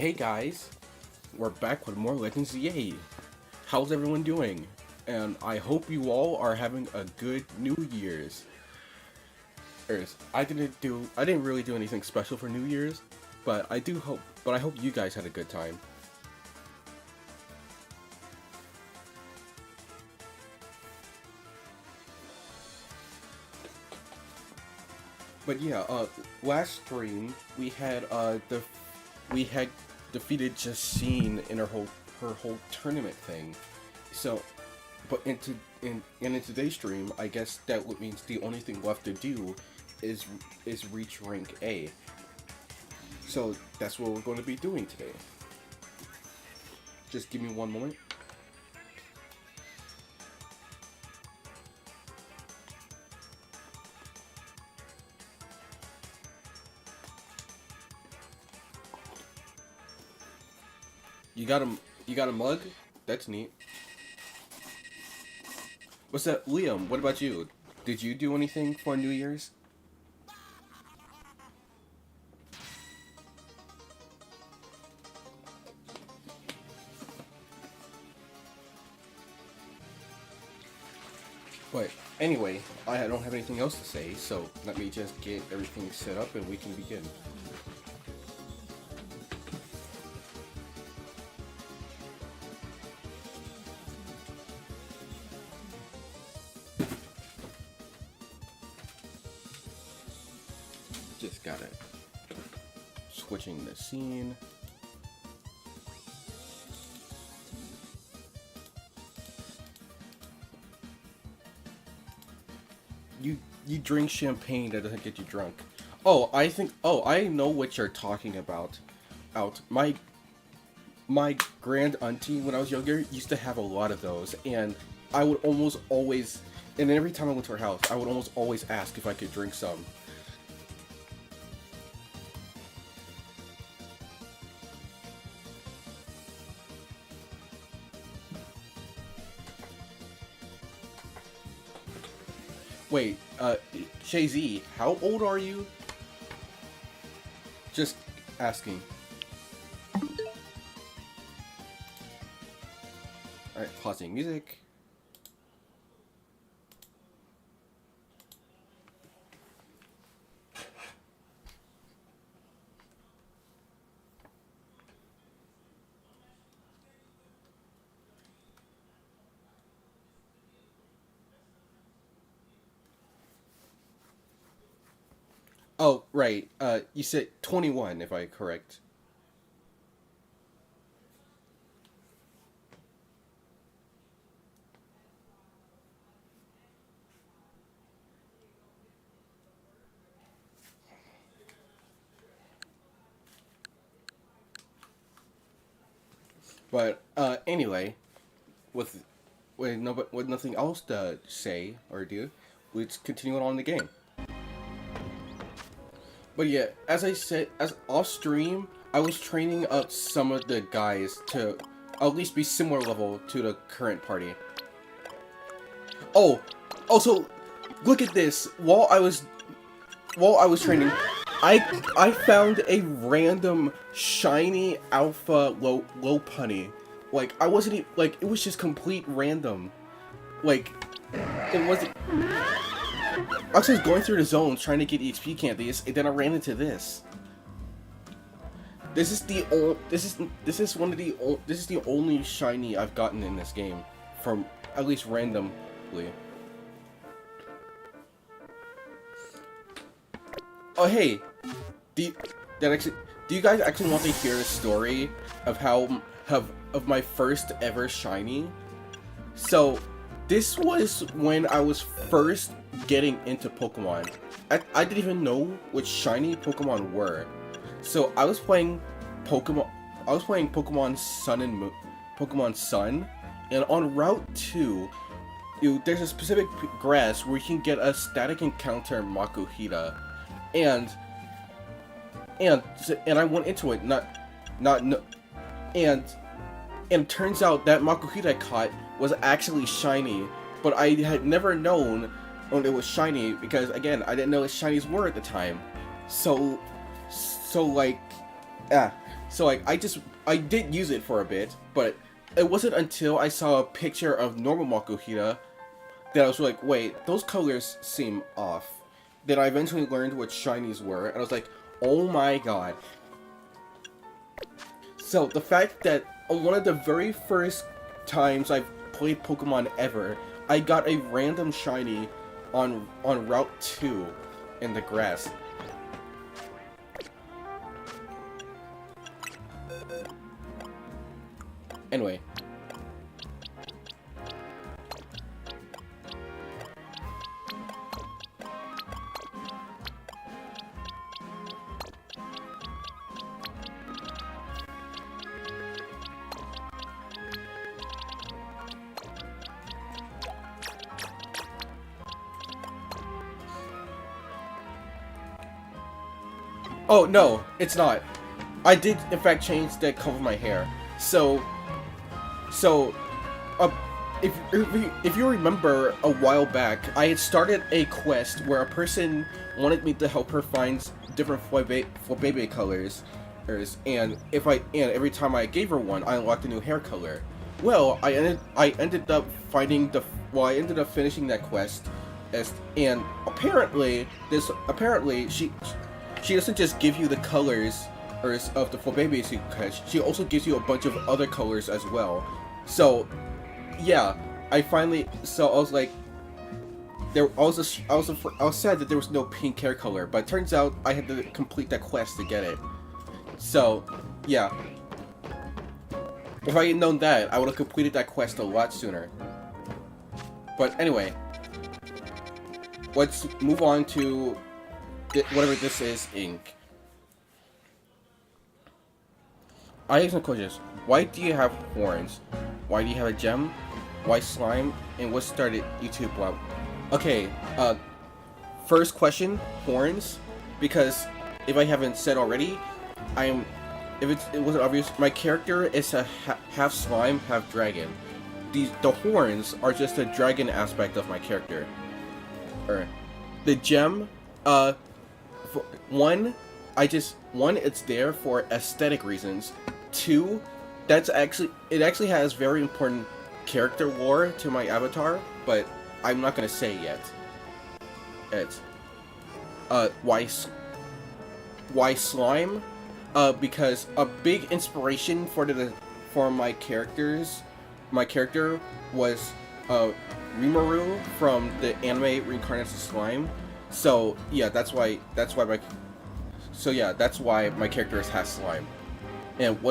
Hey guys, we're back with more Legends Yay! How's everyone doing? And I hope you all are having a good New Year's. I didn't really do anything special for New Year's, but I hope you guys had a good time. But yeah, last stream we had defeated Justine in her whole tournament thing. So, but in today's stream, I guess that means the only thing left to do is reach rank A. So that's what we're going to be doing today. Just give me one moment. You got a mug? That's neat. What's that, Liam? What about you? Did you do anything for New Year's? But anyway, I don't have anything else to say, so let me just get everything set up and we can begin. Just got it. Switching the scene. You drink champagne that doesn't get you drunk. Oh, I know what you're talking about. My grand auntie when I was younger used to have a lot of those, and I would almost always, and every time I went to her house, I would almost always ask if I could drink some. Wait, Shay Z, how old are you? Just asking. Alright, pausing music. Oh, right. You said 21, if I'm correct. But anyway, with with nothing else to say or do, let's continue on in the game. But yeah, as I said, as off stream, I was training up some of the guys to at least be similar level to the current party. Oh, also, look at this. While I was training, I found a random shiny alpha low punny. Like I wasn't like it was just complete random. Like it wasn't. I was just going through the zones trying to get EXP candies, and then I ran into this. This is the only shiny I've gotten in this game, from at least randomly. Oh hey, do you guys actually want to hear a story of of my first ever shiny? So this was when I was first getting into Pokemon. I didn't even know what shiny Pokemon were. So I was playing Pokemon Sun and Moon, Pokemon Sun, and on Route 2, there's a specific grass where you can get a static encounter Makuhita. And I went into it and it turns out that Makuhita I caught was actually shiny, but I had never known when it was shiny because again I didn't know what shinies were at the time. So like So like I did use it for a bit, but it wasn't until I saw a picture of normal Makuhita that I was like, wait, those colors seem off. Then I eventually learned what shinies were, and I was like, oh my god. So the fact that on one of the very first times I've played Pokemon ever, I got a random shiny on Route 2 in the grass. Anyway. Oh, no, it's not. I did, in fact, change the color of my hair. So, uh, if you remember a while back, I had started a quest where a person wanted me to help her find different Flabebe colors, and every time I gave her one, I unlocked a new hair color. Well, I ended up finishing that quest, and apparently she doesn't just give you the colors of the Flabebes you catch, she also gives you a bunch of other colors as well. So, yeah, I was like, I was sad that there was no pink hair color, but it turns out I had to complete that quest to get it. So, yeah. If I had known that, I would have completed that quest a lot sooner. But anyway, let's move on to whatever this is, Ink. I have some questions. Why do you have horns? Why do you have a gem? Why slime? And what started YouTube? Wow. Okay, first question, horns. Because if I haven't said already, if it wasn't obvious, my character is a half slime, half dragon. The horns are just a dragon aspect of my character. The gem, one, it's there for aesthetic reasons. Two, it actually has very important character lore to my avatar, but I'm not gonna say yet. Why slime? Because a big inspiration for my character was Rimuru from the anime Reincarnated Slime. So yeah, that's why my character is half slime. And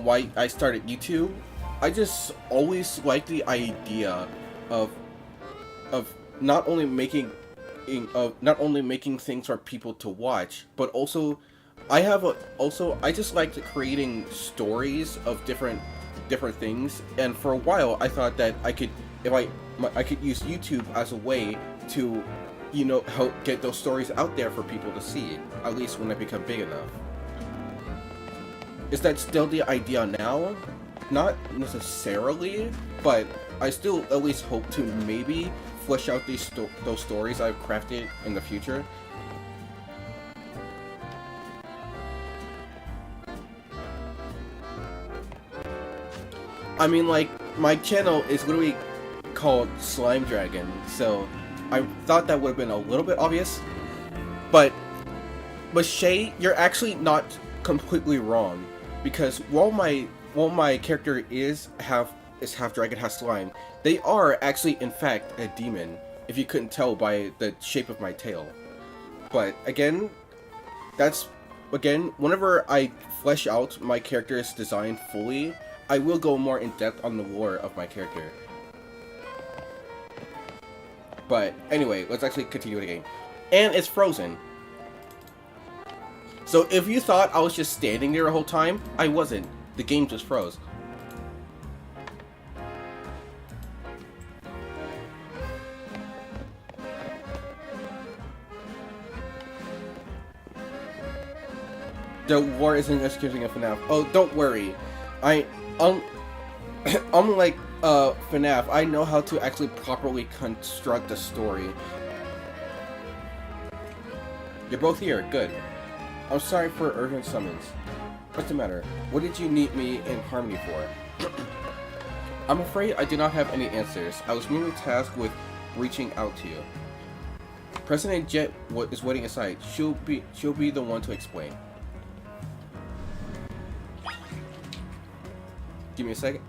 why I started YouTube? I just always liked the idea of not only making things for people to watch, but also I just liked creating stories of different things. And for a while, I thought that I could use YouTube as a way to, help get those stories out there for people to see, at least when I become big enough. Is that still the idea now? Not necessarily, but I still at least hope to maybe flesh out those stories I've crafted in the future. I mean, like, my channel is literally called Slime Dragon, so I thought that would have been a little bit obvious. But Shay, you're actually not completely wrong, because while my character is half dragon, half slime, they are actually in fact a demon, if you couldn't tell by the shape of my tail. But again, whenever I flesh out my character's design fully, I will go more in depth on the lore of my character. But anyway, let's actually continue the game. And it's frozen. So if you thought I was just standing there the whole time, I wasn't. The game just froze. The lore isn't executing a FNAF. Oh, don't worry. Unlike FNAF, I know how to actually properly construct a story. You're both here, good. I'm sorry for urgent summons. What's the matter? What did you need me in Harmony for? I'm afraid I do not have any answers. I was merely tasked with reaching out to you. President Jet is waiting aside. She'll be the one to explain. Give me a second.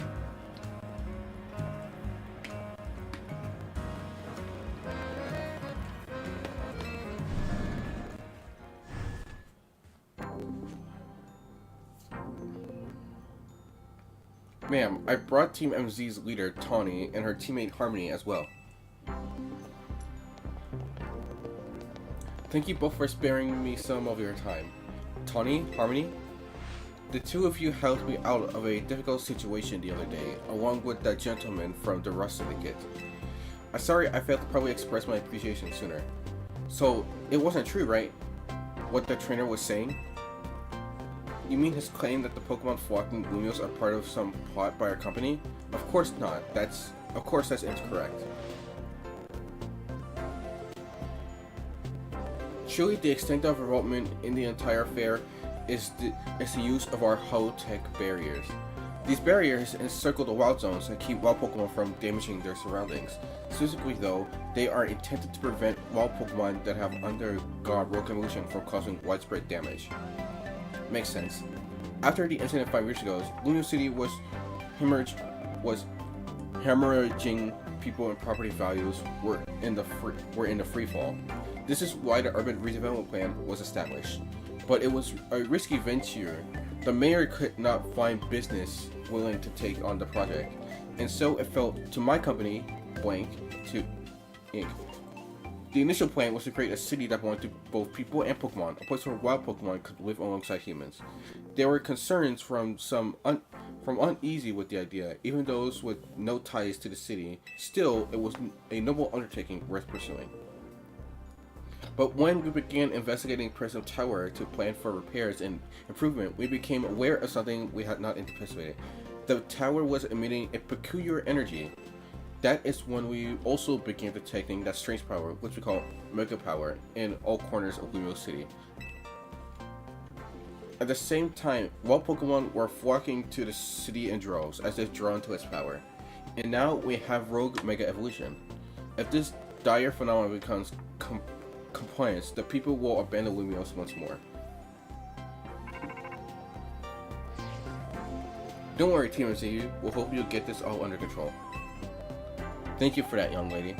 Ma'am, I brought Team MZ's leader, Tawny, and her teammate Harmony as well. Thank you both for sparing me some of your time. Tawny, Harmony, the two of you helped me out of a difficult situation the other day, along with that gentleman from the Rust Syndicate. I'm sorry I failed to probably express my appreciation sooner. So, it wasn't true, right? What the trainer was saying? You mean his claim that the Pokemon flocking Lumios are part of some plot by our company? Of course not. Of course that's incorrect. Surely the extent of involvement in the entire affair is the use of our high-tech barriers. These barriers encircle the wild zones and keep wild Pokemon from damaging their surroundings. Specifically though, they are intended to prevent wild Pokemon that have undergone rogue evolution from causing widespread damage. Makes sense. After the incident 5 years ago, Lumio City was hemorrhaging people and property values were in the free fall. This is why the urban redevelopment plan was established. But it was a risky venture. The mayor could not find business willing to take on the project, and so it fell to my company, Blank, to Inc. The initial plan was to create a city that belonged to both people and Pokemon, a place where wild Pokemon could live alongside humans. There were concerns from uneasy with the idea, even those with no ties to the city. Still, it was a noble undertaking worth pursuing. But when we began investigating Prism Tower to plan for repairs and improvement, we became aware of something we had not anticipated. The tower was emitting a peculiar energy. That is when we also began detecting that strange power, which we call Mega Power, in all corners of Lumio City. At the same time, wild Pokemon were flocking to the city in droves, as if drawn to its power. And now we have Rogue Mega Evolution. If this dire phenomenon becomes compliance, the people will abandon Lumios once more. Don't worry, Team MCU, we'll hope you'll get this all under control. Thank you for that, young lady.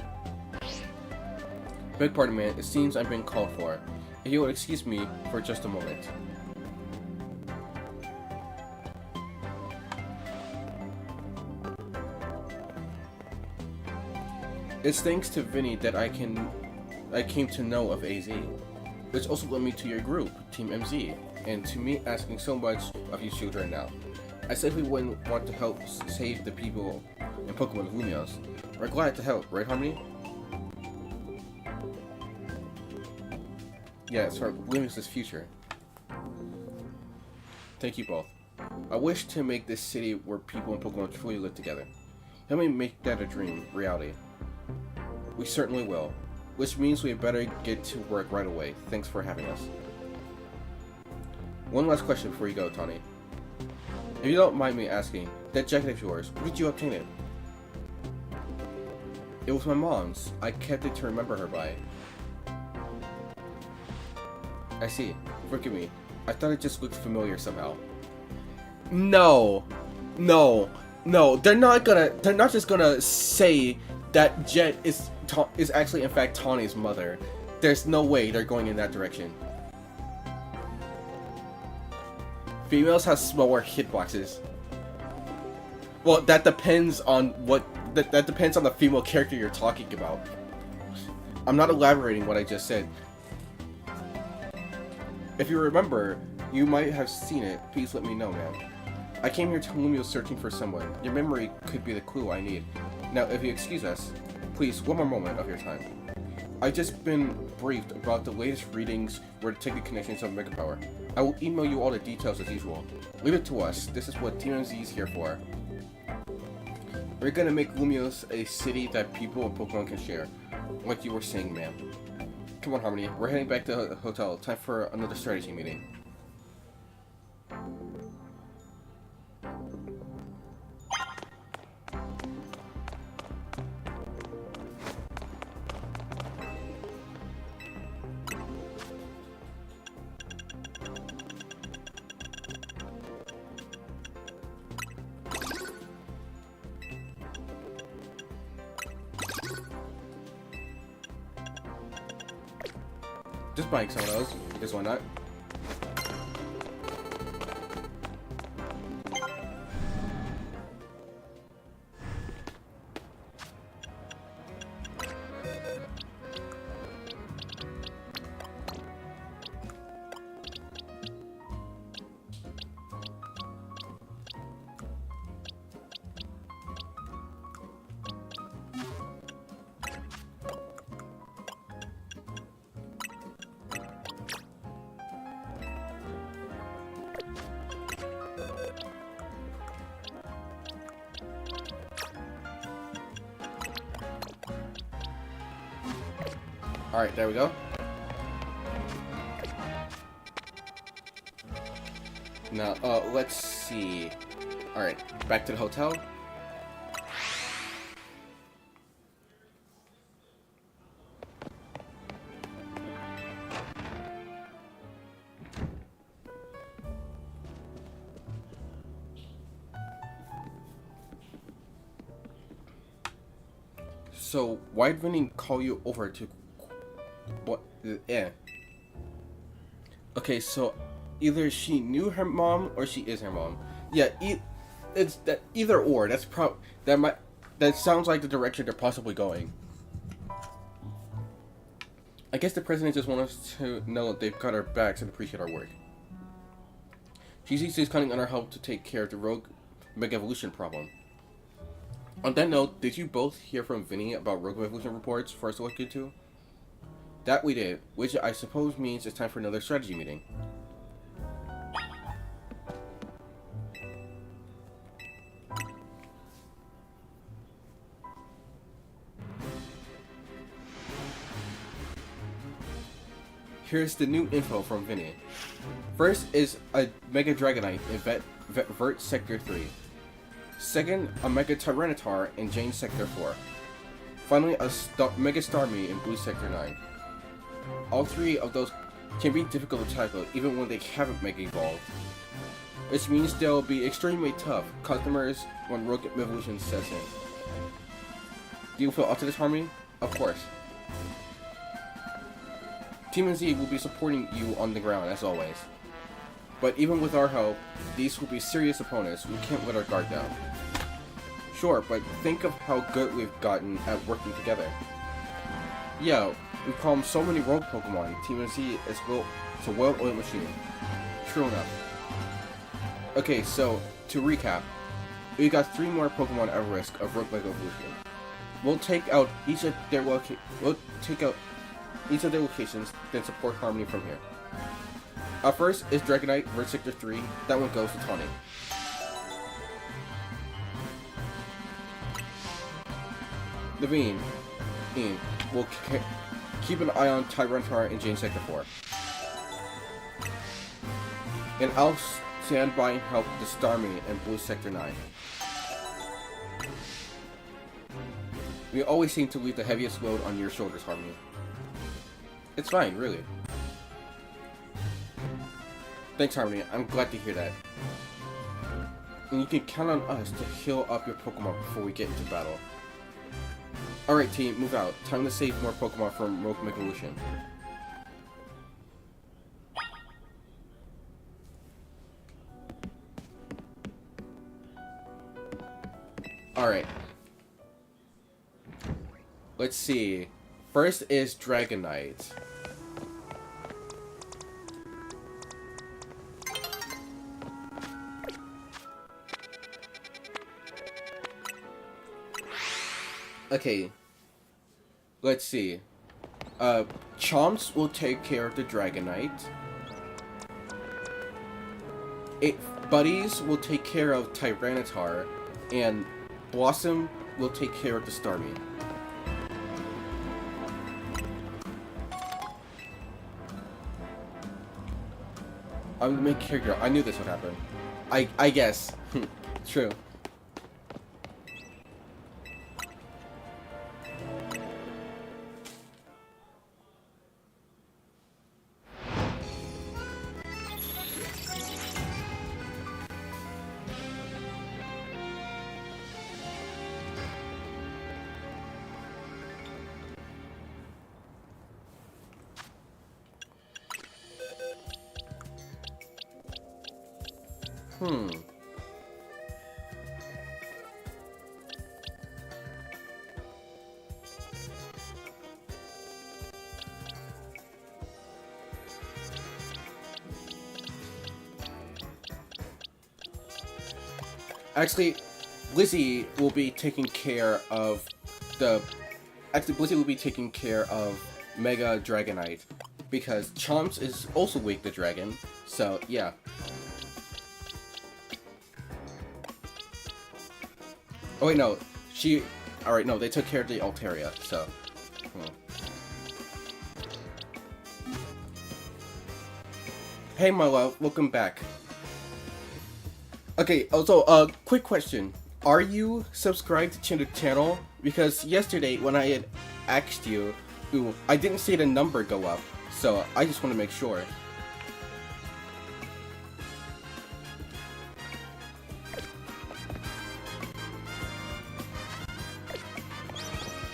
Beg pardon, man, it seems I'm being called for. If you would excuse me for just a moment. It's thanks to Vinny that I came to know of AZ, which also led me to your group, Team MZ, and to me asking so much of you children now. I said we wouldn't want to help save the people and Pokemon of Lumios. We're glad to help, right, Harmony? Yeah, it's for Lumios' future. Thank you both. I wish to make this city where people and Pokemon truly live together. Help me make that a dream reality. We certainly will. Which means we had better get to work right away. Thanks for having us. One last question before you go, Tawny. If you don't mind me asking, that jacket of yours, where did you obtain it? It was my mom's. I kept it to remember her by. I see. Forgive me. I thought it just looked familiar somehow. No. No. No. They're not just gonna say that Jet is actually in fact Tawny's mother. There's no way they're going in that direction. Females have smaller hitboxes. Well, that depends on what that depends on the female character you're talking about. I'm not elaborating what I just said. If you remember, you might have seen it. Please let me know, man. I came here to Lumio searching for someone. Your memory could be the clue I need. Now, if you excuse us, please, one more moment of your time. I've just been briefed about the latest readings where to take the connections of Mega Power. I will email you all the details as usual. Leave it to us. This is what TMZ is here for. We're gonna make Lumios a city that people and Pokemon can share. Like you were saying, ma'am. Come on, Harmony. We're heading back to the hotel. Time for another strategy meeting. Just buying some of those. Just why not? Alright, there we go. Now, let's see. Alright, back to the hotel. So, why did Vinny call you over to... What? Yeah. Okay, so either she knew her mom or she is her mom. Yeah, it's that either or. That's that sounds like the direction they're possibly going. I guess the president just wants us to know they've got our backs and appreciate our work. She sees she's counting on our help to take care of the rogue Mega Evolution problem. On that note, did you both hear from Vinny about rogue evolution reports for us to look into? That we did, which I suppose means it's time for another strategy meeting. Here's the new info from Vinny. First is a Mega Dragonite in Vert Sector 3. Second, a Mega Tyranitar in Jane Sector 4. Finally, a Mega Starmie in Blue Sector 9. All three of those can be difficult to tackle even when they haven't Mega Evolved. Which means they'll be extremely tough customers when Rogue Evolution sets in. Do you feel up to this, Harmony? Of course. Team Z will be supporting you on the ground as always. But even with our help, these will be serious opponents. We can't let our guard down. Sure, but think of how good we've gotten at working together. Yeah, we've calmed so many rogue Pokemon. Team Z is a well-oiled machine. True enough. Okay, so to recap, we got 3 more Pokemon at risk of rogue Mega Evolution. We'll take out each of their locations, then support Harmony from here. First is Dragonite, Vert Sector 3. That one goes to Tawny. Levine, will keep an eye on Tyranitar in Jane Sector 4. And I'll stand by and help the Starmie in Blue Sector 9. We always seem to leave the heaviest load on your shoulders, Harmony. It's fine, really. Thanks, Harmony. I'm glad to hear that. And you can count on us to heal up your Pokemon before we get into battle. Alright, team, move out. Time to save more Pokemon from Rogue Mega Evolution. Alright. Let's see. First is Dragonite. Okay. Let's see. Chomps will take care of the Dragonite. Buddies will take care of Tyranitar. And Blossom will take care of the Starmie. I'm the main character. I knew this would happen. I guess. True. Hmm. Actually, Blizzy will be taking care of the. Actually, Blizzy will be taking care of Mega Dragonite because Chomps is also weak to Dragon. So yeah. Oh wait, no. Alright, no, they took care of the Altaria, so. Hey, my love, welcome back. Okay, also, quick question. Are you subscribed to the channel? Because yesterday, when I had asked you, I didn't see the number go up, so I just want to make sure.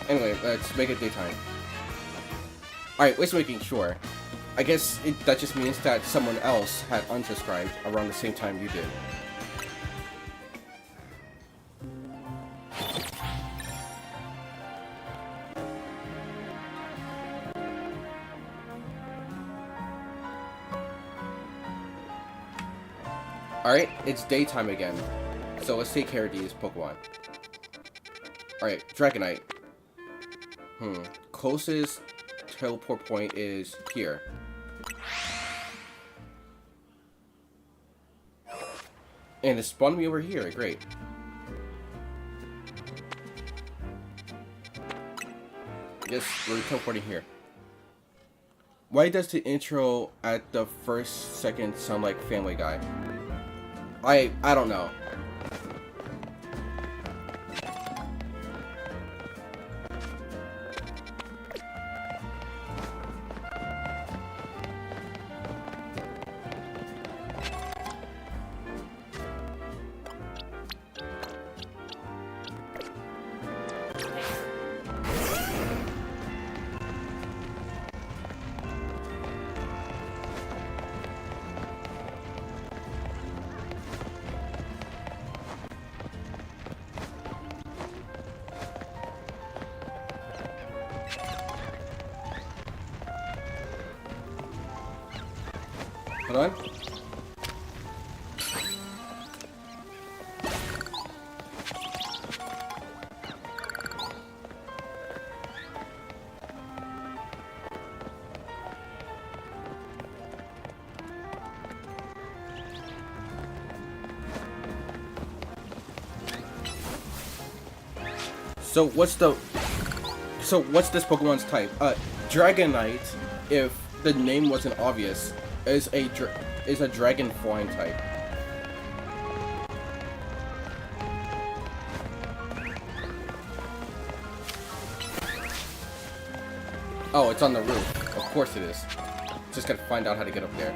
Anyway, let's make it daytime. Alright, just making sure. I guess that just means that someone else had unsubscribed around the same time you did. Alright, it's daytime again. So let's take care of these Pokemon. Alright, Dragonite. Closest teleport point is here. And it spawned me over here, great. Yes, we're teleporting here. Why does the intro at the first second sound like Family Guy? I don't know. Hold on. So what's this Pokemon's type? Dragonite, if the name wasn't obvious, is a dragon flying type. Oh, it's on the roof. Of course it is. Just gotta find out how to get up there.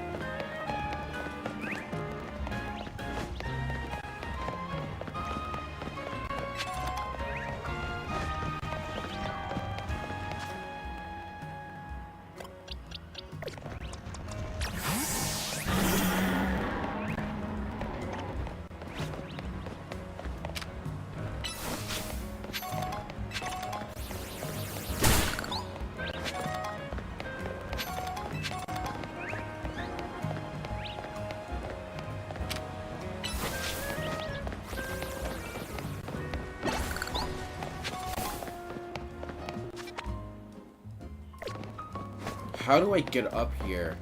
How do I get up here?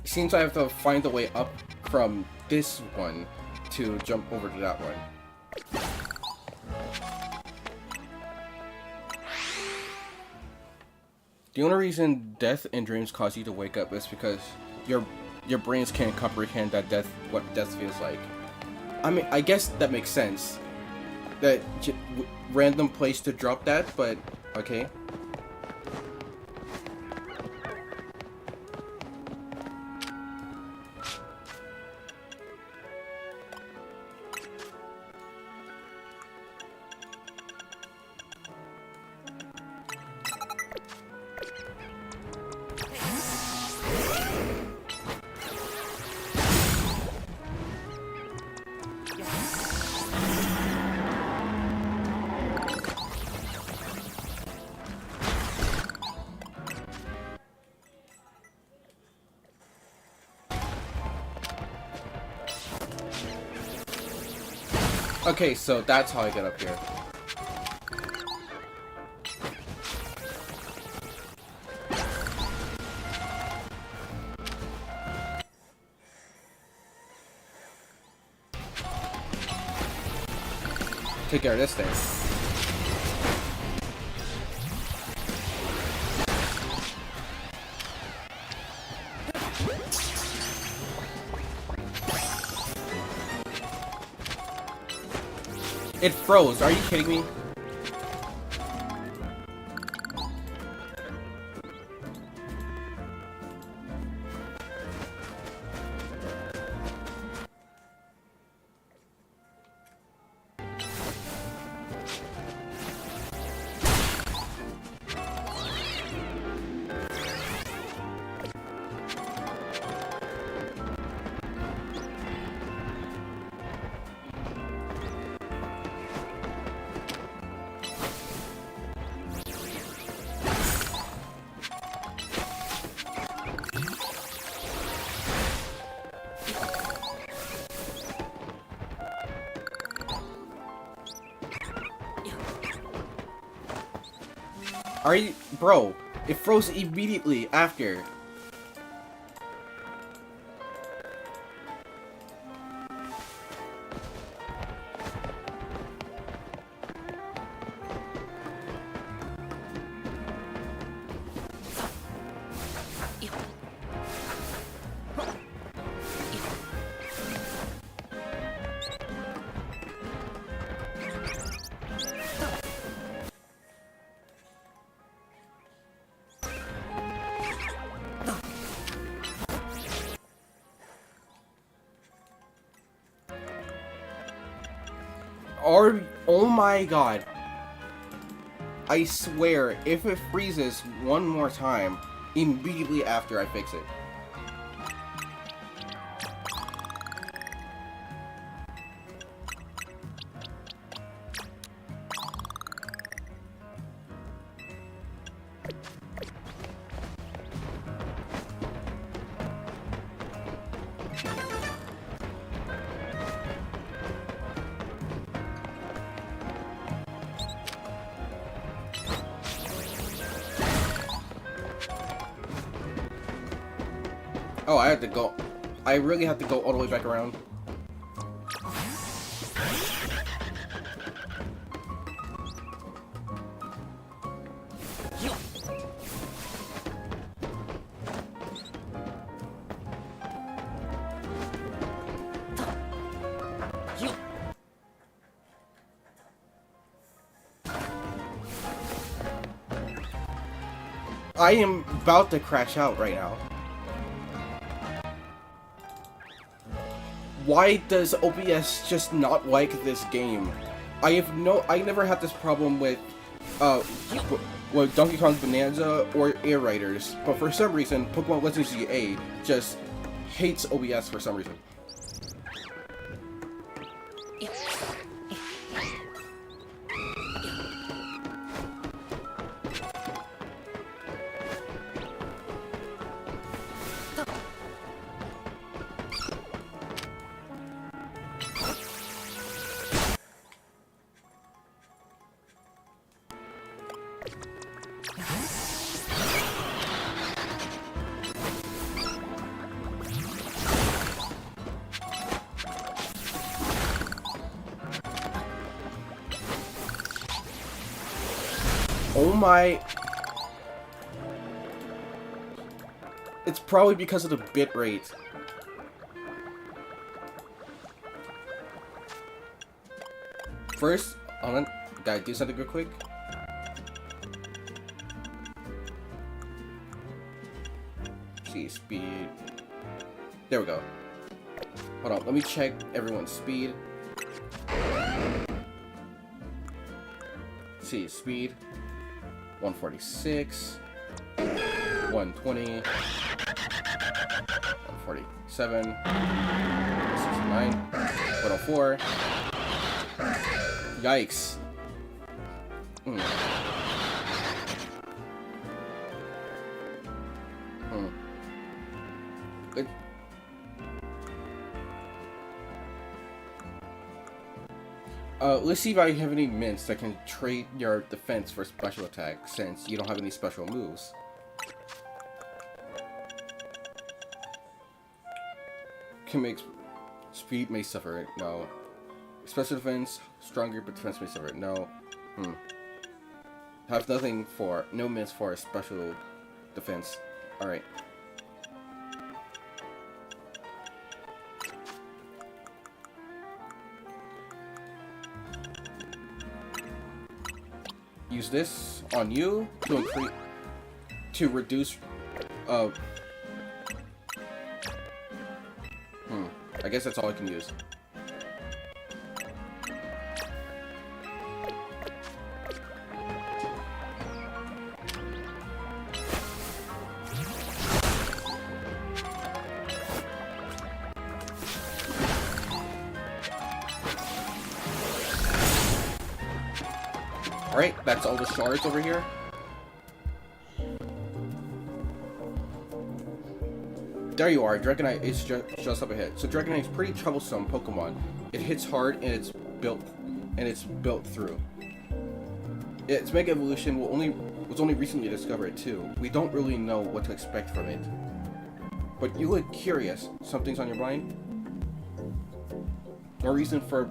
Seems I have to find the way up from this one to jump over to that one. The only reason death and dreams cause you to wake up is because your brains can't comprehend what death feels like. I mean, I guess that makes sense. That random place to drop that, but okay. Okay, so that's how I get up here. Take care of this thing. It froze. Are you kidding me? Are you... Bro, it froze immediately after. Or, oh my god. I swear, if it freezes one more time, immediately after I fix it. Oh, I have to go. I really have to go all the way back around. I am about to crash out right now. Why does OBS just not like this game? I never had this problem with Donkey Kong Bonanza or Air Riders, but for some reason, Pokemon Legends GA just hates OBS for some reason. Oh my... It's probably because of the bit rate. First, hold on, gotta do something real quick. See, speed. There we go. Hold on, let me check everyone's speed. See, speed. 146, 120, 147, 69, 104. Yikes. It, Let's see if I have any mints that can trade your defense for special attack, since you don't have any special moves. Can make speed may suffer. No. Special defense stronger, but defense may suffer. No. Have nothing for no mints for special defense. All right. Use this on you to increase, to reduce, I guess that's all I can use. Alright, that's all the shards over here. There you are, Dragonite is just up ahead. So Dragonite is pretty troublesome Pokemon. It hits hard and it's built through. Its Mega Evolution was only recently discovered too. We don't really know what to expect from it. But you look curious. Something's on your mind? No reason for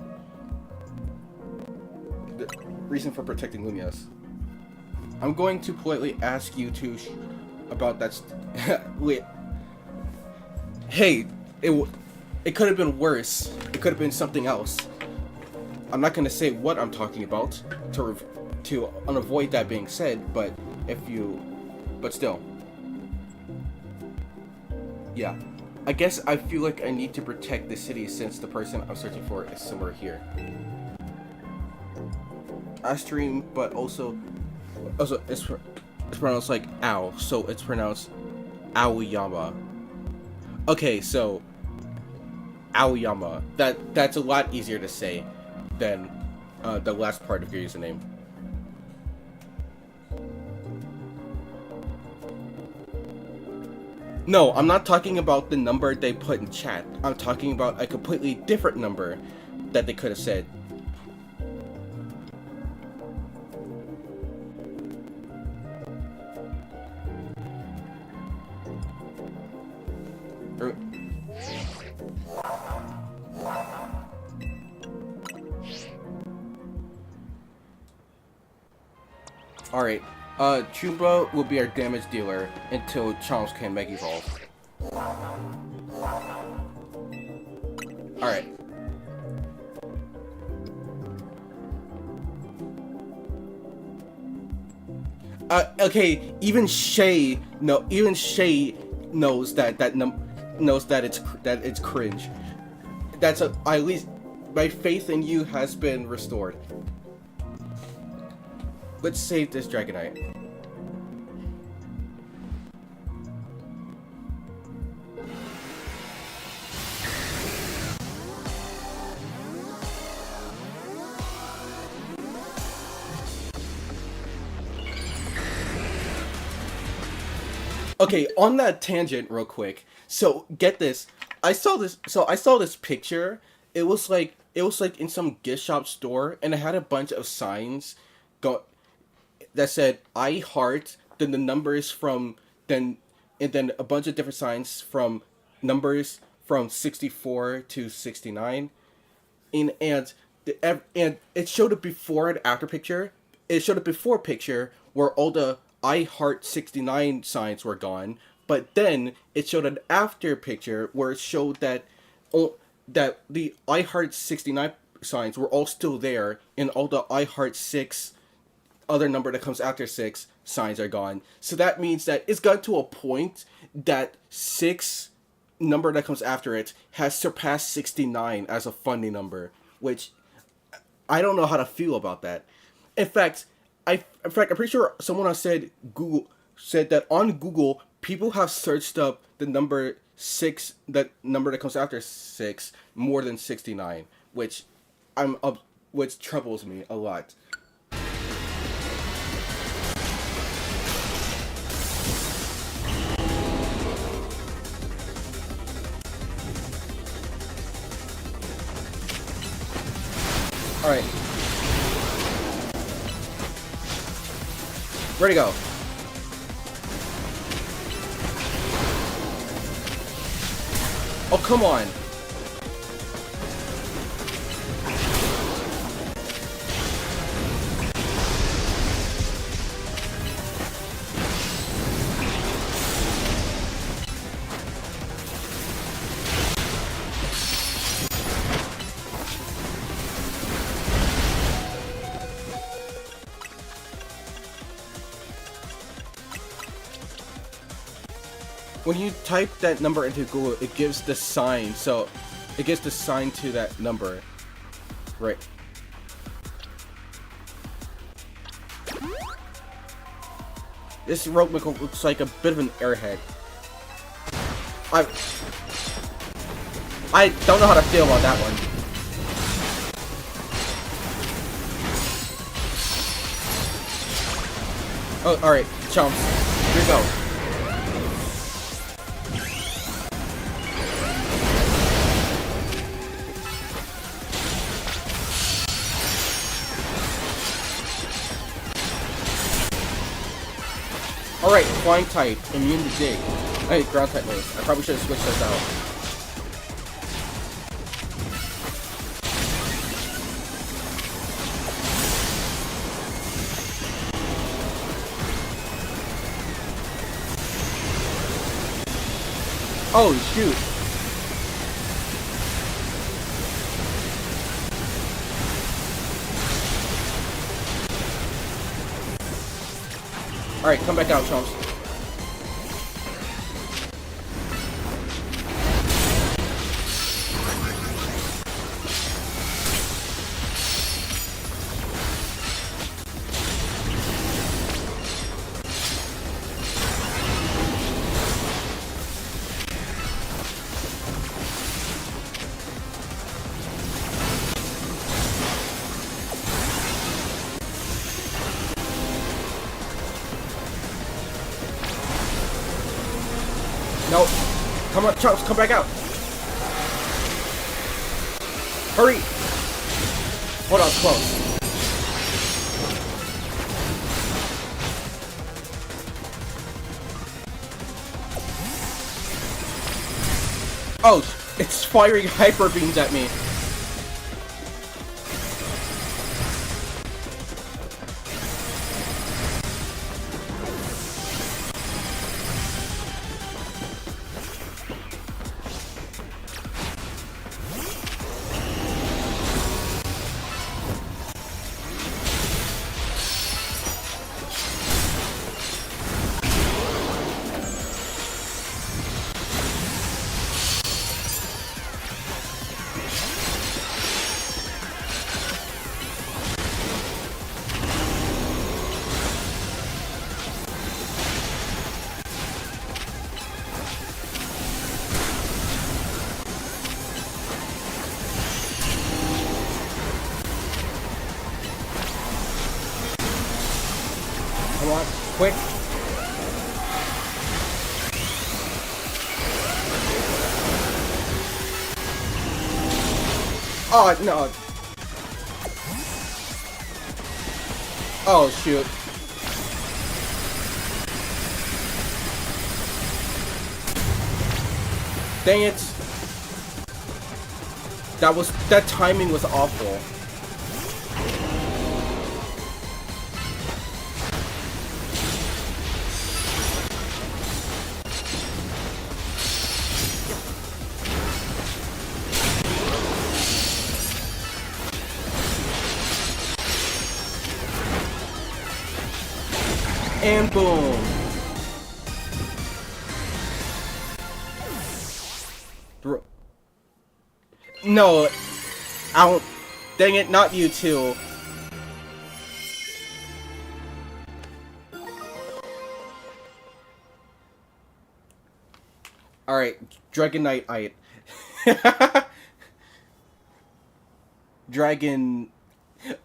protecting Lumias. I'm going to politely ask you to about that. Wait. Hey, it could have been worse. It could have been something else. I'm not gonna say what I'm talking about to unavoid that being said, but still. Yeah. I guess I feel like I need to protect the city since the person I'm searching for is somewhere here. Astream, but also it's pronounced like ow, so it's pronounced Aoyama. Okay, so Aoyama. That's a lot easier to say than the last part of your username. No, I'm not talking about the number they put in chat. I'm talking about a completely different number that they could have said. Alright, Chumba will be our damage dealer until Chomps can Mega Evolve. Alright. Okay, even Shay knows that it's cringe. At least my faith in you has been restored. Let's save this Dragonite. Okay, on that tangent real quick. So, get this. I saw this picture. It was like in some gift shop store, and it had a bunch of signs that said I heart, then the numbers from and then a bunch of different signs from numbers from 64 to 69, and it showed a before and after picture. It showed a before picture where all the I heart 69 signs were gone, but then it showed an after picture where it showed that the I heart 69 signs were all still there, and all the I heart 6 other number that comes after 6 signs are gone. So that means that it's got to a point that 6 number that comes after it has surpassed 69 as a funny number, which I don't know how to feel about that. In fact, I'm pretty sure someone has said that on Google people have searched up the number 6, that number that comes after 6, more than 69, which troubles me a lot. Alright, Where'd he go? Oh, come on. When you type that number into Google, it gives the sign, so it gives the sign to that number. Right. This rope looks like a bit of an airhead. I don't know how to feel about that one. Oh, alright, chumps. Here we go. Alright, flying type, immune to dig. Hey, ground type moves. I probably should have switched those out. Oh, shoot. Alright, come back out, chumps. No. Come on, Chumps, come back out. Hurry. Hold on, it's close. Oh, it's firing hyper beams at me. Come on, quick. Oh, no. Oh, shoot. Dang it. That timing was awful. And boom. No, I don't. Dang it, not you two. Alright, Dragonite. Dragon.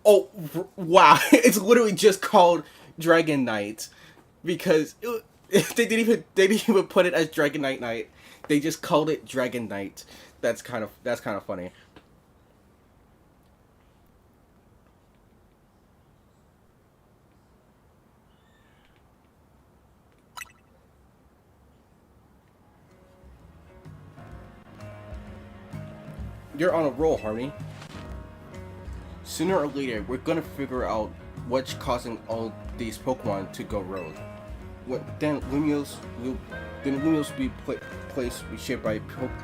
Oh, wow. It's literally just called Dragonite. Because they didn't even put it as Dragonite Knight. They just called it Dragonite. That's kind of funny. you're on a roll, Harmony. Sooner or later, we're gonna figure out what's causing all these Pokemon to go rogue. Then Lumios will be placed shaped by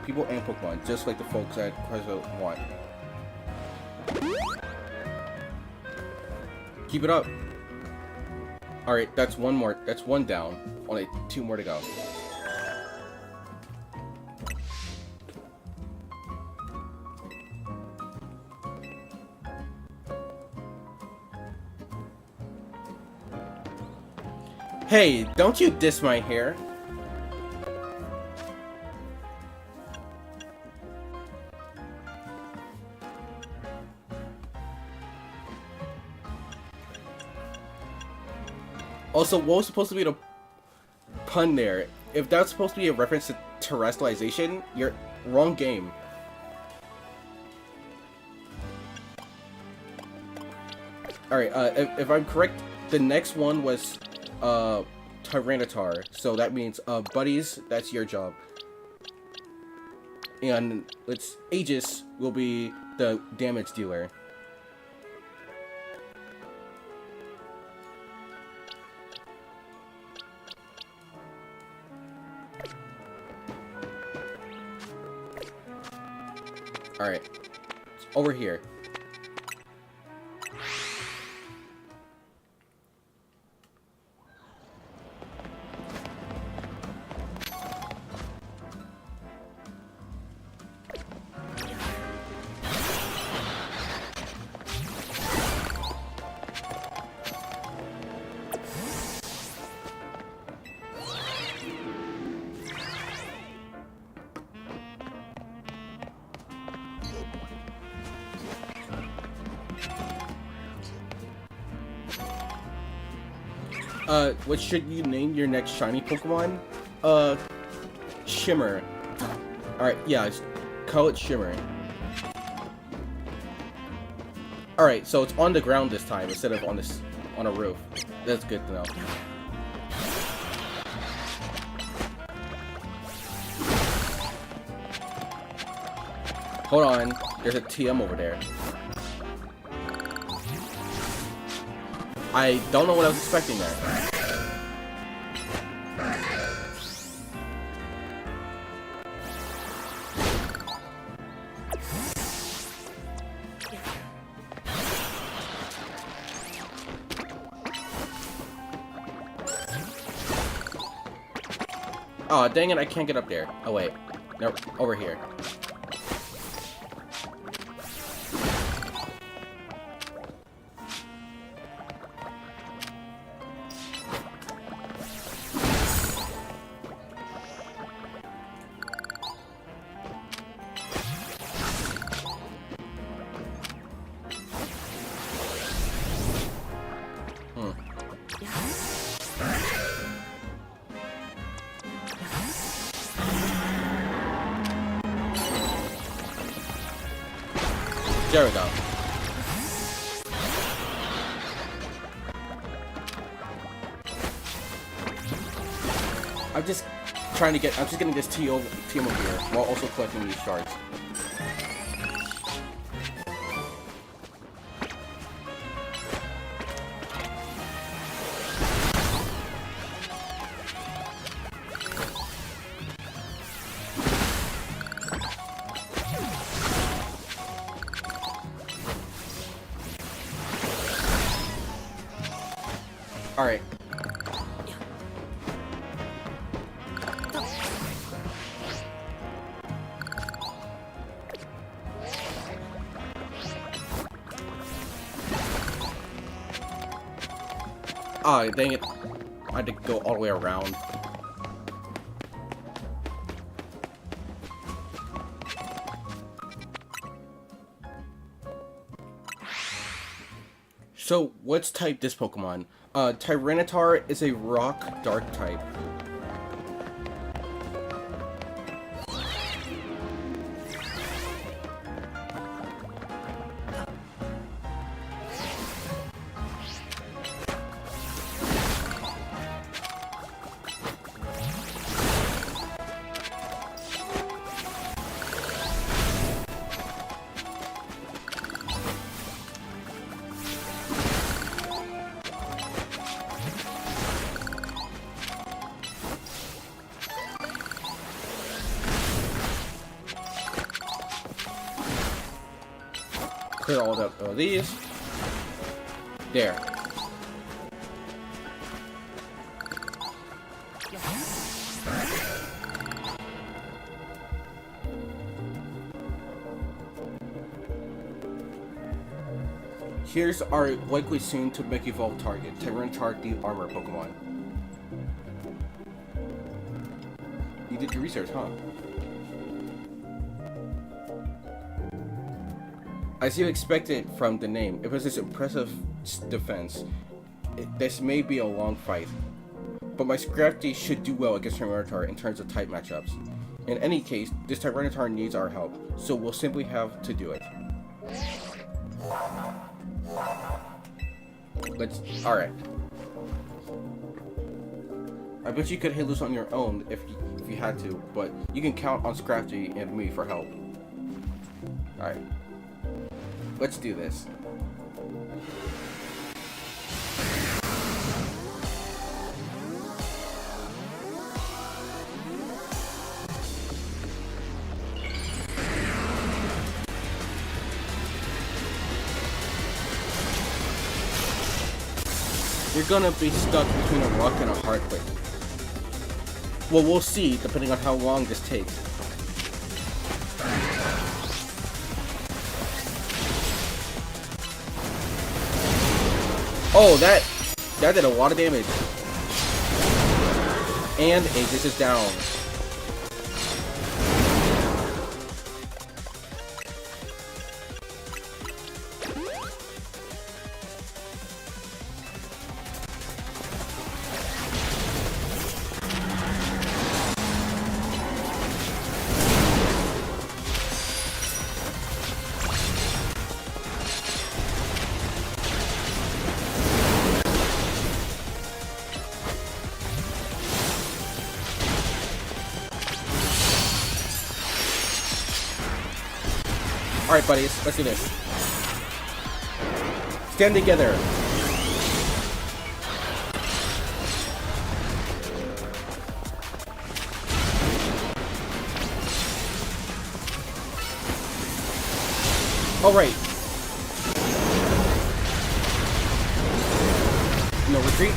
people and Pokemon, just like the folks at Crystal want. Keep it up. All right, that's one more. That's one down. Only 2 more to go. Hey, don't you diss my hair. Also, what was supposed to be the pun there? If that's supposed to be a reference to terrestrialization, you're wrong game. Alright, if I'm correct, the next one was Tyranitar, so that means buddies, that's your job. And it's Aegis will be the damage dealer. Alright, over here. What should you name your next shiny Pokemon? Shimmer. Alright, yeah, call it Shimmer. Alright, so it's on the ground this time instead of on a roof. That's good to know. Hold on, there's a TM over there. I don't know what I was expecting there. Oh, dang it, I can't get up there. Oh, wait. No, over here. There we go. I'm just getting this team over here while also collecting these shards. Alright. Ah, dang it. I had to go all the way around. So, let's type this Pokemon. Tyranitar is a rock dark type. clear all of these. There. Here's our likely soon to make evolve target, Tyranitar Deep Armor Pokemon. You did your research, huh? As you expected from the name, it was this impressive defense. This may be a long fight, but my Scrafty should do well against Tyranitar in terms of type matchups. In any case, this Tyranitar needs our help, so we'll simply have to do it. Alright. I bet you could hit loose on your own if you had to, but you can count on Scrafty and me for help. Alright. Let's do this. You're gonna be stuck between a rock and a hard place. Well, we'll see, depending on how long this takes. Oh, that did a lot of damage. And Aegis is down. Alright, buddies, let's do this. Stand together. Alright. No retreat.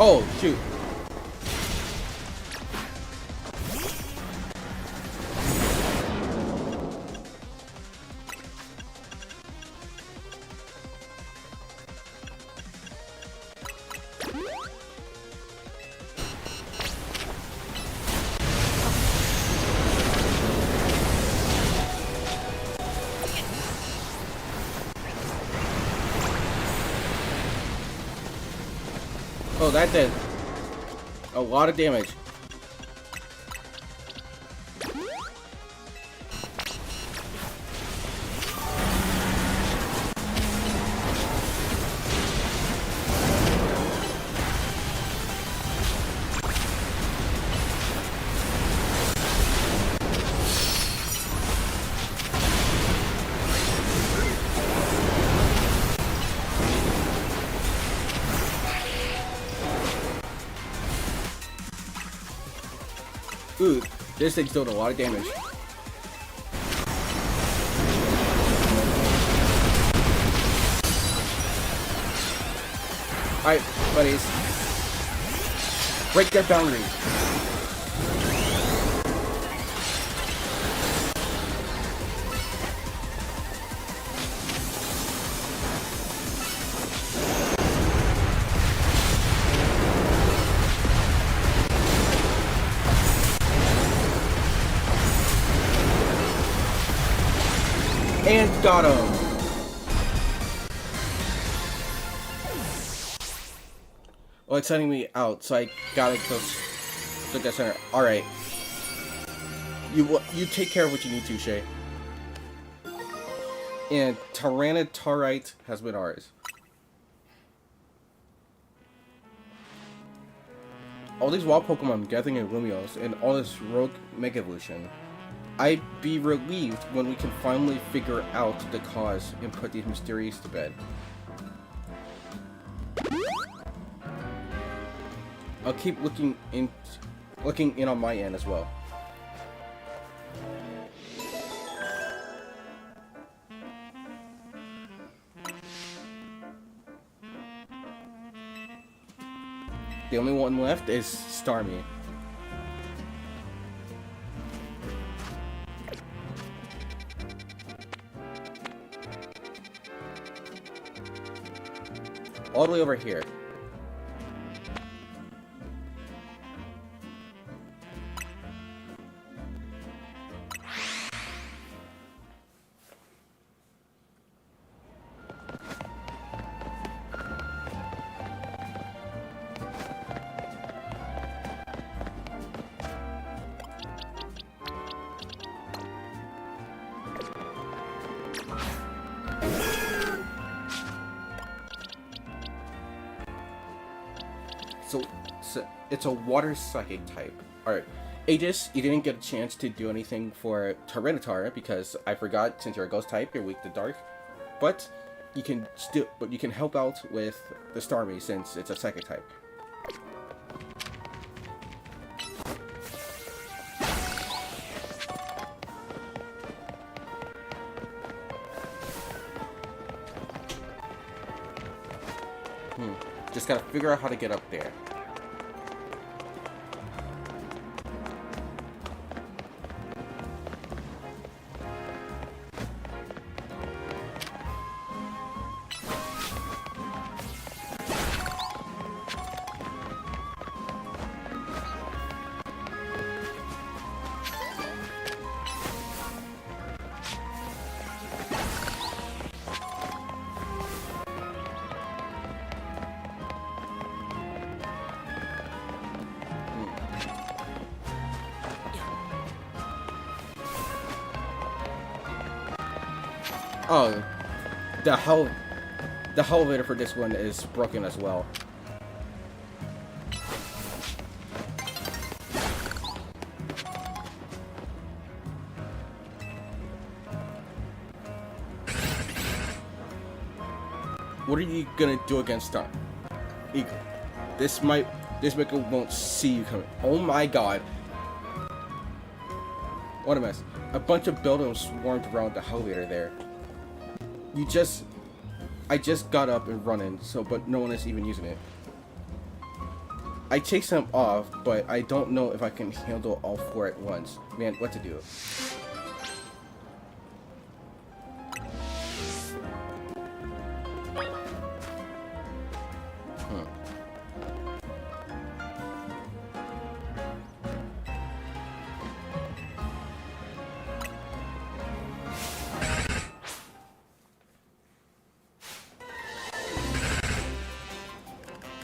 Oh, shoot. Oh, that did a lot of damage. Ooh, this thing's doing a lot of damage. Alright, buddies. Break their boundaries. And got him! Well, it's sending me out, so I gotta go to the center. Alright. You take care of what you need to, Shay. And Tyranitarite has been ours. All these wild Pokemon I'm gathering in Lumios and all this rogue Mega Evolution. I'd be relieved when we can finally figure out the cause and put these mysteries to bed. I'll keep looking in on my end as well. The only one left is Starmie. All the way over here. So it's a water psychic type. Alright. Aegis, you didn't get a chance to do anything for Tyranitar because I forgot, since you're a ghost type, you're weak to dark. But you can help out with the Starmie since it's a psychic type. Just gotta figure out how to get up there. Oh, the elevator for this one is broken as well. What are you gonna do against Star Eagle? This Mega won't see you coming. Oh my god. What a mess. A bunch of buildings swarmed around the elevator there. I just got up and running, but no one is even using it. I chased them off, but I don't know if I can handle all four at once. Man, what to do?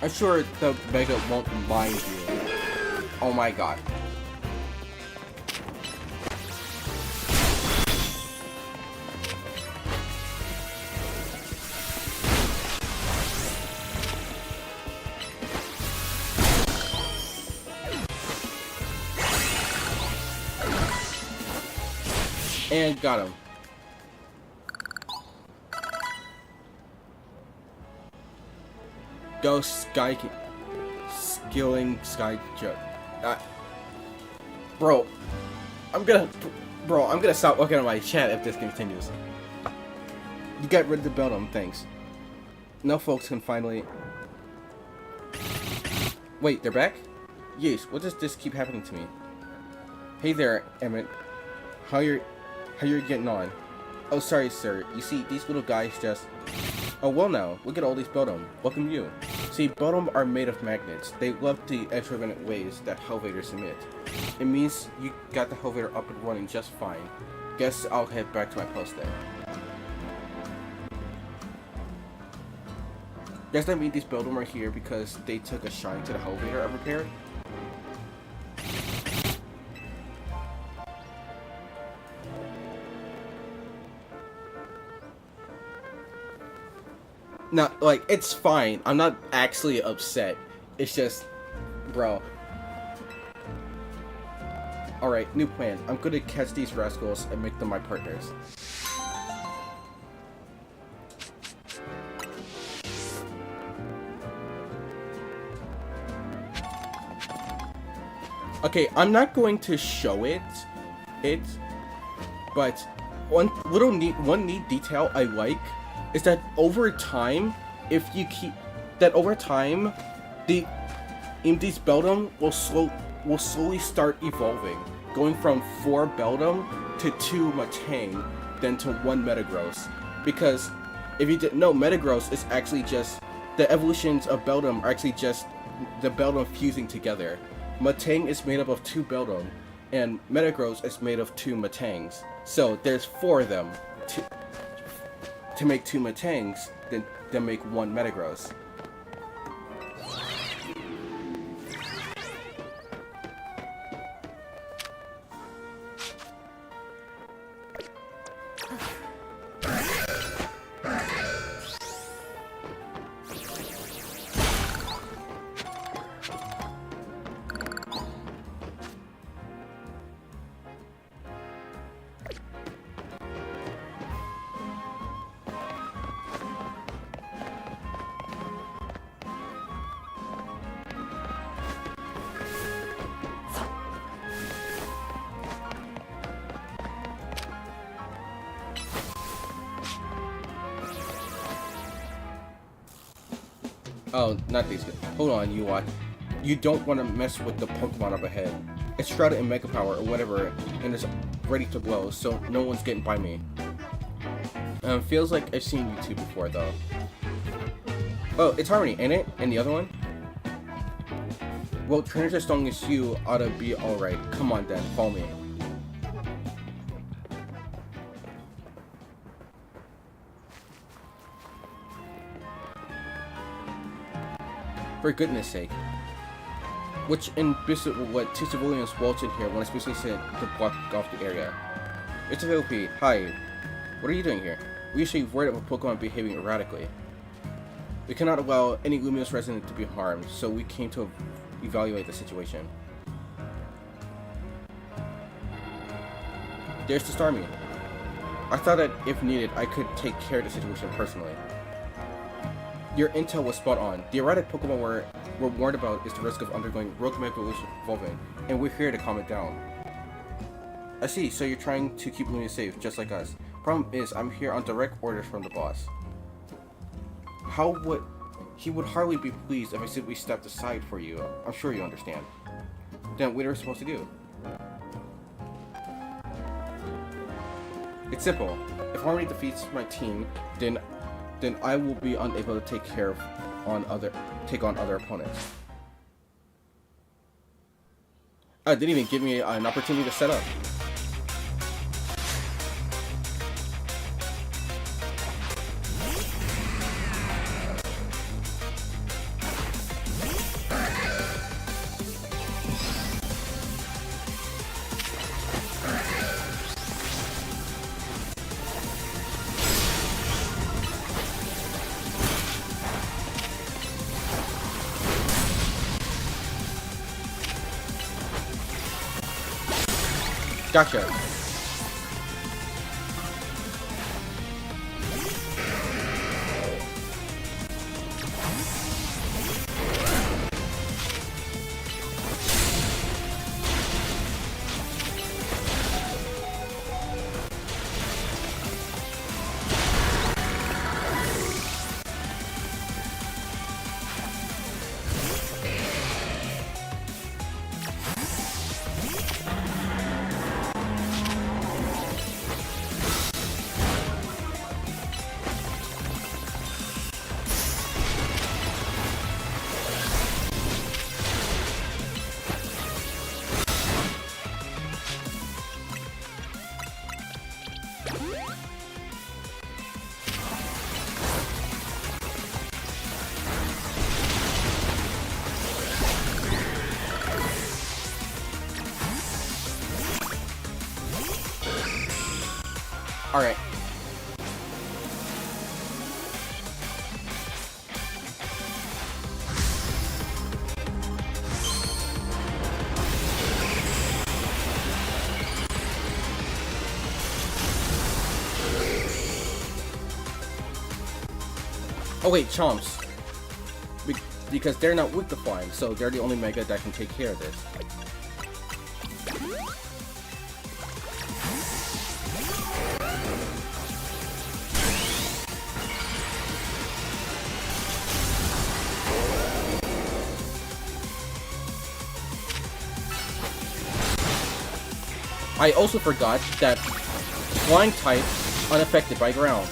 I'm sure the Mega won't mind you. Oh my god. And got him. Go Sky Skilling Sky Joke. Bro, I'm gonna stop looking at my chat if this continues. You got rid of the Beldum, thanks. Now folks can finally... Wait, they're back? Yes, what does this keep happening to me? Hey there, Emmett. How you're getting on? Oh, sorry, sir. You see, these little guys just... Oh, well now, look at all these Beldum. Welcome you. See, Beldum are made of magnets. They love the extravagant ways that elevators emit. It means you got the elevator up and running just fine. Guess I'll head back to my post then. Guess I made these build them right here because they took a shine to the elevator I repaired. Now, like, it's fine. I'm not actually upset. It's just, bro. Alright, new plan. I'm gonna catch these rascals and make them my partners. Okay, I'm not going to show it, but one neat detail I like is that over time, if you keep that over time, these Beldum will slowly start evolving, going from 4 Beldum to 2 Matang, then to 1 Metagross. Because if you didn't know, Metagross is actually just the evolutions of Beldum are actually just the Beldum fusing together. Matang is made up of 2 Beldum, and Metagross is made of 2 Matangs. So there's 4 of them to make 2 Matangs, then make 1 Metagross. Oh, not these guys. Hold on, you watch. You don't want to mess with the Pokemon up ahead. It's shrouded in Mega Power or whatever, and it's ready to blow, so no one's getting by me. Feels like I've seen you two before, though. Oh, it's Harmony, ain't it? And the other one? Well, trainers as strong as you ought to be alright. Come on, then. Follow me. For goodness sake. Which in what 2 civilians waltzed in here when I specifically said to block off the area. It's a VOP. Hi. What are you doing here? We usually worried about Pokemon behaving erratically. We cannot allow any Luminous resident to be harmed, so we came to evaluate the situation. There's the Starmie. I thought that if needed, I could take care of the situation personally. Your intel was spot on. The erratic Pokemon we're warned about is the risk of undergoing rogue evolution, and we're here to calm it down. I see, so you're trying to keep Lumia safe, just like us. Problem is, I'm here on direct orders from the boss. He would hardly be pleased if I simply stepped aside for you. I'm sure you understand. Then what are we supposed to do? It's simple. If Harmony defeats my team, then I will be unable to take on other opponents. Didn't even give me an opportunity to set up. Gotcha. Alright. Oh wait, Chomps. Because they're not with the farm, so they're the only Mega that can take care of this. I also forgot that flying type unaffected by ground.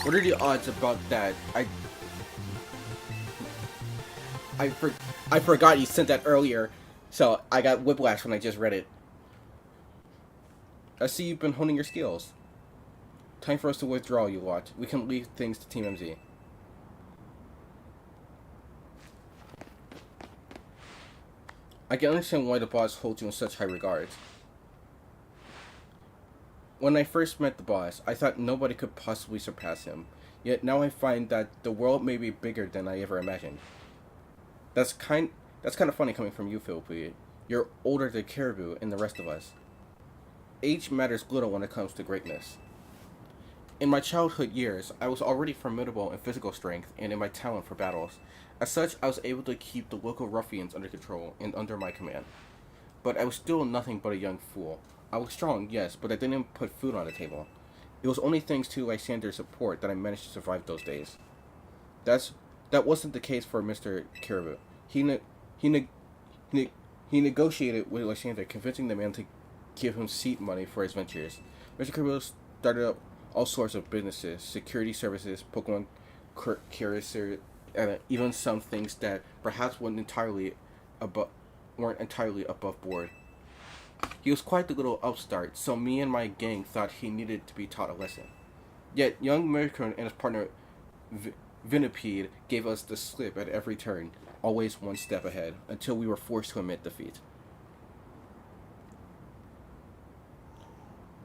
What are the odds about that? I forgot you sent that earlier, so I got whiplash when I just read it. I see you've been honing your skills. Time for us to withdraw, you lot. We can leave things to Team MZ. I can understand why the boss holds you in such high regards. When I first met the boss, I thought nobody could possibly surpass him. Yet now I find that the world may be bigger than I ever imagined. That's kind of funny coming from you, Philippi. You're older than Caribou and the rest of us. Age matters little when it comes to greatness. In my childhood years, I was already formidable in physical strength and in my talent for battles. As such, I was able to keep the local ruffians under control and under my command. But I was still nothing but a young fool. I was strong, yes, but I didn't put food on the table. It was only thanks to Lysander's support that I managed to survive those days. That wasn't the case for Mr. Caribou. He negotiated with Lysander, convincing the man to give him seat money for his ventures. Mr. Caribou started up all sorts of businesses, security services, Pokemon curiosity, and even some things that perhaps weren't entirely above board. He was quite the little upstart, so me and my gang thought he needed to be taught a lesson. Yet young Mercurn and his partner Vinipede gave us the slip at every turn, always one step ahead, until we were forced to admit defeat.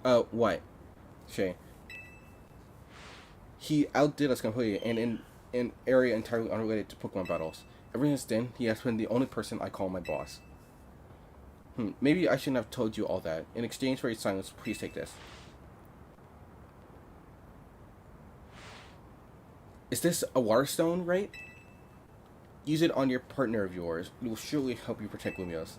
What? Shay. He outdid us completely, and in an area entirely unrelated to Pokemon battles. Ever since then, he has been the only person I call my boss. Maybe I shouldn't have told you all that. In exchange for your silence, please take this. Is this a water stone, right? Use it on your partner of yours. It will surely help you protect Lumios.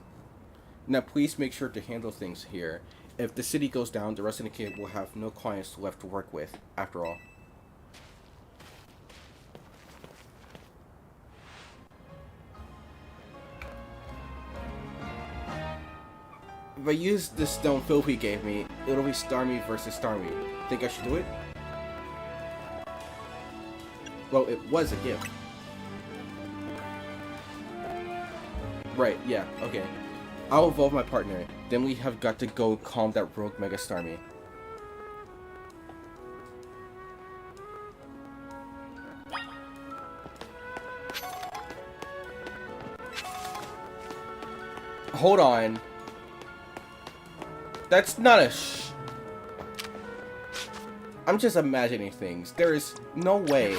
Now please make sure to handle things here. If the city goes down, the rest of the kid will have no clients left to work with, after all. If I use this stone Philippi gave me, it'll be Starmie versus Starmie. Think I should do it? Well, it was a gift. Right, yeah, okay. I'll evolve my partner, then we have got to go calm that rogue Mega Starmie. Hold on. That's not a I'm just imagining things. There is no way.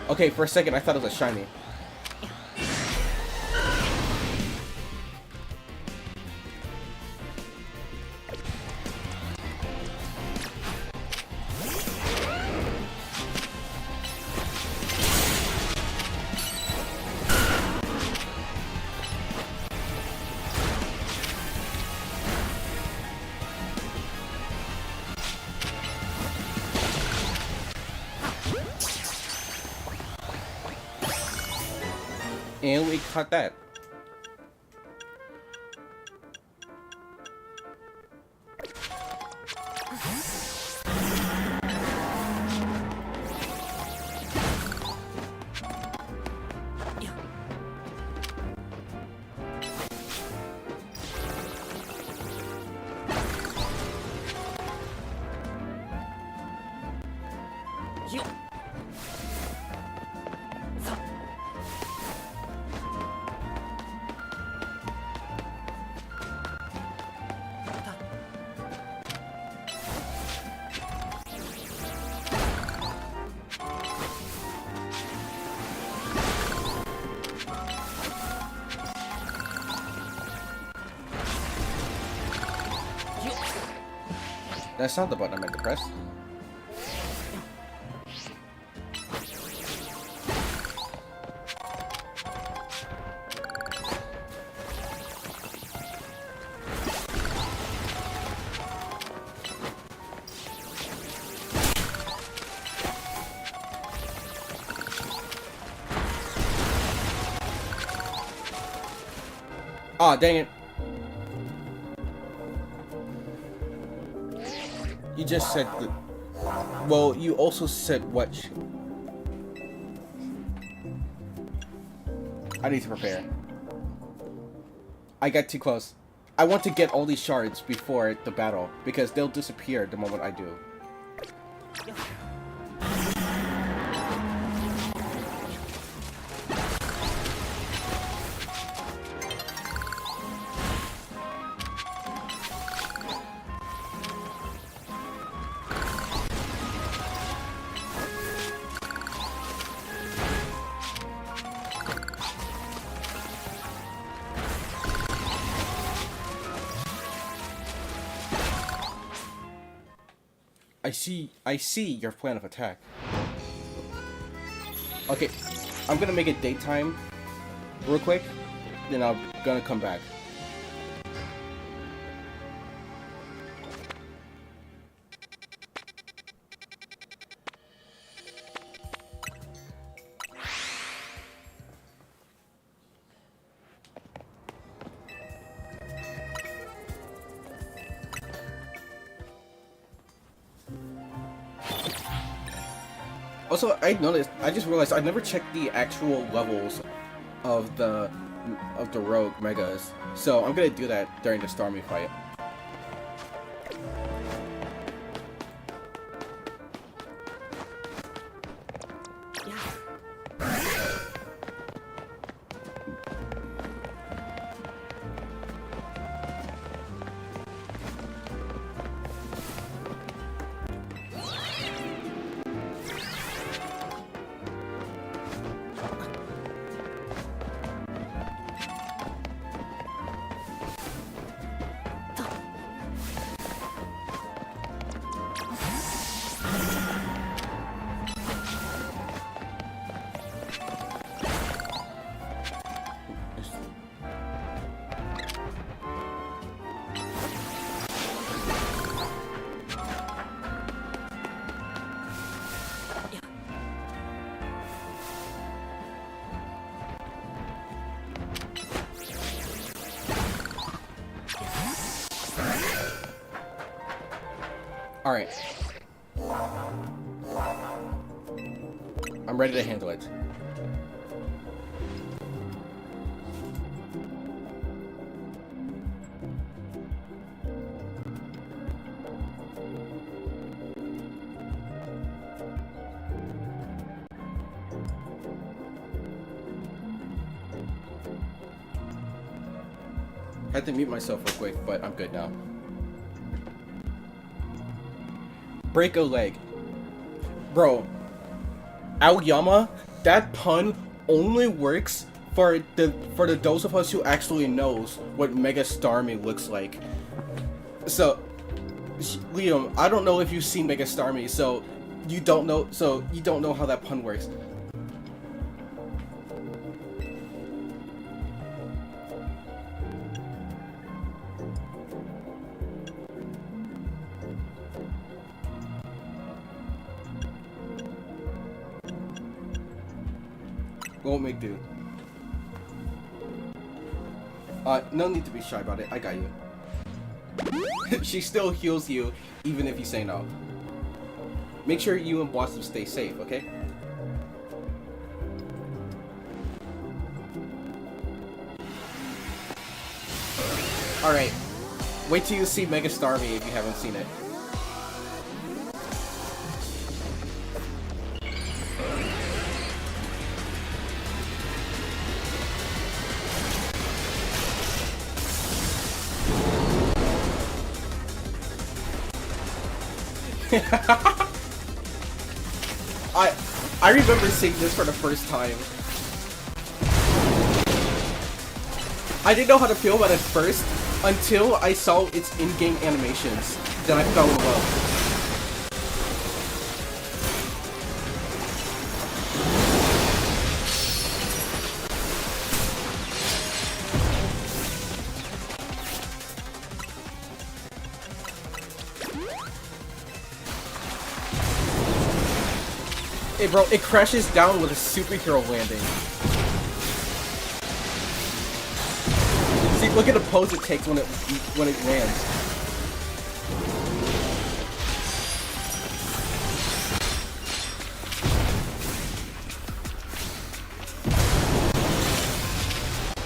Okay, for a second I thought it was a shiny. And we caught that. That's not the button I meant to press. Aw, dang it. You just said the... Well, you also said what... I need to prepare. I got too close. I want to get all these shards before the battle, because they'll disappear the moment I do. I see your plan of attack. Okay, I'm gonna make it daytime real quick, then I'm gonna come back. Also, I just realized I never checked the actual levels of the rogue megas, so I'm gonna do that during the Starmie fight. Alright. I'm ready to handle it. I had to mute myself real quick, but I'm good now. Break a leg. Bro, Aoyama, that pun only works for those of us who actually knows what Mega Starmie looks like. So, Liam, I don't know if you've seen Mega Starmie, so you don't know how that pun works. Won't make do. No need to be shy about it. I got you. She still heals you, even if you say no. Make sure you and Blossom stay safe, okay? Alright. Wait till you see Mega Starmie if you haven't seen it. I remember seeing this for the first time. I didn't know how to feel about it first until I saw its in-game animations. Then I fell in love. Hey bro, it crashes down with a superhero landing. See, look at the pose it takes when it lands.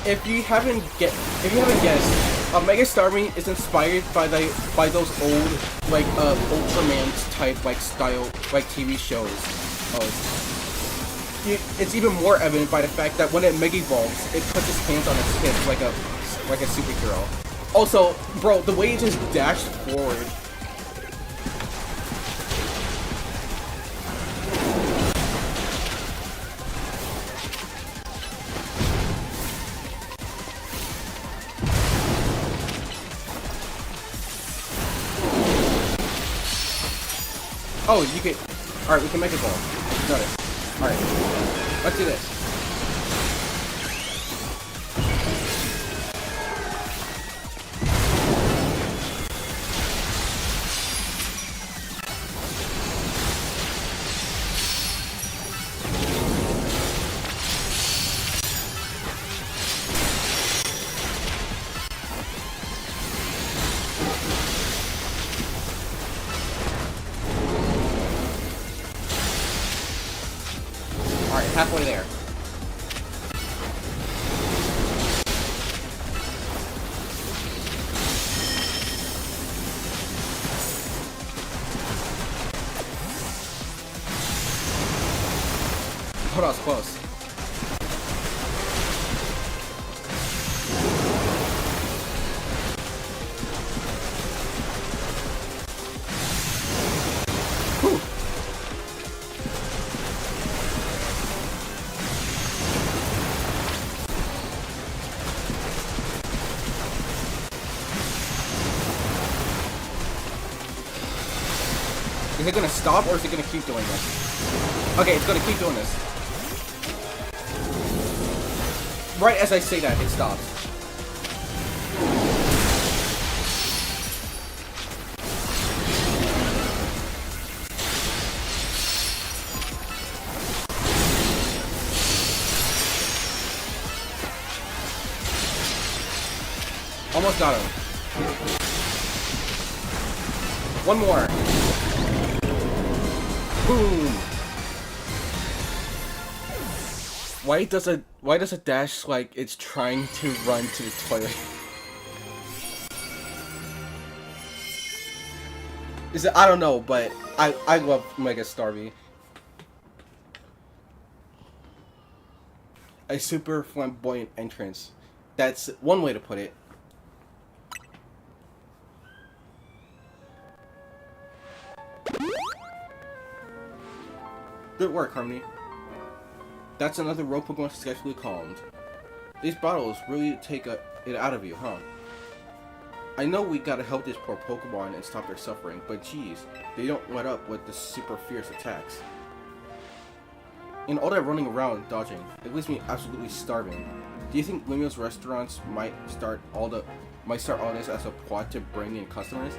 If you haven't guessed, Mega Starmie is inspired by those old Ultraman type style TV shows. It's even more evident by the fact that when it Mega Evolves, it puts its hands on its hips like a superhero. Also, bro, the way it just dashed forward. Oh, you can. Alright, we can make it go. Got it. Alright. Let's do this. Halfway there. Oh, that was close. Is it gonna stop or is it gonna keep doing this? Okay, it's gonna keep doing this. Right as I say that, it stops. Almost got him. One more. Boom! Why does a dash like it's trying to run to the toilet? Is it? I don't know, but I love Mega Starmie. A super flamboyant entrance. That's one way to put it. Good work, Harmony. That's another road Pokemon successfully calmed. These bottles really take it out of you, huh? I know we gotta help this poor Pokemon and stop their suffering, but geez, they don't let up with the super fierce attacks. And all that running around, dodging, it leaves me absolutely starving. Do you think Lumio's restaurants might start all this as a plot to bring in customers?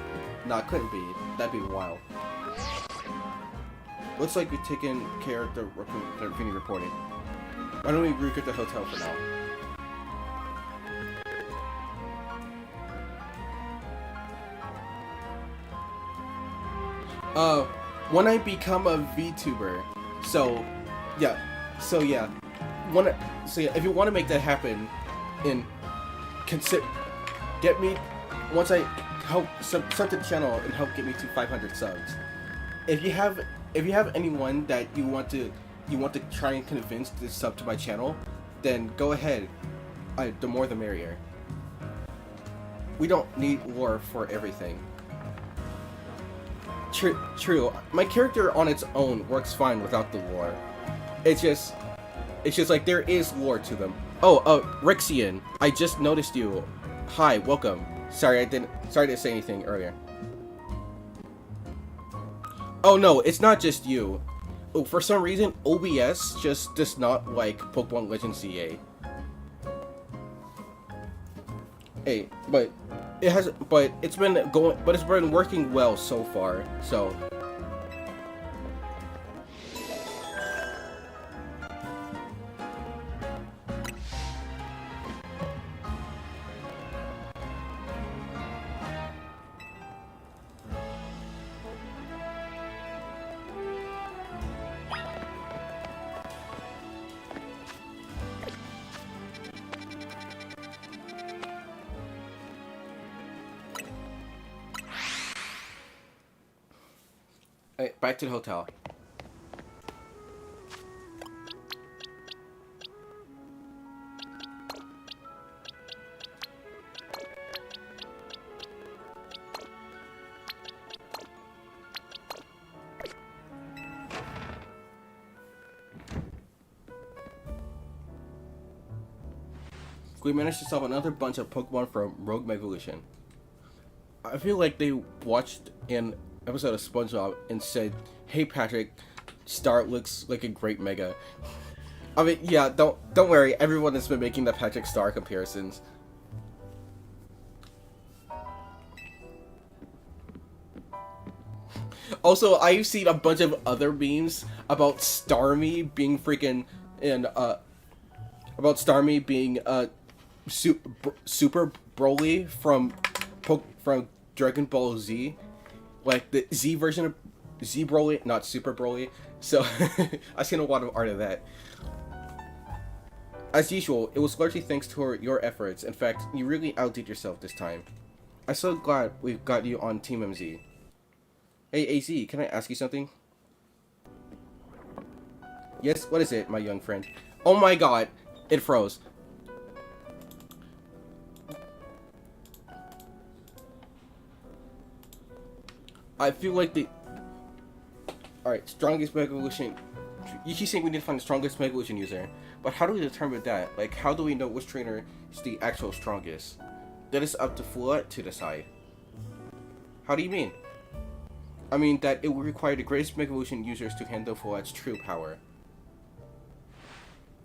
Nah, it couldn't be. That'd be wild. Looks like we've taken care of the Raffini reporting. Why don't we regroup at the hotel for now? When I become a VTuber, so yeah, if you want to make that happen, get me, once I help sub to the channel and help get me to 500 subs. If you have anyone that you want to try and convince to sub to my channel, then go ahead. The more the merrier. We don't need lore for everything. True. My character on its own works fine without the lore. It's just, like there is lore to them. Oh, Rixian, I just noticed you. Hi, welcome. Sorry to say anything earlier. Oh no, it's not just you. Oh, for some reason, OBS just does not like Pokemon Legends CA. Hey, but it's been working well so far. So. Alright, back to the hotel. We managed to solve another bunch of Pokemon from Rogue Megalution. I feel like they watched an episode of SpongeBob and said, "Hey Patrick, Star looks like a great Mega." I mean, yeah, don't worry. Everyone has been making the Patrick Star comparisons. Also, I've seen a bunch of other memes about Starmie being freaking Super Broly from Dragon Ball Z, like the Z version of Z Broly, not Super Broly. So I've seen a lot of art of that. As usual, it was largely thanks to your efforts. In fact, you really outdid yourself this time. I'm so glad we've got you on Team MZ. Hey AZ, can I ask you something? Yes, what is it, my young friend? Oh my god, it froze. I feel like Alright, strongest Mega Evolution. You keep saying we need to find the strongest Mega Evolution user. But how do we determine that? Like, how do we know which trainer is the actual strongest? That is up to Floette to decide. How do you mean? I mean that it will require the greatest Mega Evolution users to handle Floette's true power.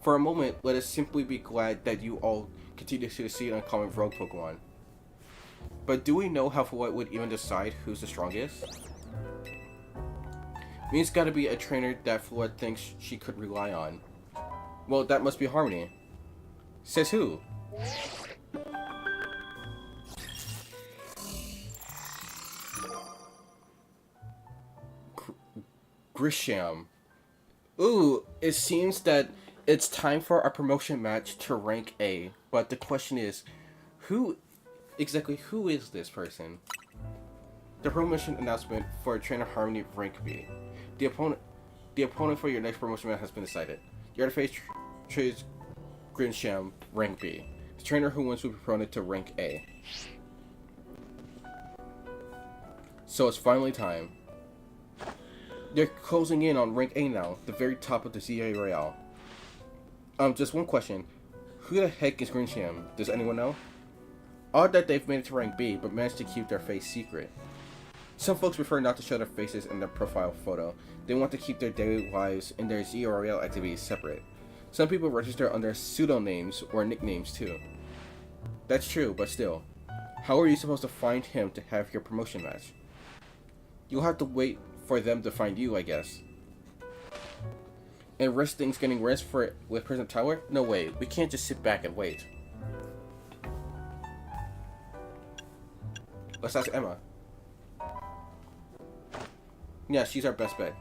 For a moment, let us simply be glad that you all continue to succeed on common rogue Pokemon. But do we know how Floette would even decide who's the strongest? I mean, it's gotta be a trainer that Floette thinks she could rely on. Well, that must be Harmony. Says who? Grisham. Ooh, it seems that it's time for our promotion match to rank A. But the question is, who is this person? The promotion announcement for Trainer Harmony rank B. The opponent for your next promotion match has been decided. You're to face Trace Grisham rank B. The trainer who wins will be promoted to rank A. So it's finally time. They're closing in on rank A now, the very top of the CA Royale. Just one question. Who the heck is Grisham? Does anyone know? Odd that they've made it to rank B, but managed to keep their face secret. Some folks prefer not to show their faces in their profile photo. They want to keep their daily lives and their ZRL activities separate. Some people register under pseudonames or nicknames too. That's true, but still. How are you supposed to find him to have your promotion match? You'll have to wait for them to find you, I guess. And risk things getting worse with Prism Tower? No way, we can't just sit back and wait. Let's ask Emma. Yeah, she's our best bet.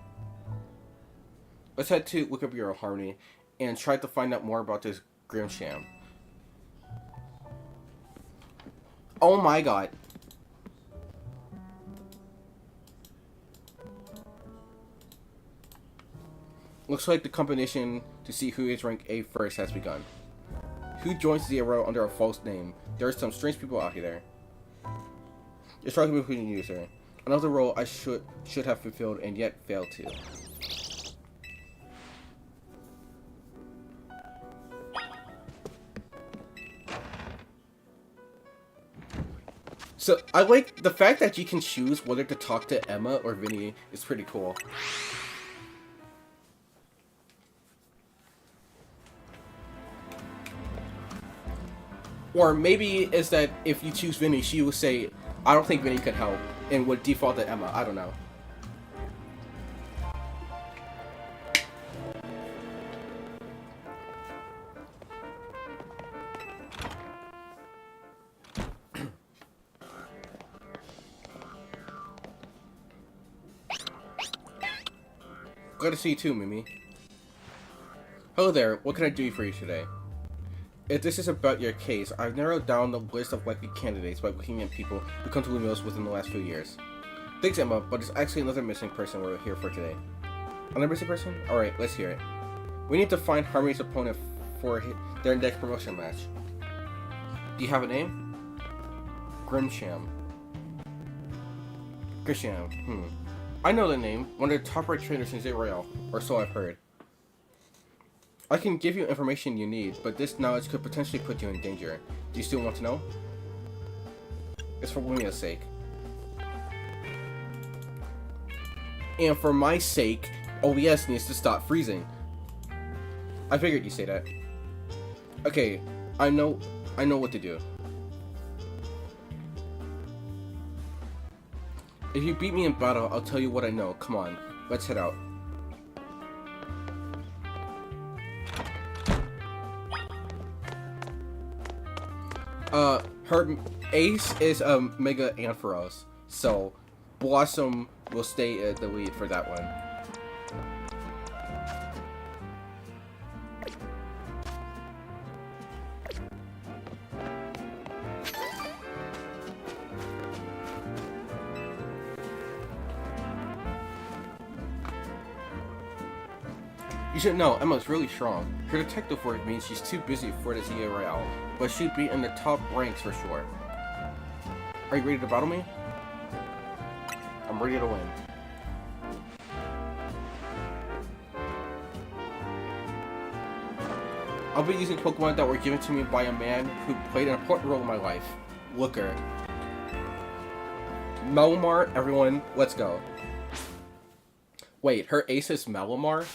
Let's head to Wicker Bureau Harmony and try to find out more about this Grisham. Oh my god. Looks like the competition to see who is ranked A first has begun. Who joins Zero under a false name? There are some strange people out here. You're struggling with who to use her. Another role I should have fulfilled and yet failed to. So, I like the fact that you can choose whether to talk to Emma or Vinny is pretty cool. Or maybe is that if you choose Vinny, she will say, I don't think Vinny could help, and would default to Emma. I don't know. Glad to see you too, Mimi. Hello there, what can I do for you today? If this is about your case, I've narrowed down the list of likely candidates by looking at people who come to Lumos within the last few years. Thanks, Emma, but there's actually another missing person we're here for today. Another missing person? Alright, let's hear it. We need to find Harmony's opponent for their next promotion match. Do you have a name? Grimsham. Grisham, I know the name. One of the top-ranked trainers in Zerael, or so I've heard. I can give you information you need, but this knowledge could potentially put you in danger. Do you still want to know? It's for Lumia's sake. And for my sake, OBS needs to stop freezing. I figured you'd say that. Okay, I know what to do. If you beat me in battle, I'll tell you what I know. Come on, let's head out. Her ace is Mega Ampharos, so Blossom will stay at the lead for that one. You should know, Emma's really strong. Her detective work means she's too busy for the ZRL, but she'd be in the top ranks for sure. Are you ready to battle me? I'm ready to win. I'll be using Pokemon that were given to me by a man who played an important role in my life. Looker. Malamar, everyone, let's go. Wait, her ace is Malamar?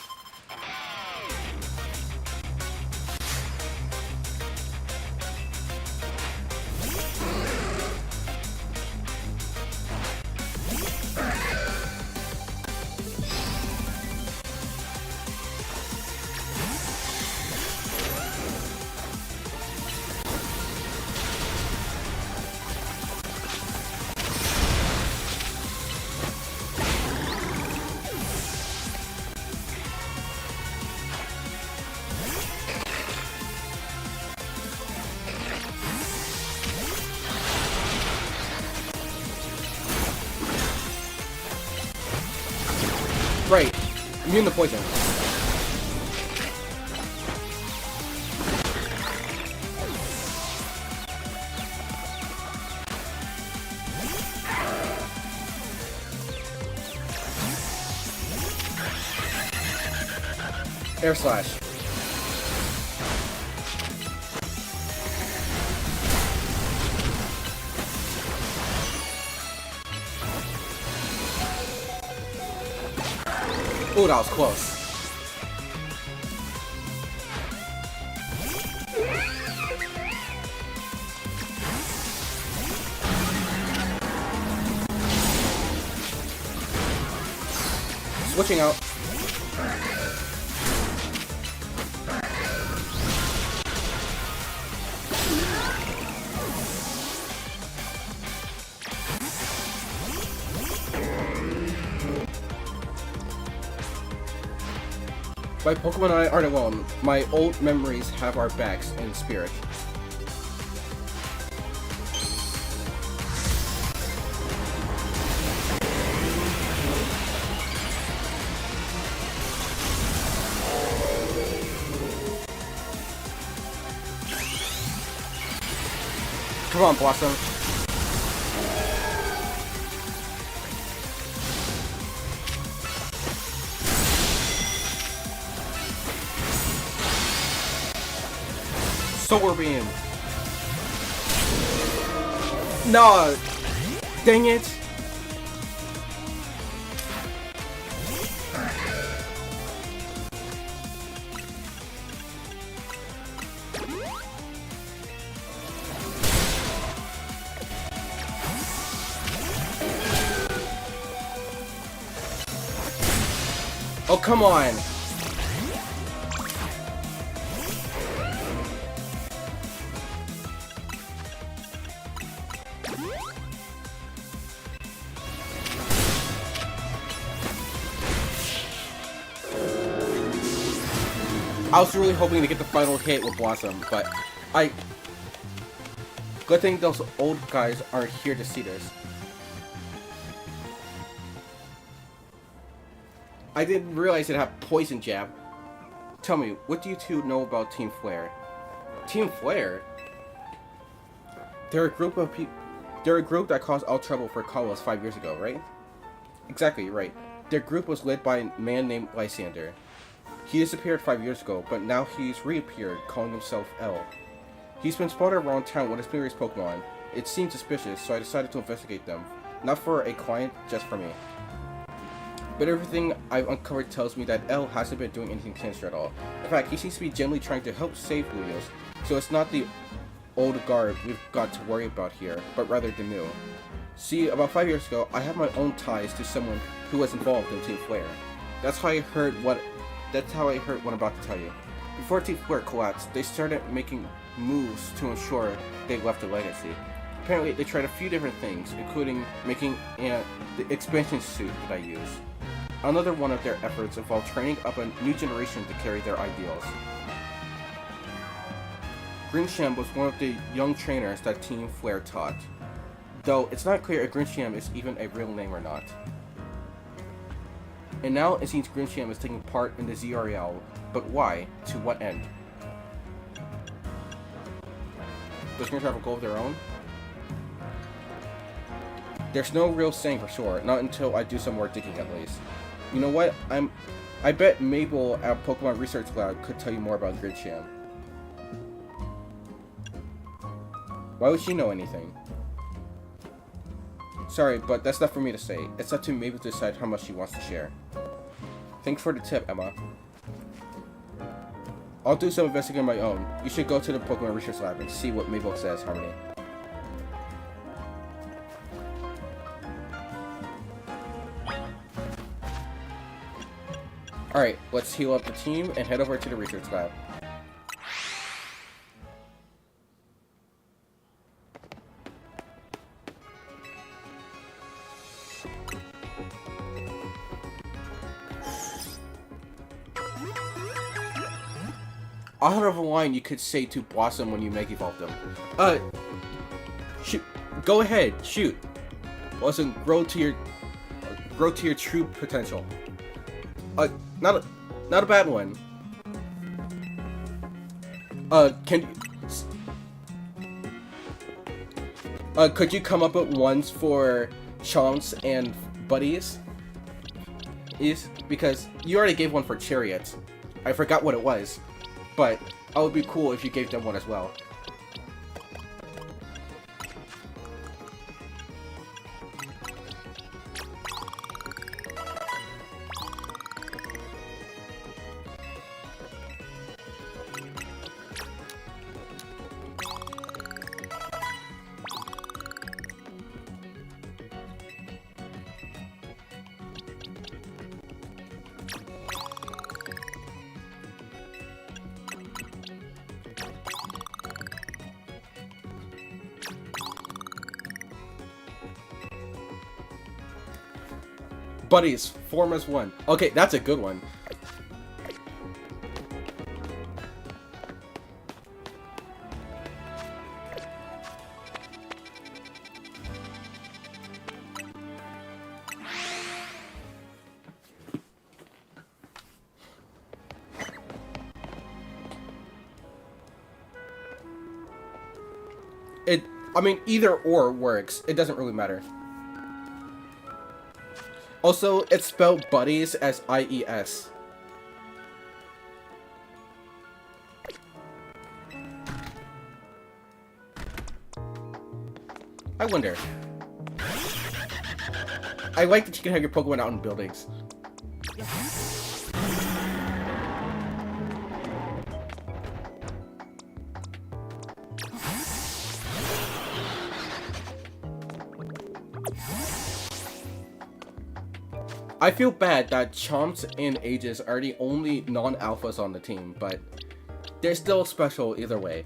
Right, immune to poison. Air Slash. Ooh, that was close. Switching out. My Pokemon and I aren't alone. My old memories have our backs in spirit. Come on, Blossom. Solar Beam! Nah! Dang it! Oh, come on! I was really hoping to get the final hit with Blossom, but good thing those old guys aren't here to see this. I didn't realize it had Poison Jab. Tell me, what do you two know about Team Flare? Team Flare? They're a group of people. They're a group that caused all trouble for Kalos 5 years ago, right? Exactly, right. Their group was led by a man named Lysander. He disappeared 5 years ago, but now he's reappeared, calling himself L. He's been spotted around town with his mysterious Pokémon. It seemed suspicious, so I decided to investigate them. Not for a client, just for me. But everything I've uncovered tells me that L hasn't been doing anything sinister at all. In fact, he seems to be genuinely trying to help save Lulios, so it's not the old guard we've got to worry about here, but rather the new. See, about 5 years ago, I had my own ties to someone who was involved in Team Flare. That's how I heard what I'm about to tell you. Before Team Flare collapsed, they started making moves to ensure they left a legacy. Apparently, they tried a few different things, including making the expansion suit that I use. Another one of their efforts involved training up a new generation to carry their ideals. Grinsham was one of the young trainers that Team Flare taught, though it's not clear if Grinsham is even a real name or not. And now it seems Grinsham is taking part in the ZRL, but why? To what end? Does Grinsham have a goal of their own? There's no real saying for sure, not until I do some more digging at least. You know what? I bet Mabel at Pokemon Research Lab could tell you more about Grinsham. Why would she know anything? Sorry, but that's not for me to say. It's up to Mabel to decide how much she wants to share. Thanks for the tip, Emma. I'll do some investigating on my own. You should go to the Pokemon Research Lab and see what Mabel says, Harmony. Alright, let's heal up the team and head over to the Research Lab. Out of a line you could say to Blossom when you Mega Evolve them. Shoot. Go ahead, shoot. Blossom, grow to your true potential. Not a bad one. Could you come up with ones for Chomps and Buddies? Because you already gave one for Chariots. I forgot what it was. But it would be cool if you gave them one as well. Buddies, form as one. Okay, that's a good one. I mean, either or works. It doesn't really matter. Also, it's spelled Buddies as I-E-S. I wonder. I like that you can have your Pokemon out in buildings. I feel bad that Chomps and Aegis are the only non-alphas on the team, but they're still special either way.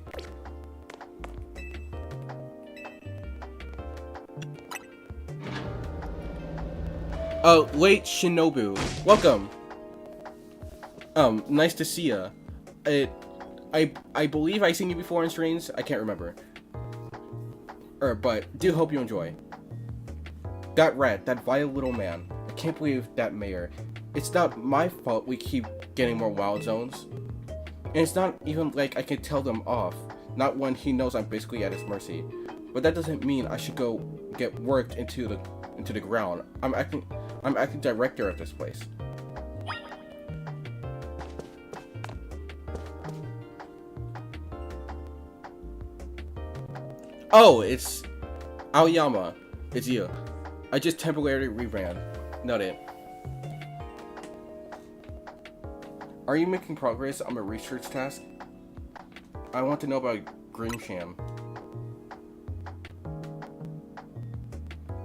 Late Shinobu, welcome. Nice to see ya. I believe I've seen you before in streams. I can't remember. But do hope you enjoy. That rat, that vile little man. I can't believe that mayor. It's not my fault we keep getting more wild zones. And it's not even like I can tell them off. Not when he knows I'm basically at his mercy. But that doesn't mean I should go get worked into the ground. I'm acting director of this place. Oh, it's Aoyama. It's you. I just temporarily rebrand. Noted. Are you making progress on my research task? I want to know about Grimsham.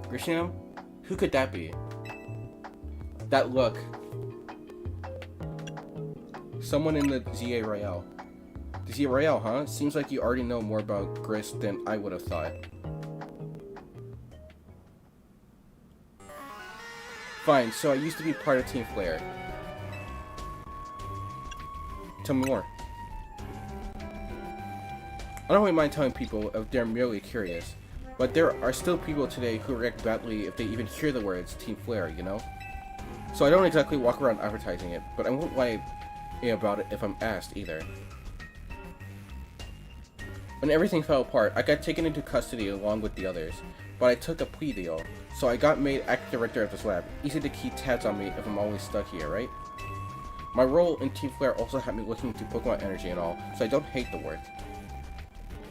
Grisham? Who could that be? That look. Someone in the ZA Royale. The ZA Royale, huh? Seems like you already know more about Gris than I would have thought. Fine, so I used to be part of Team Flare. Tell me more. I don't really mind telling people if they're merely curious, but there are still people today who react badly if they even hear the words Team Flare, you know? So I don't exactly walk around advertising it, but I won't lie about it if I'm asked either. When everything fell apart, I got taken into custody along with the others, but I took a plea deal, so I got made acting director of this lab. Easy to keep tabs on me if I'm always stuck here, right? My role in Team Flare also had me looking into Pokemon energy and all, so I don't hate the work.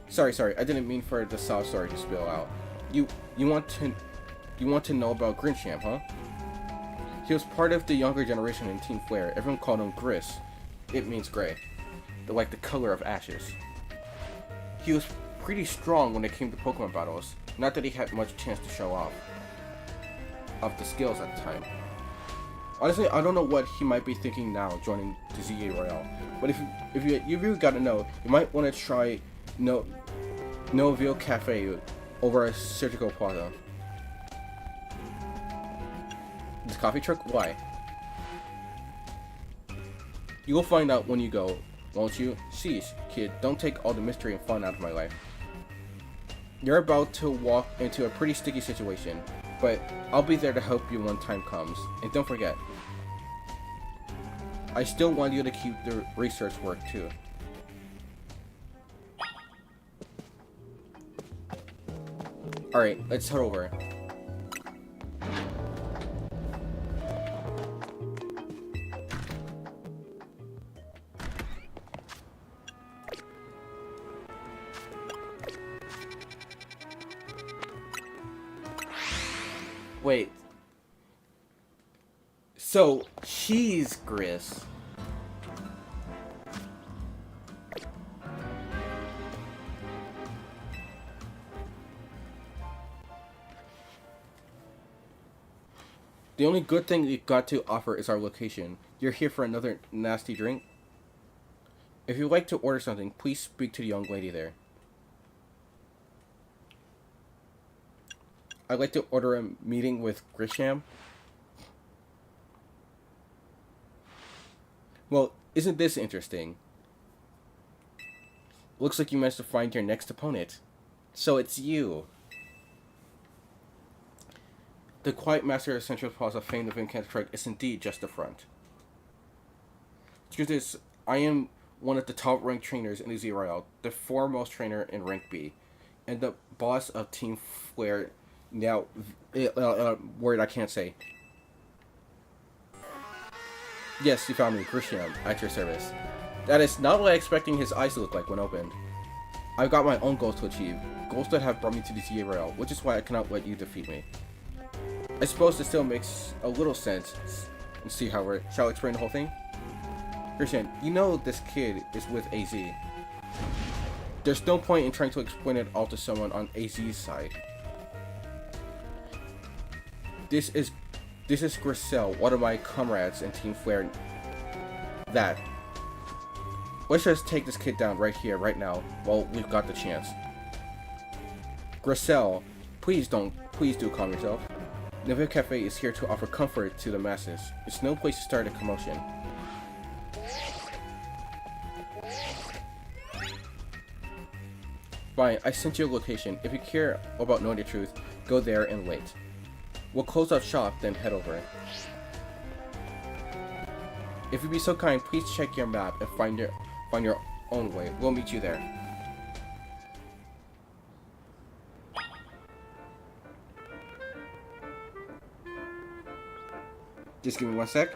Sorry, I didn't mean for the sob story to spill out. You want to know about Grincham, huh? He was part of the younger generation in Team Flare. Everyone called him Gris. It means gray. Like the color of ashes. He was pretty strong when it came to Pokemon battles. Not that he had much chance to show off the skills at the time. Honestly, I don't know what he might be thinking now joining the ZA Royale. But if you really gotta know, you might want to try Noville Cafe over a Surgical Plaza. This coffee truck? Why? You will find out when you go, won't you? Sheesh, kid, don't take all the mystery and fun out of my life. You're about to walk into a pretty sticky situation, but I'll be there to help you when time comes. And don't forget, I still want you to keep the research work too. Alright, let's head over. Wait. So, she's Gris. The only good thing you've got to offer is our location. You're here for another nasty drink? If you'd like to order something, please speak to the young lady there. I'd like to order a meeting with Grisham. Well, isn't this interesting? Looks like you managed to find your next opponent. So it's you. The quiet master of Central Plaza, famed of Incantrug, is indeed just a front. Truth is, I am one of the top-ranked trainers in the Z Royale, the foremost trainer in rank B, and the boss of Team Flare. Now, word I can't say. Yes, you found me, Grisham, at your service. That is not what I was expecting his eyes to look like when opened. I've got my own goals to achieve, goals that have brought me to the ZA Royale, which is why I cannot let you defeat me. I suppose it still makes a little sense. And see how we're... Shall I explain the whole thing? Christian, you know this kid is with AZ. There's no point in trying to explain it all to someone on AZ's side. This is Griselle, one of my comrades in Team Flare. Let's just take this kid down right here, right now, while we've got the chance. Griselle, please do calm yourself. Neville Cafe is here to offer comfort to the masses. It's no place to start a commotion. Fine, I sent you a location. If you care about knowing the truth, go there and wait. We'll close up shop, then head over. If you'd be so kind, please check your map and find your own way. We'll meet you there. Just give me 1 sec.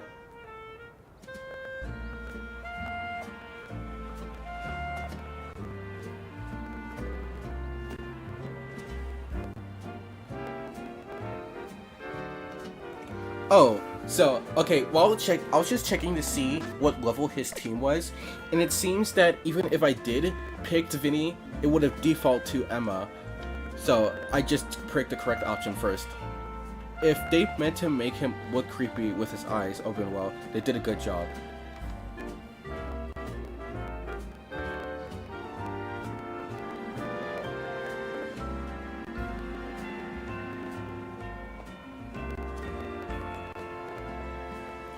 Oh, so, okay, I was just checking to see what level his team was, and it seems that even if I did pick Vinny, it would have default to Emma. So, I just picked the correct option first. If they meant to make him look creepy with his eyes open well, they did a good job.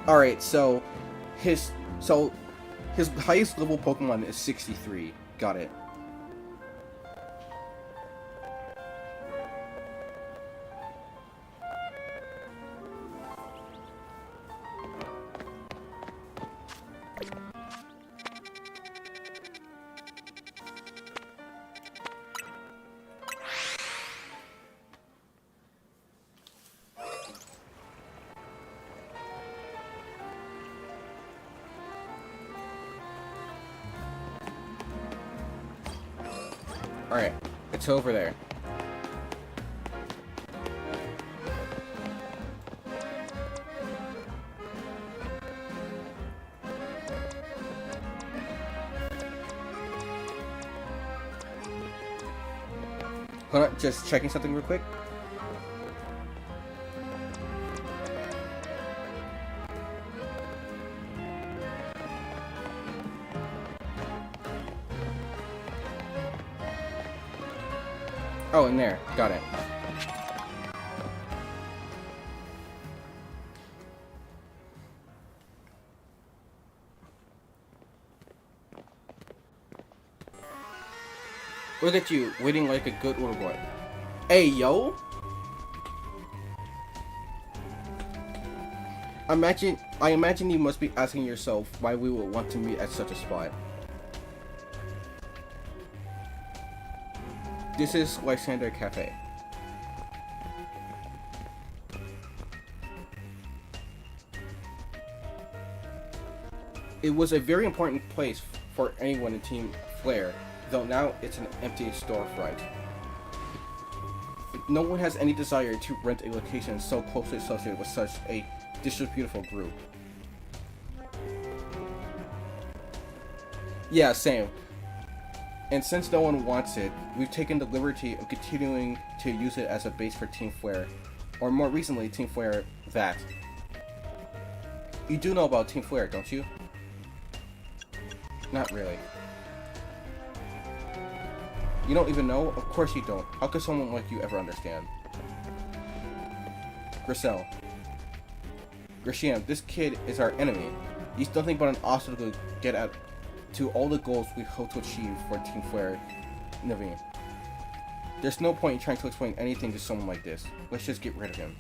Alright, so his highest level Pokemon is 63. Got it. Alright, it's over there. Hold on, just checking something real quick. Oh, in there. Got it. Look at you, waiting like a good little boy. Hey, yo! I imagine you must be asking yourself why we would want to meet at such a spot. This is Lysander Cafe. It was a very important place for anyone in Team Flare, though now it's an empty storefront. No one has any desire to rent a location so closely associated with such a disreputable group. Yeah, same. And since no one wants it, we've taken the liberty of continuing to use it as a base for Team Flare, or more recently, Team Flare that. You do know about Team Flare, don't you? Not really. You don't even know? Of course you don't. How could someone like you ever understand? Griselle. Grisham, this kid is our enemy. He's nothing but an obstacle to get at to all the goals we hope to achieve for Team Flare, Naveen. There's no point in trying to explain anything to someone like this. Let's just get rid of him.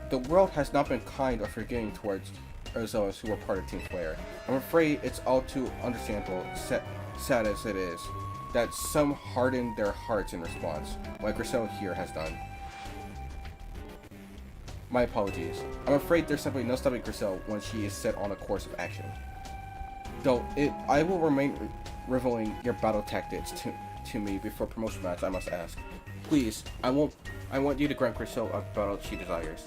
The world has not been kind or forgiving towards those who were part of Team Flare. I'm afraid it's all too understandable, sad as it is, that some harden their hearts in response, like Griselle here has done. My apologies. I'm afraid there's simply no stopping Griselle when she is set on a course of action. Though I will remain reveling your battle tactics to me before promotion match, I must ask. Please, I want you to grant Crystal a battle she desires.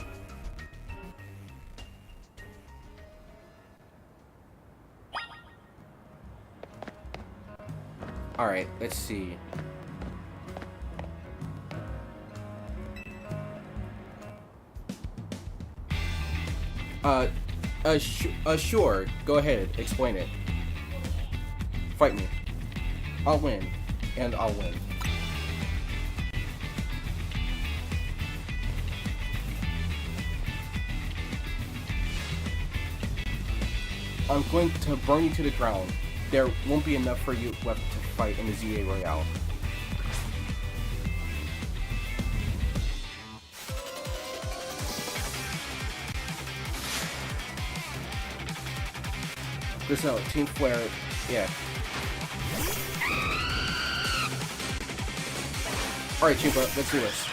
Alright, let's see. Sure. Go ahead. Explain it. Fight me. I'll win. And I'll win. I'm going to burn you to the ground. There won't be enough for you left to fight in the ZA Royale. There's no Team Flare. Yeah. Alright, Chupa, let's do this.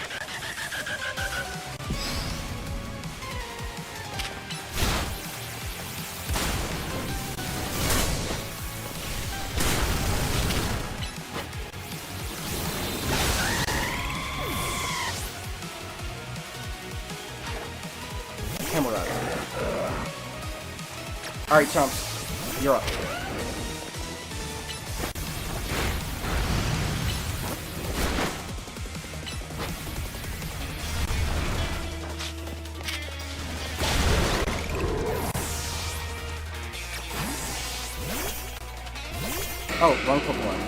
Camera. Alright, Chomps. You're up. Oh, wrong Pokemon.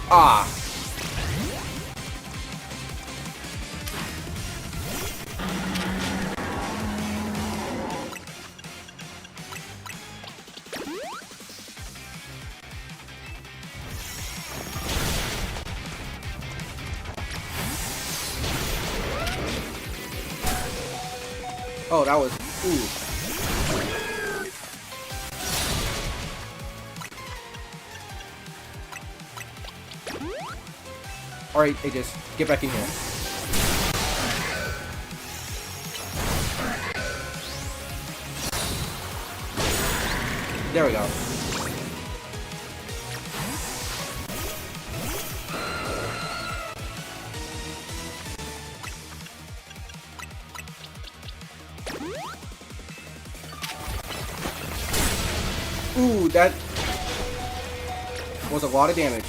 Ah! Oh, that was... Ooh. Alright, Aegis, get back in here. There we go. Ooh, that was a lot of damage.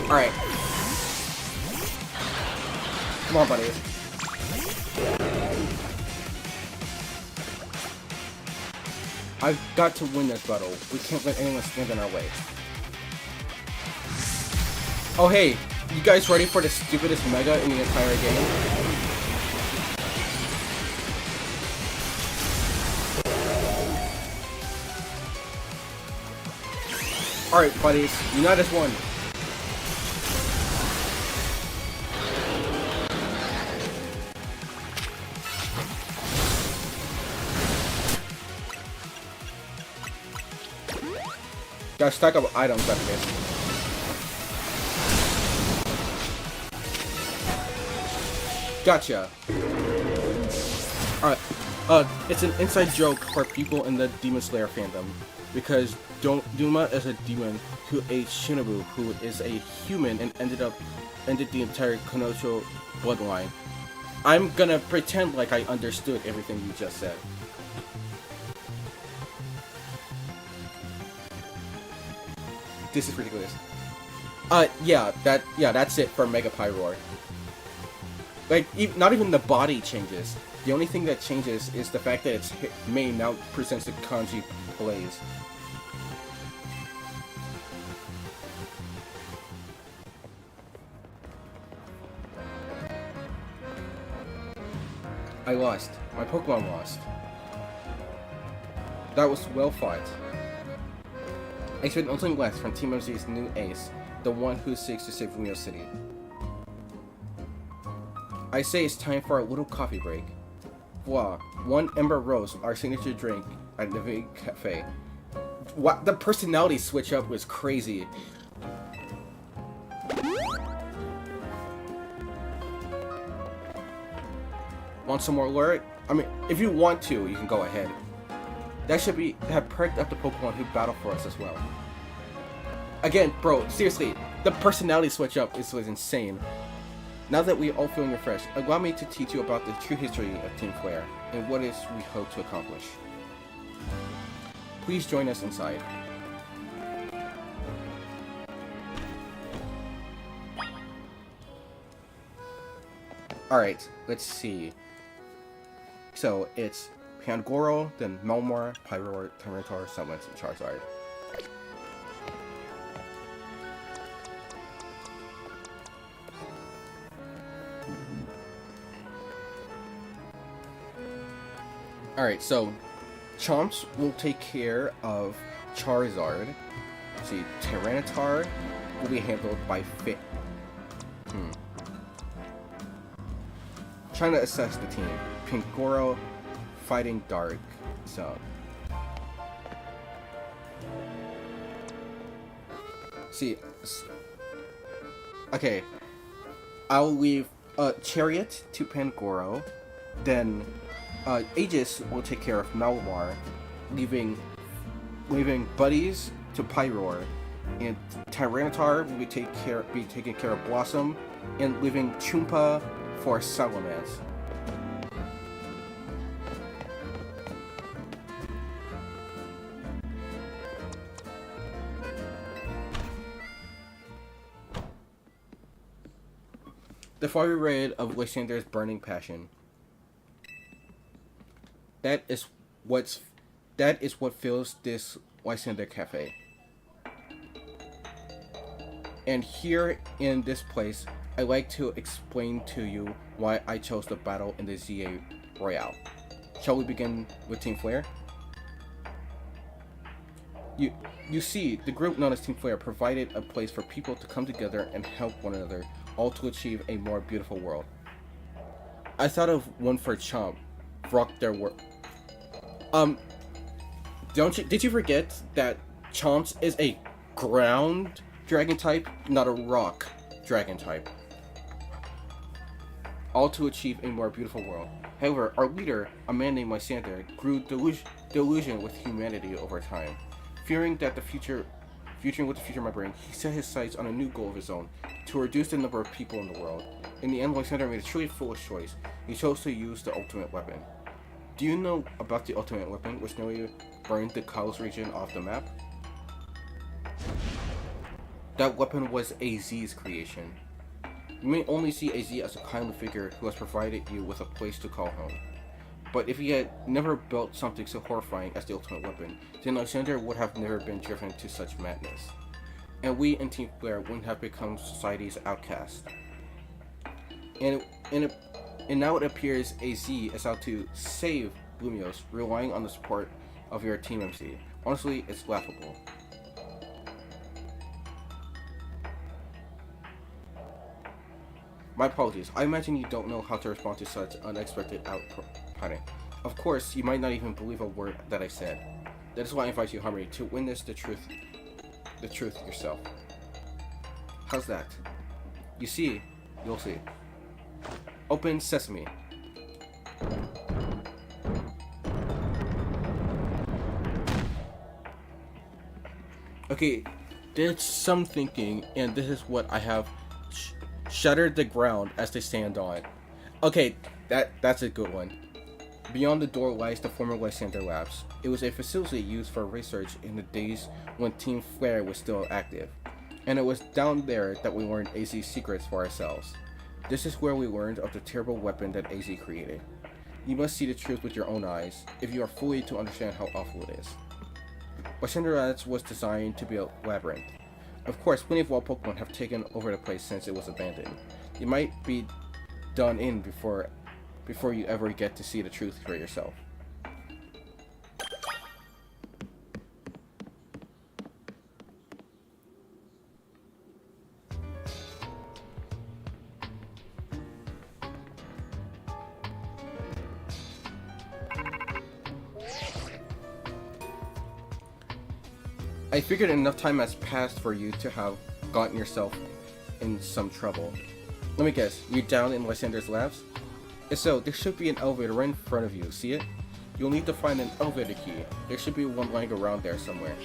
Alright. Come on, buddy. I've got to win this battle. We can't let anyone stand in our way. Oh hey, you guys ready for the stupidest Mega in the entire game? Alright buddies, unite as one. Gotta stack up items after this. Gotcha. Alright, it's an inside joke for people in the Demon Slayer fandom, because Duma is a demon who ate Shinobu, who is a human and ended the entire Konosuba bloodline. I'm gonna pretend like I understood everything you just said. This is ridiculous. Yeah, that's it for Mega Pyroar. Like, not even the body changes. The only thing that changes is the fact that its main now presents the kanji plays. I lost. My Pokemon lost. That was well fought. Expect nothing less from Team MZ's new ace, the one who seeks to save Lumio City. I say it's time for a little coffee break. Voila, one Ember Rose, our signature drink at the Navy Cafe. What? The personality switch up was crazy. Want some more lure? I mean, if you want to, you can go ahead. That should have perked up the Pokemon who battle for us as well. Again, bro, seriously, the personality switch up was insane. Now that we all feeling refreshed, allow me to teach you about the true history of Team Flare and what it is we hope to accomplish. Please join us inside. Alright, let's see. So, it's Pangoro, then Melmore, Pyroar, Tyranitar, Summons, and Charizard. Alright, so Chomps will take care of Charizard. Let's see, Tyranitar will be handled by Fit. Trying to assess the team. Pangoro fighting Dark Zone. See, okay, I'll leave Chariot to Pangoro, then Aegis will take care of Malwar, leaving Buddies to Pyroar, and Tyranitar will be taking care of Blossom, and leaving Chumpa for Salamence. The fiery red of Lysandre's burning passion. That is what fills this Lysander Cafe. And here in this place, I like to explain to you why I chose the battle in the ZA Royale. Shall we begin with Team Flare? You see, the group known as Team Flare provided a place for people to come together and help one another, all to achieve a more beautiful world. I thought of one for Chomp. Rock their work. Did you forget that Chomps is a ground dragon type, not a rock dragon type? All to achieve a more beautiful world. However, our leader, a man named Lysander, grew delusional with humanity over time. Fearing that the future might bring, he set his sights on a new goal of his own, to reduce the number of people in the world. In the end, Lysander made a truly foolish choice. He chose to use the ultimate weapon. Do you know about the ultimate weapon, which nearly burned the Kalos region off the map? That weapon was AZ's creation. You may only see AZ as a kindly figure who has provided you with a place to call home. But if he had never built something so horrifying as the ultimate weapon, then Lysander would have never been driven to such madness. And we in Team Flare wouldn't have become society's outcast. And now it appears AZ is out to save Lumios, relying on the support of your Team MC. Honestly, it's laughable. My apologies. I imagine you don't know how to respond to such unexpected outpouting. Of course, you might not even believe a word that I said. That is why I invite you, Harmony, to witness the truth yourself. How's that? You see, you'll see. Open sesame. Okay, there's some thinking, and this is what I have shuttered the ground as they stand on. Okay, that's a good one. Beyond the door lies the former Lysander Labs. It was a facility used for research in the days when Team Flare was still active. And it was down there that we learned AZ's secrets for ourselves. This is where we learned of the terrible weapon that AZ created. You must see the truth with your own eyes, if you are fully to understand how awful it is. Lysander Labs was designed to be a labyrinth. Of course, plenty of wild Pokemon have taken over the place since it was abandoned. You might be done in before you ever get to see the truth for yourself. I figured enough time has passed for you to have gotten yourself in some trouble. Let me guess, you're down in Lysander's labs? If so, there should be an elevator right in front of you, see it? You'll need to find an elevator key. There should be one lying around there somewhere.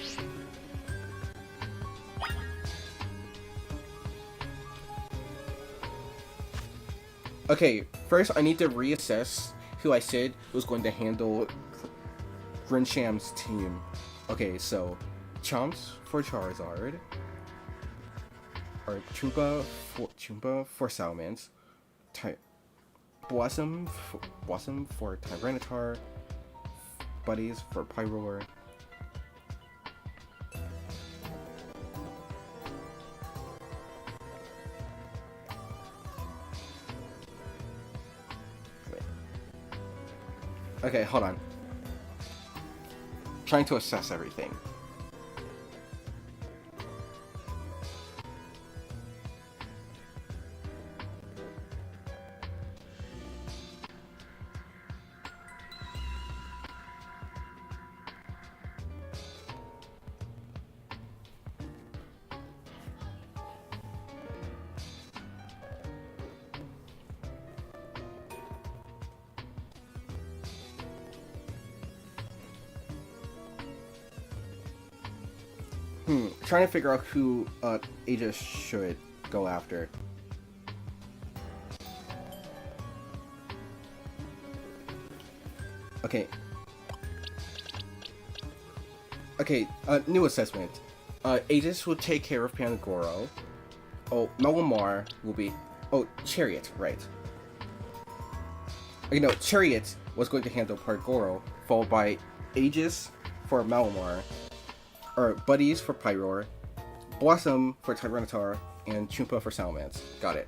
Okay, first I need to reassess who I said was going to handle Grinsham's team. Okay, so Chomps for Charizard, or Chumpa for Salamence, Blossom for Tyranitar, Buddies for Pyroar. Okay, hold on. Trying to assess everything. Trying to figure out who Aegis should go after. Okay. Okay, new assessment. Aegis will take care of Pangoro. Oh, Melamar will be... Oh, Chariot, right. Okay, no, Chariot was going to handle Pangoro, followed by Aegis for Melamar, or Buddies for Pyroar, Blossom for Tyranitar, and Chumpa for Salamence. Got it.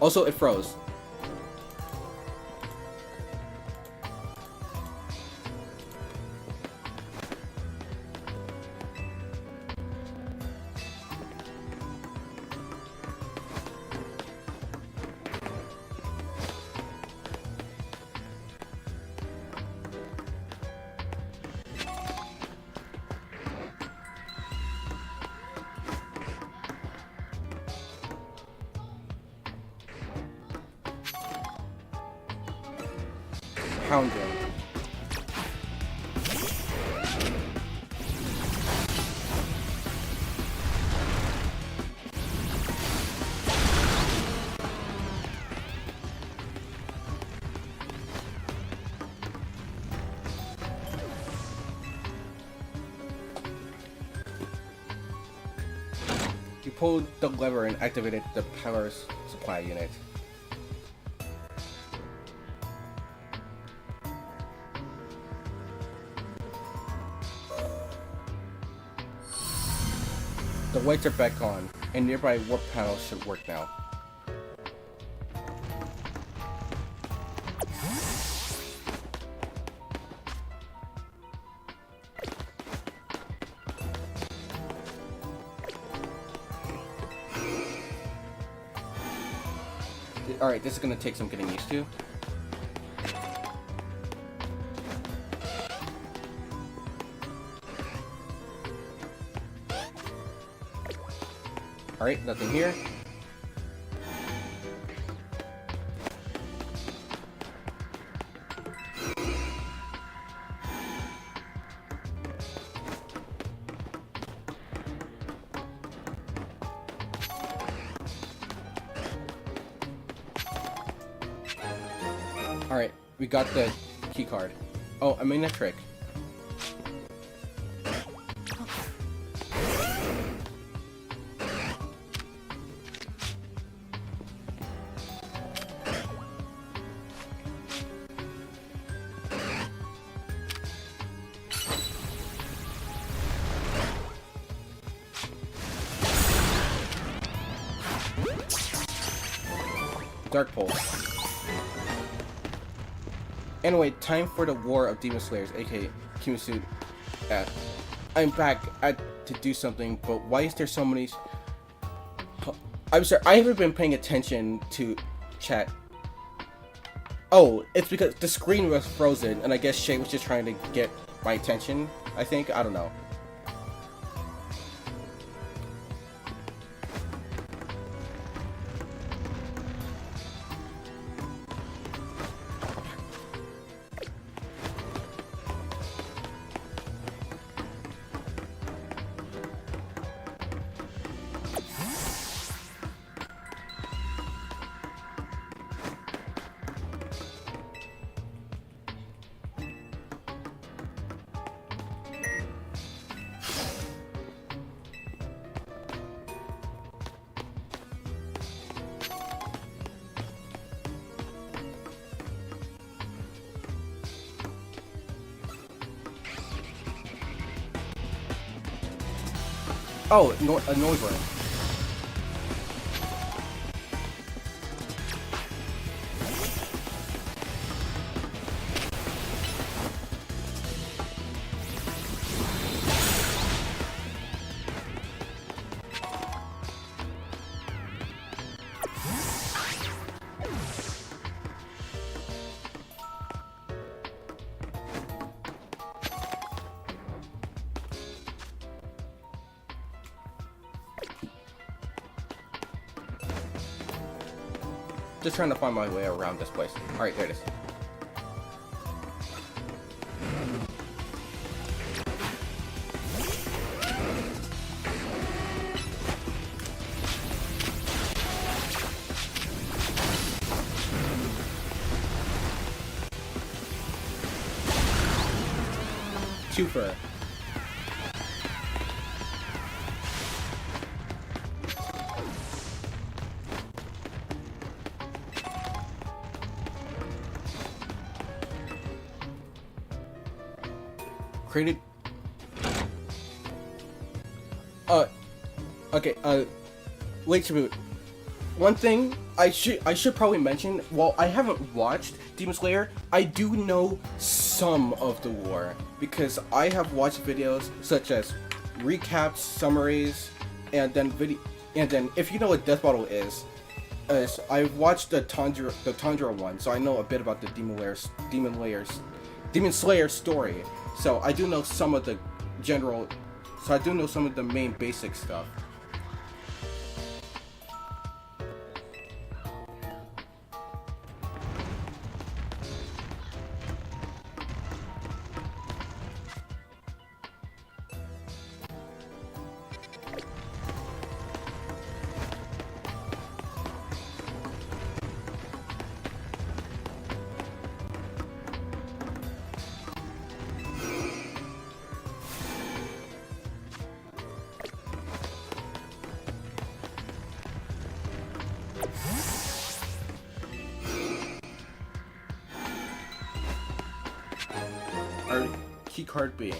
Also, it froze. Pound him. You pulled the lever and activated the power supply unit. The lights are back on, and nearby warp panels should work now. Alright, this is gonna take some getting used to. Alright, nothing here. Alright, we got the key card. Oh, I made a trick. Dark Pulse. Anyway, time for the War of Demon Slayers, aka Kimitsu F. I'm back to do something, but why is there so many... I'm sorry, I haven't been paying attention to chat. Oh, it's because the screen was frozen, and I guess Shay was just trying to get my attention, I think. I don't know. Oh, no, a noise ring. Just trying to find my way around this place. Alright, there it is. Twofer. Created. Okay. Wait, Shaboot. One thing I should probably mention. While I haven't watched Demon Slayer, I do know some of the lore because I have watched videos such as recaps, summaries, and then if you know what Death Bottle is I've watched the Tundra one, so I know a bit about the Demon Slayer story. So I do know some of the main basic stuff. Our key card being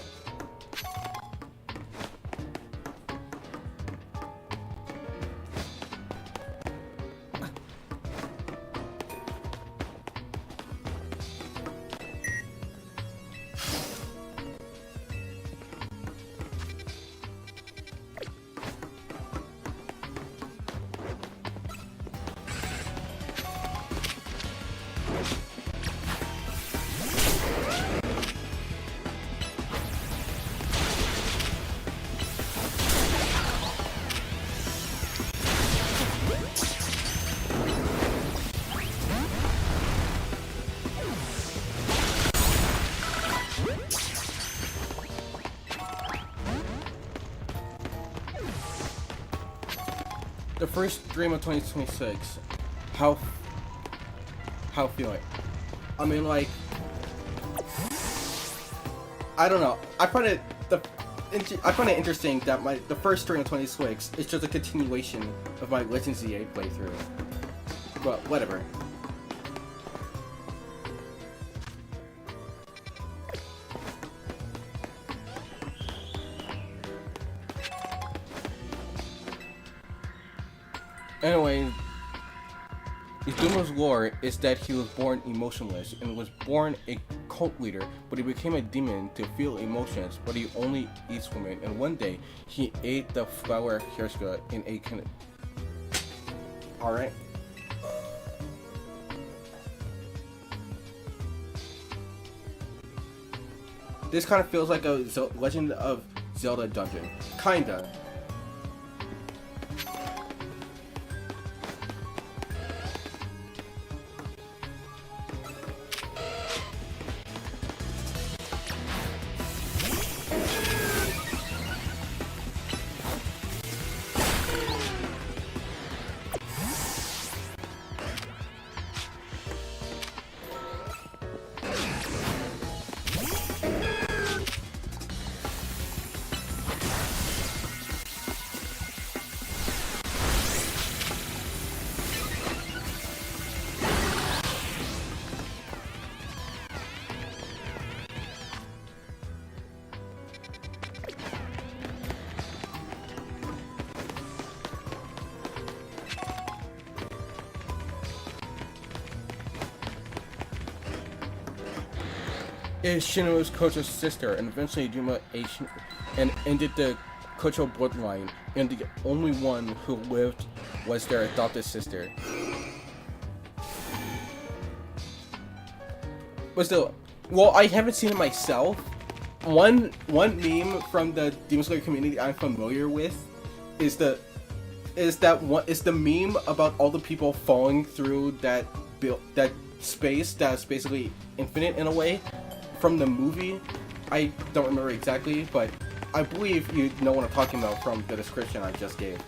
the first dream of 2026. How feeling? I mean, like, I don't know. I find it interesting that the first dream of 2026 is just a continuation of my Legends ZA playthrough. But whatever. Anyway, Izumo's lore is that he was born emotionless and was born a cult leader, but he became a demon to feel emotions, but he only eats women, and one day he ate the flower Hirska in a Alright. This kind of feels like a Legend of Zelda dungeon. Kinda. Is Shino's Kocho's sister, and eventually Yuma and ended the Kocho bloodline, and the only one who lived was their adopted sister. But still, well, I haven't seen it myself. One meme from the Demon Slayer community I'm familiar with is the meme about all the people falling through that space that's basically infinite in a way. From the movie, I don't remember exactly, but I believe you know what I'm talking about from the description I just gave.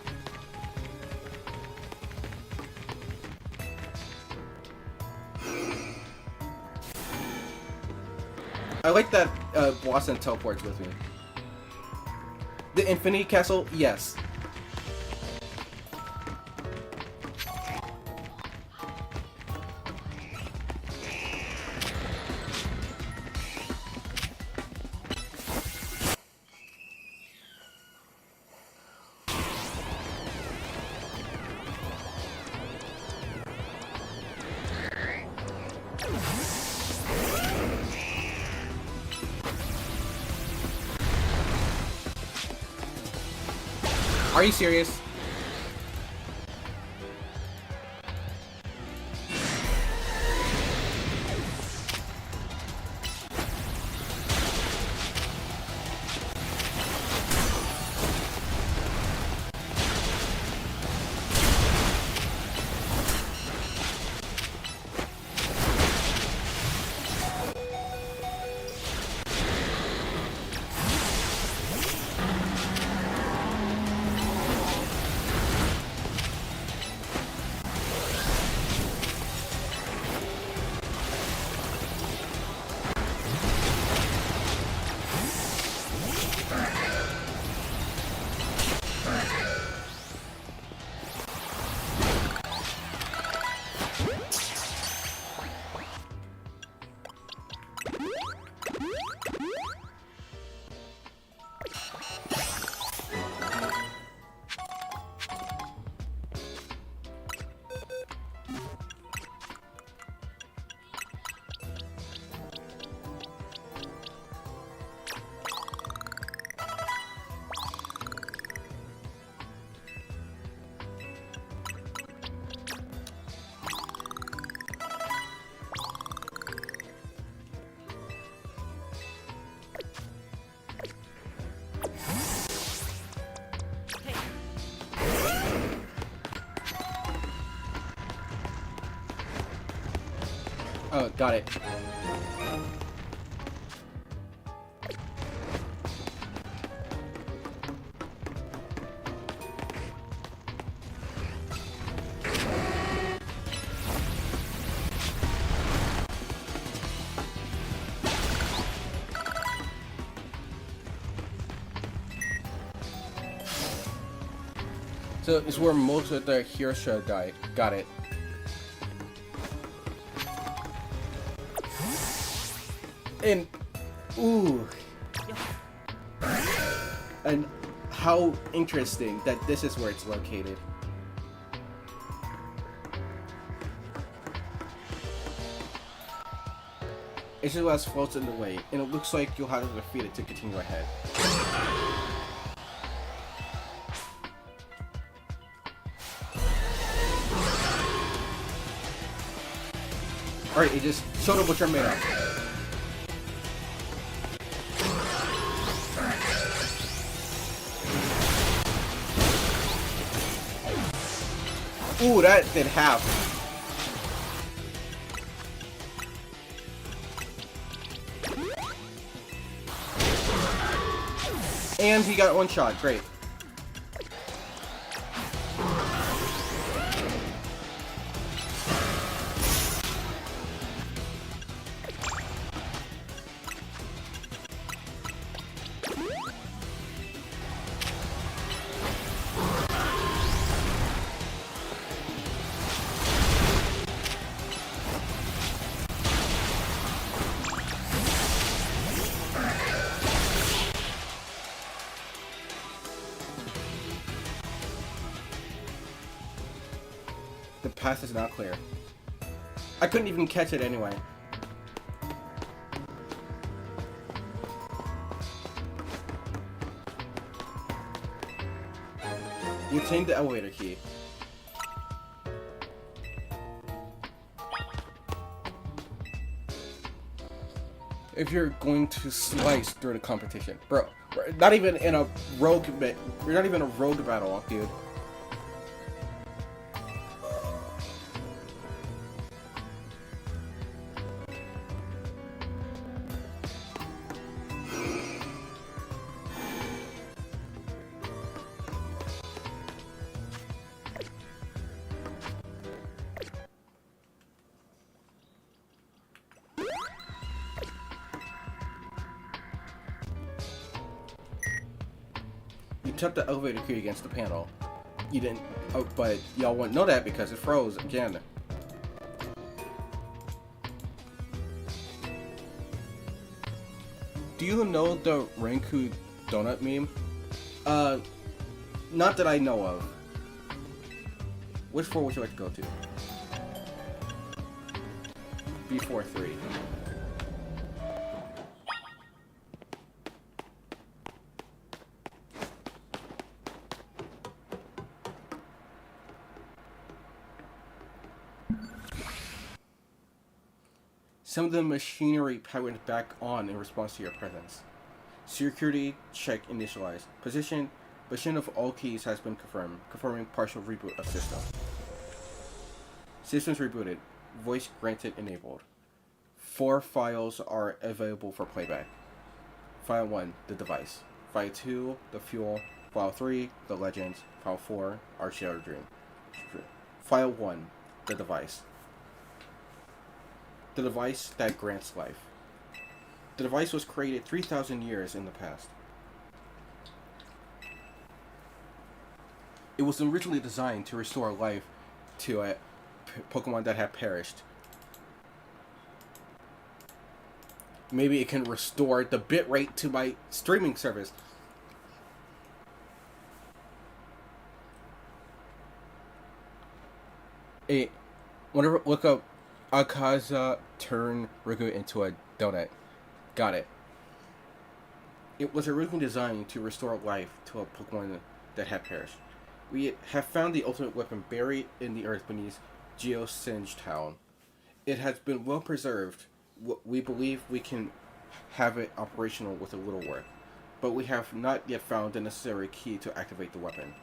I like that Blossom teleports with me. The Infinity Castle, yes. Are you serious? Oh, got it. So it's where most of the Hirsha died. Got it. And ooh, and how interesting that this is where it's located. It just last floats in the way, and it looks like you'll have to defeat it to continue ahead. Alright, it just showed up what you're made of. Ooh, that did half. And he got one shot. Great. The path is not clear. I couldn't even catch it anyway. You obtained the elevator key. If you're going to slice through the competition, bro, not even in a rogue, you're not even a rogue battle, dude. You tapped the elevator key against the panel. You didn't, but y'all wouldn't know that because it froze again. Do you know the Ranku donut meme? Not that I know of. Which floor would you like to go to? B4 3. Some of the machinery powered back on in response to your presence. Security check initialized. Position of all keys has been confirmed, confirming partial reboot of system. Systems rebooted. Voice granted enabled. 4 files are available for playback. File 1, the device. File 2, the fuel. File 3, the legends. File 4, our shared dream. File 1, the device. The device that grants life. The device was created 3,000 years in the past. It was originally designed to restore life to a Pokemon that had perished. Maybe it can restore the bitrate to my streaming service. Hey, whenever look up Akaza turn Riku into a donut. Got it. It was originally designed to restore life to a Pokemon that had perished. We have found the ultimate weapon buried in the earth beneath Geosinge Town. It has been well preserved. We believe we can have it operational with a little work, but we have not yet found the necessary key to activate the weapon.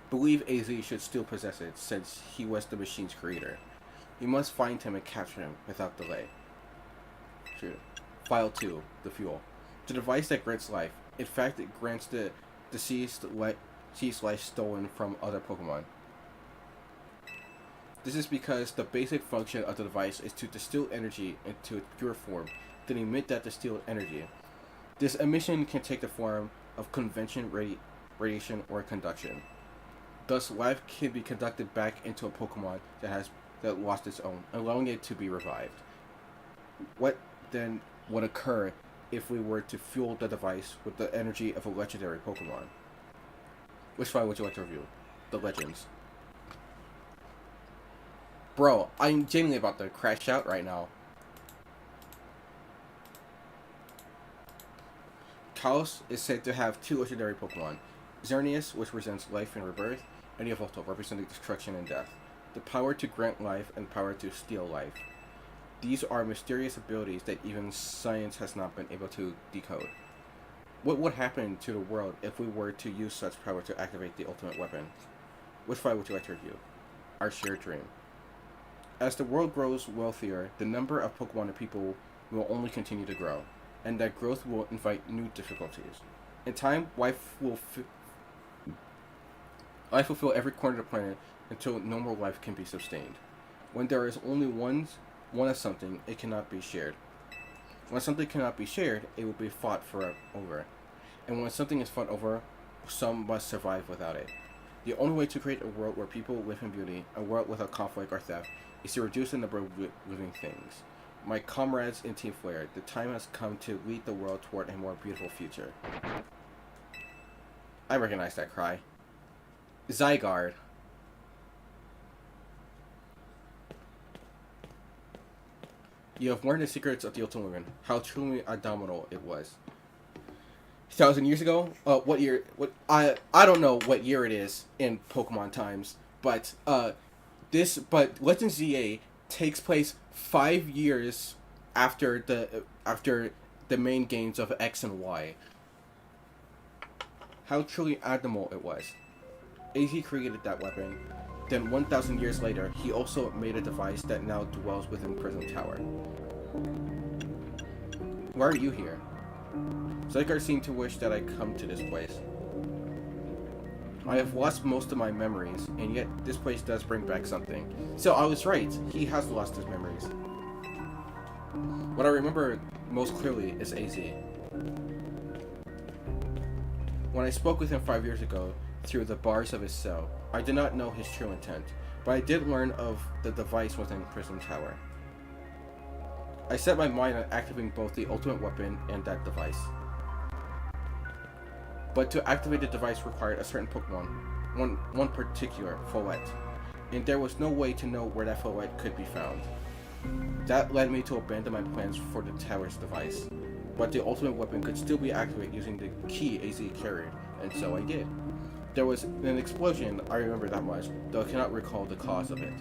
Believe AZ should still possess it, since he was the machine's creator. You must find him and capture him without delay. File 2, the fuel. The device that grants life. In fact, it grants the deceased life stolen from other Pokemon. This is because the basic function of the device is to distill energy into its pure form, then emit that distilled energy. This emission can take the form of convection, radiation, or conduction. Thus, life can be conducted back into a Pokemon that lost its own, allowing it to be revived. What then would occur if we were to fuel the device with the energy of a legendary Pokemon? Which file would you like to review? The Legends. Bro, I'm genuinely about to crash out right now. Kalos is said to have 2 legendary Pokemon. Xerneas, which represents life and rebirth, and Yveltal, representing destruction and death. The power to grant life and power to steal life. These are mysterious abilities that even science has not been able to decode. What would happen to the world if we were to use such power to activate the ultimate weapon? Which file would you like to review? our shared dream. As the world grows wealthier, the number of Pokemon people will only continue to grow, and that growth will invite new difficulties. In time, life will fill every corner of the planet until no more life can be sustained. When there is only one of something, it cannot be shared. When something cannot be shared, it will be fought over. And when something is fought over, some must survive without it. The only way to create a world where people live in beauty, a world without conflict or theft, is to reduce the number of living things. My comrades in Team Flare, the time has come to lead the world toward a more beautiful future. I recognize that cry. Zygarde. You have learned the secrets of the Ultimate Weapon, how truly abdominal it was. 1,000 years ago? What year? I don't know what year it is in Pokemon times, but Legend ZA takes place 5 years after the main games of X and Y. How truly abnormal it was. AZ created that weapon. Then 1,000 years later, he also made a device that now dwells within Prism Tower. Why are you here? Zygarde seemed to wish that I come to this place. I have lost most of my memories, and yet this place does bring back something. So I was right, he has lost his memories. What I remember most clearly is AZ. When I spoke with him 5 years ago, through the bars of his cell, I did not know his true intent, but I did learn of the device within Prism Tower. I set my mind on activating both the Ultimate Weapon and that device. But to activate the device required a certain Pokemon, one particular, Follette, and there was no way to know where that Follette could be found. That led me to abandon my plans for the tower's device, but the Ultimate Weapon could still be activated using the key AZ carried, and so I did. There was an explosion, I remember that much, though I cannot recall the cause of it.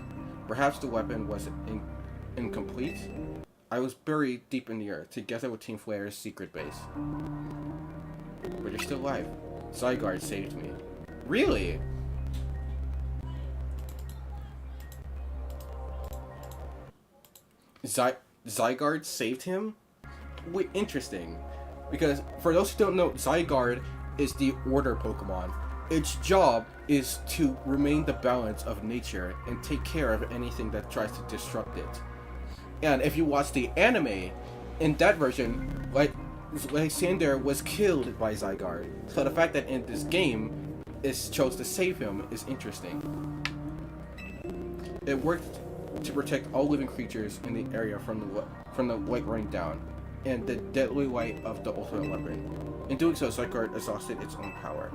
Perhaps the weapon was incomplete? I was buried deep in the earth, together with Team Flare's secret base. But you're still alive. Zygarde saved me. Really? Zygarde saved him? Wait, interesting. Because, for those who don't know, Zygarde is the Order Pokemon. Its job is to remain the balance of nature and take care of anything that tries to disrupt it. And if you watch the anime, in that version, Lysander was killed by Zygarde. So the fact that in this game, it chose to save him is interesting. It worked to protect all living creatures in the area from the light running down, and the deadly light of the Ultimate Weapon. In doing so, Zygarde exhausted its own power.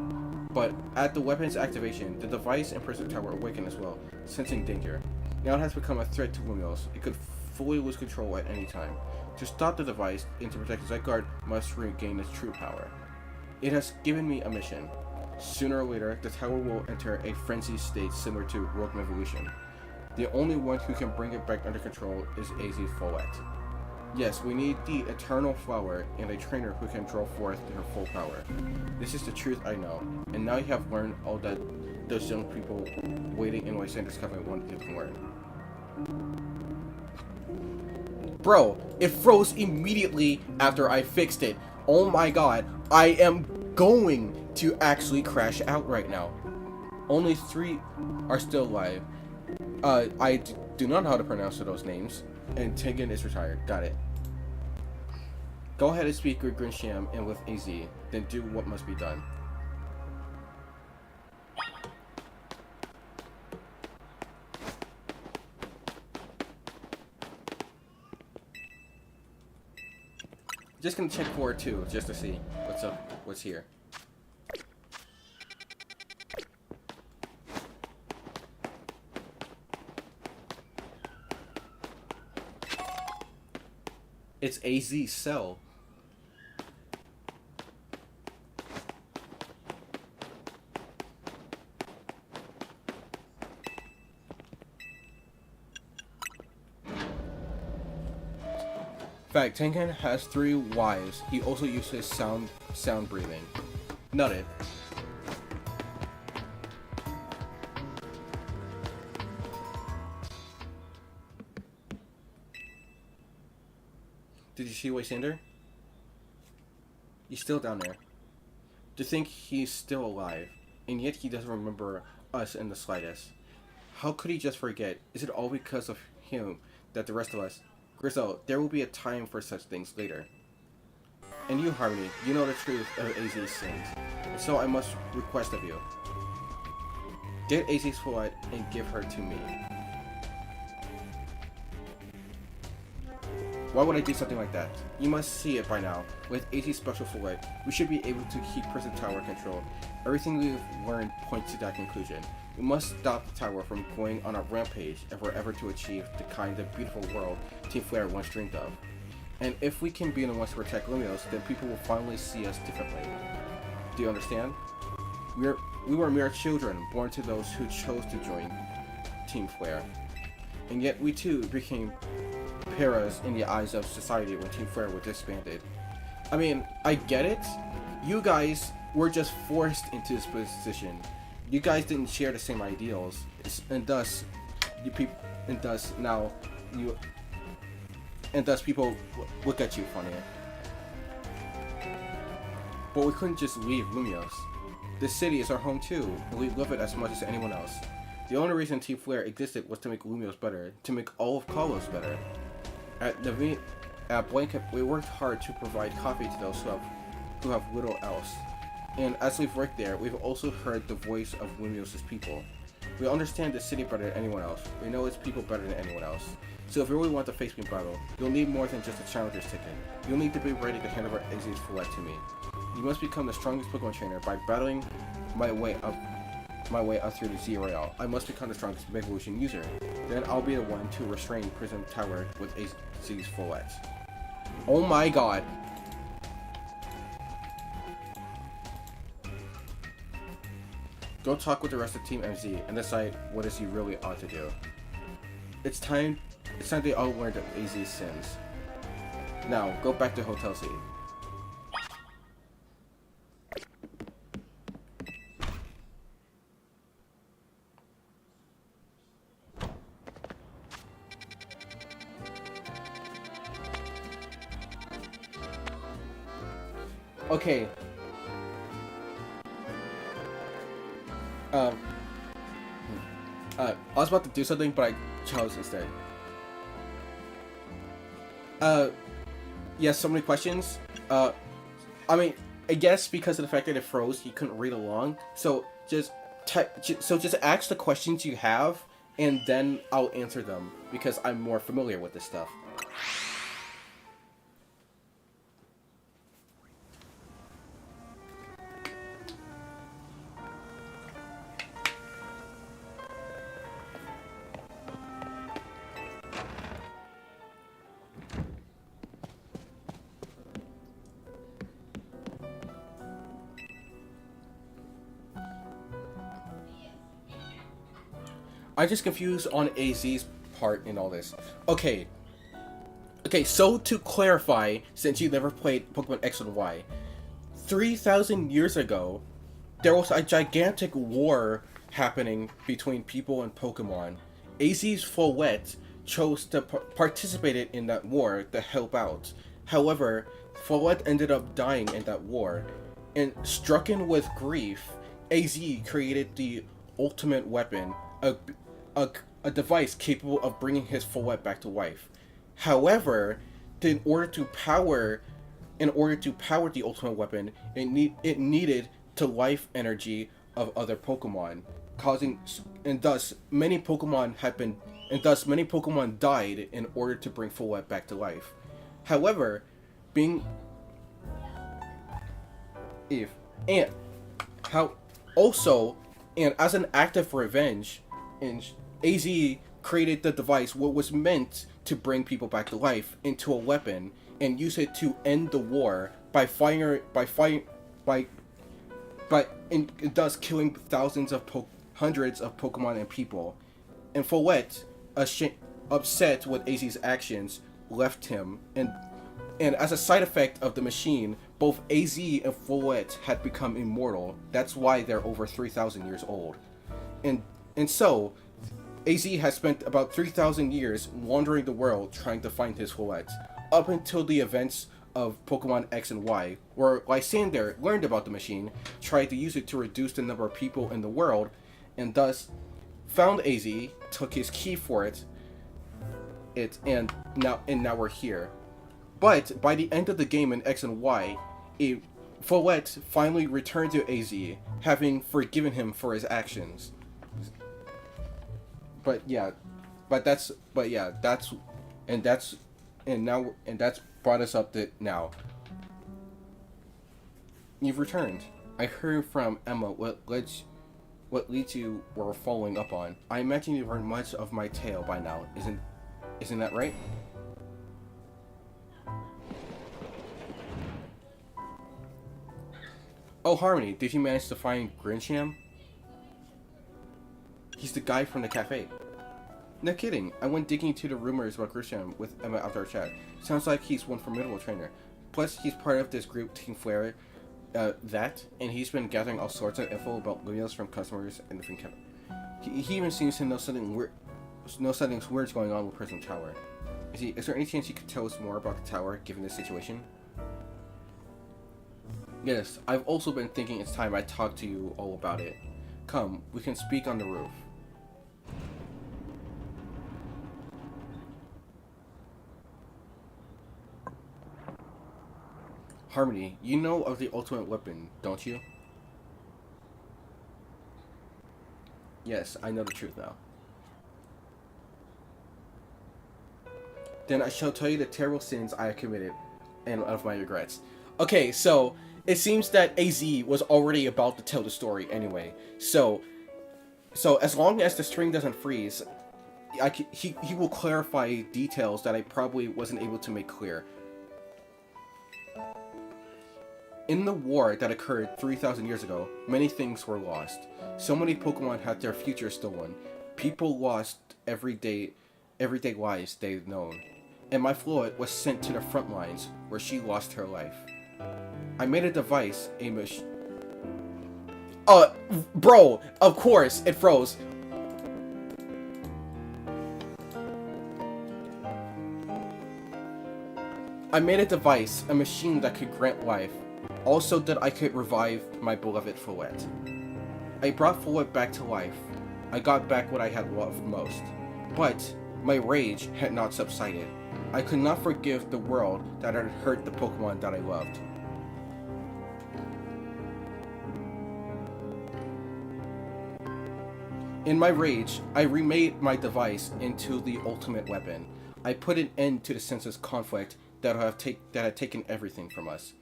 But at the weapon's activation, the device and Prism Tower awakened as well, sensing danger. Now it has become a threat to Lumiose. It could fully lose control at any time. To stop the device and to protect Zygarde must regain its true power. It has given me a mission. Sooner or later, the tower will enter a frenzied state similar to Rogue Evolution. The only one who can bring it back under control is AZ Follette. Yes, we need the Eternal Flower and a trainer who can draw forth her full power. This is the truth I know, and now you have learned all that those young people waiting in Lysander's Coven wanted to learn. Bro, it froze immediately after I fixed it. Oh my god, I am going to actually crash out right now. Only 3 are still alive. I do not know how to pronounce those names. And Tengen is retired. Got it. Go ahead and speak with Grinsham and with AZ, then do what must be done. Just gonna check for it too, just to see what's up, what's here. It's AZ Cell. In fact, Tengen has 3 wives. He also uses sound breathing. Noted. Did you see Lysander? He's still down there. To think he's still alive, and yet he doesn't remember us in the slightest. How could he just forget? Is it all because of him that the rest of us... Grizel, there will be a time for such things later. And you, Harmony, you know the truth of AZ's sins. And so I must request of you. Get AZ's foot and give her to me. Why would I do something like that? You must see it by now. With AZ's special fillet, we should be able to keep Prison Tower controlled. Everything we've learned points to that conclusion. We must stop the tower from going on a rampage if we're ever to achieve the kind of beautiful world Team Flare once dreamed of. And if we can be the ones to protect Lumios, then people will finally see us differently. Do you understand? We were mere children, born to those who chose to join Team Flare. And yet we too became paras in the eyes of society when Team Flare was disbanded. I mean, I get it. You guys were just forced into this position. You guys didn't share the same ideals, and thus people look at you funny. But we couldn't just leave Lumios. This city is our home too, and we love it as much as anyone else. The only reason Team Flare existed was to make Lumios better, to make all of Kalos better. At Blanket, we worked hard to provide coffee to those who have little else. And as we've worked there, we've also heard the voice of Lumios' people. We understand the city better than anyone else. We know its people better than anyone else. So if you really want to face me in battle, you'll need more than just a challenger's ticket. You'll need to be ready to hand over AZ's fillet to me. You must become the strongest Pokemon trainer by battling my way up through the Z Royale. I must become the strongest Mega Evolution user. Then I'll be the one to restrain Prison Tower with AZ's fillet. Oh my god. Go talk with the rest of Team MZ and decide what is you really ought to do. It's time they all learned of AZ's sins. Now, go back to Hotel C. Okay. I was about to do something, but I chose instead. Yeah, so many questions. I mean, I guess because of the fact that it froze, you couldn't read along. So just ask the questions you have, and then I'll answer them because I'm more familiar with this stuff. I'm just confused on AZ's part in all this. Okay, so to clarify, since you never played Pokemon X and Y, 3,000 years ago, there was a gigantic war happening between people and Pokemon. AZ's Follette chose to participate in that war to help out. However, Follette ended up dying in that war, and stricken with grief, AZ created the ultimate weapon, a device capable of bringing his Follette back to life. However, in order to power the ultimate weapon, it needed the life energy of other Pokemon, and thus many Pokemon died in order to bring Follette back to life. However, and as an act of revenge, AZ created the device what was meant to bring people back to life into a weapon and use it to end the war by thus killing hundreds of Pokemon and people. And Follette, upset with AZ's actions, left him, and as a side effect of the machine, both AZ and Follette had become immortal. That's why they're over 3,000 years old. And so, AZ has spent about 3,000 years wandering the world trying to find his Follette. up until the events of Pokemon X and Y, where Lysander learned about the machine, tried to use it to reduce the number of people in the world, and thus found AZ, took his key for and now we're here. But by the end of the game in X and Y, Follette finally returned to AZ, having forgiven him for his actions. But that's brought us up to now. You've returned. I heard from Emma what leads you were following up on. I imagine you've heard much of my tale by now. Isn't that right? Oh, Harmony, did you manage to find Grincham? He's the guy from the cafe. No kidding. I went digging into the rumors about Grisham with Emma after our chat. Sounds like he's one formidable trainer. Plus, he's part of this group, Team Flare, and he's been gathering all sorts of info about Lumios from customers and different he even seems to know something weird's going on with Prism Tower. Is there any chance you could tell us more about the tower, given this situation? Yes, I've also been thinking it's time I talk to you all about it. Come, we can speak on the roof. Harmony, you know of the ultimate weapon, don't you? Yes, I know the truth now. Then I shall tell you the terrible sins I have committed, and of my regrets. Okay, so it seems that AZ was already about to tell the story anyway. So as long as the string doesn't freeze, he will clarify details that I probably wasn't able to make clear. In the war that occurred 3,000 years ago, many things were lost. So many Pokemon had their future stolen. People lost everyday lives they'd known. And my Floette was sent to the front lines, where she lost her life. I made a device, bro, of course, it froze. I made a device, a machine that could grant life, also that I could revive my beloved Follette. I brought Follette back to life. I got back what I had loved most. But my rage had not subsided. I could not forgive the world that had hurt the Pokemon that I loved. In my rage, I remade my device into the ultimate weapon. I put an end to the senseless conflict that had taken everything from us,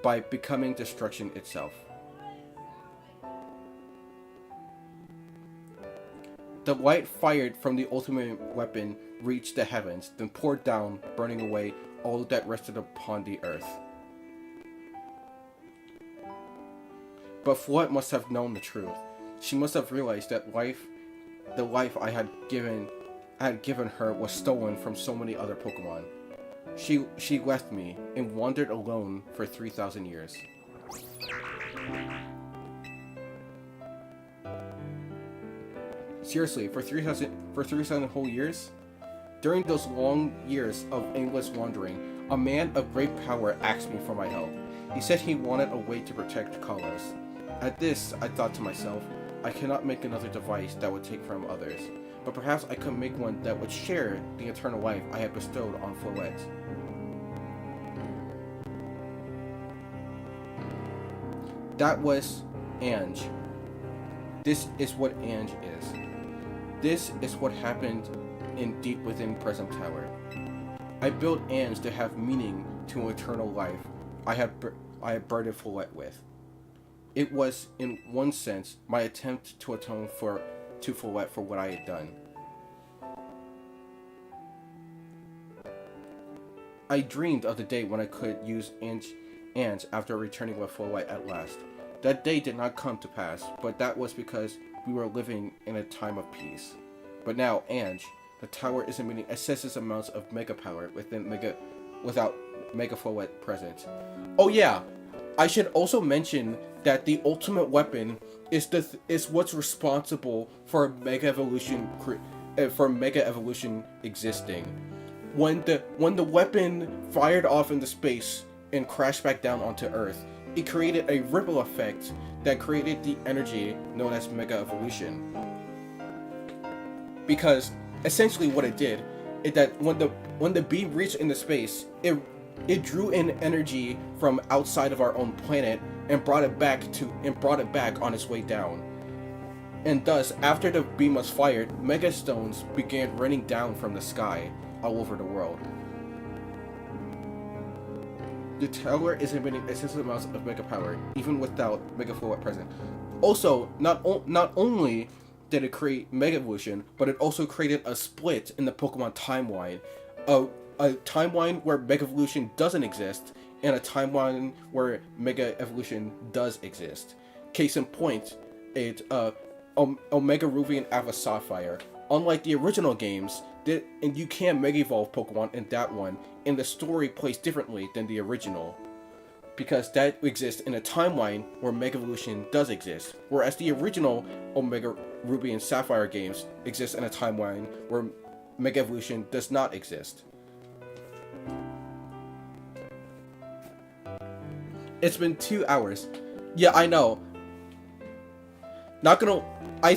by becoming destruction itself. The light fired from the ultimate weapon reached the heavens, then poured down, burning away all that rested upon the earth. But Floette must have known the truth. She must have realized that the life I had given her was stolen from so many other Pokemon. She left me and wandered alone for 3,000 years. Seriously, for 3,000 whole years? During those long years of aimless wandering, a man of great power asked me for my help. He said he wanted a way to protect Kalos. At this, I thought to myself, I cannot make another device that would take from others, but perhaps I could make one that would share the eternal life I had bestowed on Follette. That was Ange. This is what Ange is. This is what happened in deep within Prism Tower. I built Ange to have meaning to eternal life I had burdened Follette with. It was, in one sense, my attempt to atone to Follette for what I had done. I dreamed of the day when I could use Ange after returning with Follette at last. That day did not come to pass, but that was because we were living in a time of peace. But now, Ange, the tower is emitting excessive amounts of Mega Power without Mega Follette present. Oh yeah, I should also mention that the ultimate weapon is what's responsible for Mega Evolution existing. when the weapon fired off into space and crashed back down onto Earth, it created a ripple effect that created the energy known as Mega Evolution. Because essentially what it did is that when the beam reached into space, it drew in energy from outside of our own planet and brought it back on its way down. And thus, after the beam was fired, Mega Stones began raining down from the sky all over the world. The tower is emitting excessive amounts of Mega Power, even without Mega Flow at present. Also, not only did it create Mega Evolution, but it also created a split in the Pokemon timeline. A timeline where Mega Evolution doesn't exist, and a timeline where Mega Evolution does exist. Case in point, Omega Ruby and Alpha Sapphire. Unlike the original games, and you can Mega Evolve Pokemon in that one, and the story plays differently than the original, because that exists in a timeline where Mega Evolution does exist, whereas the original Omega Ruby and Sapphire games exist in a timeline where Mega Evolution does not exist. It's been 2 hours. Yeah, I know. Not gonna. I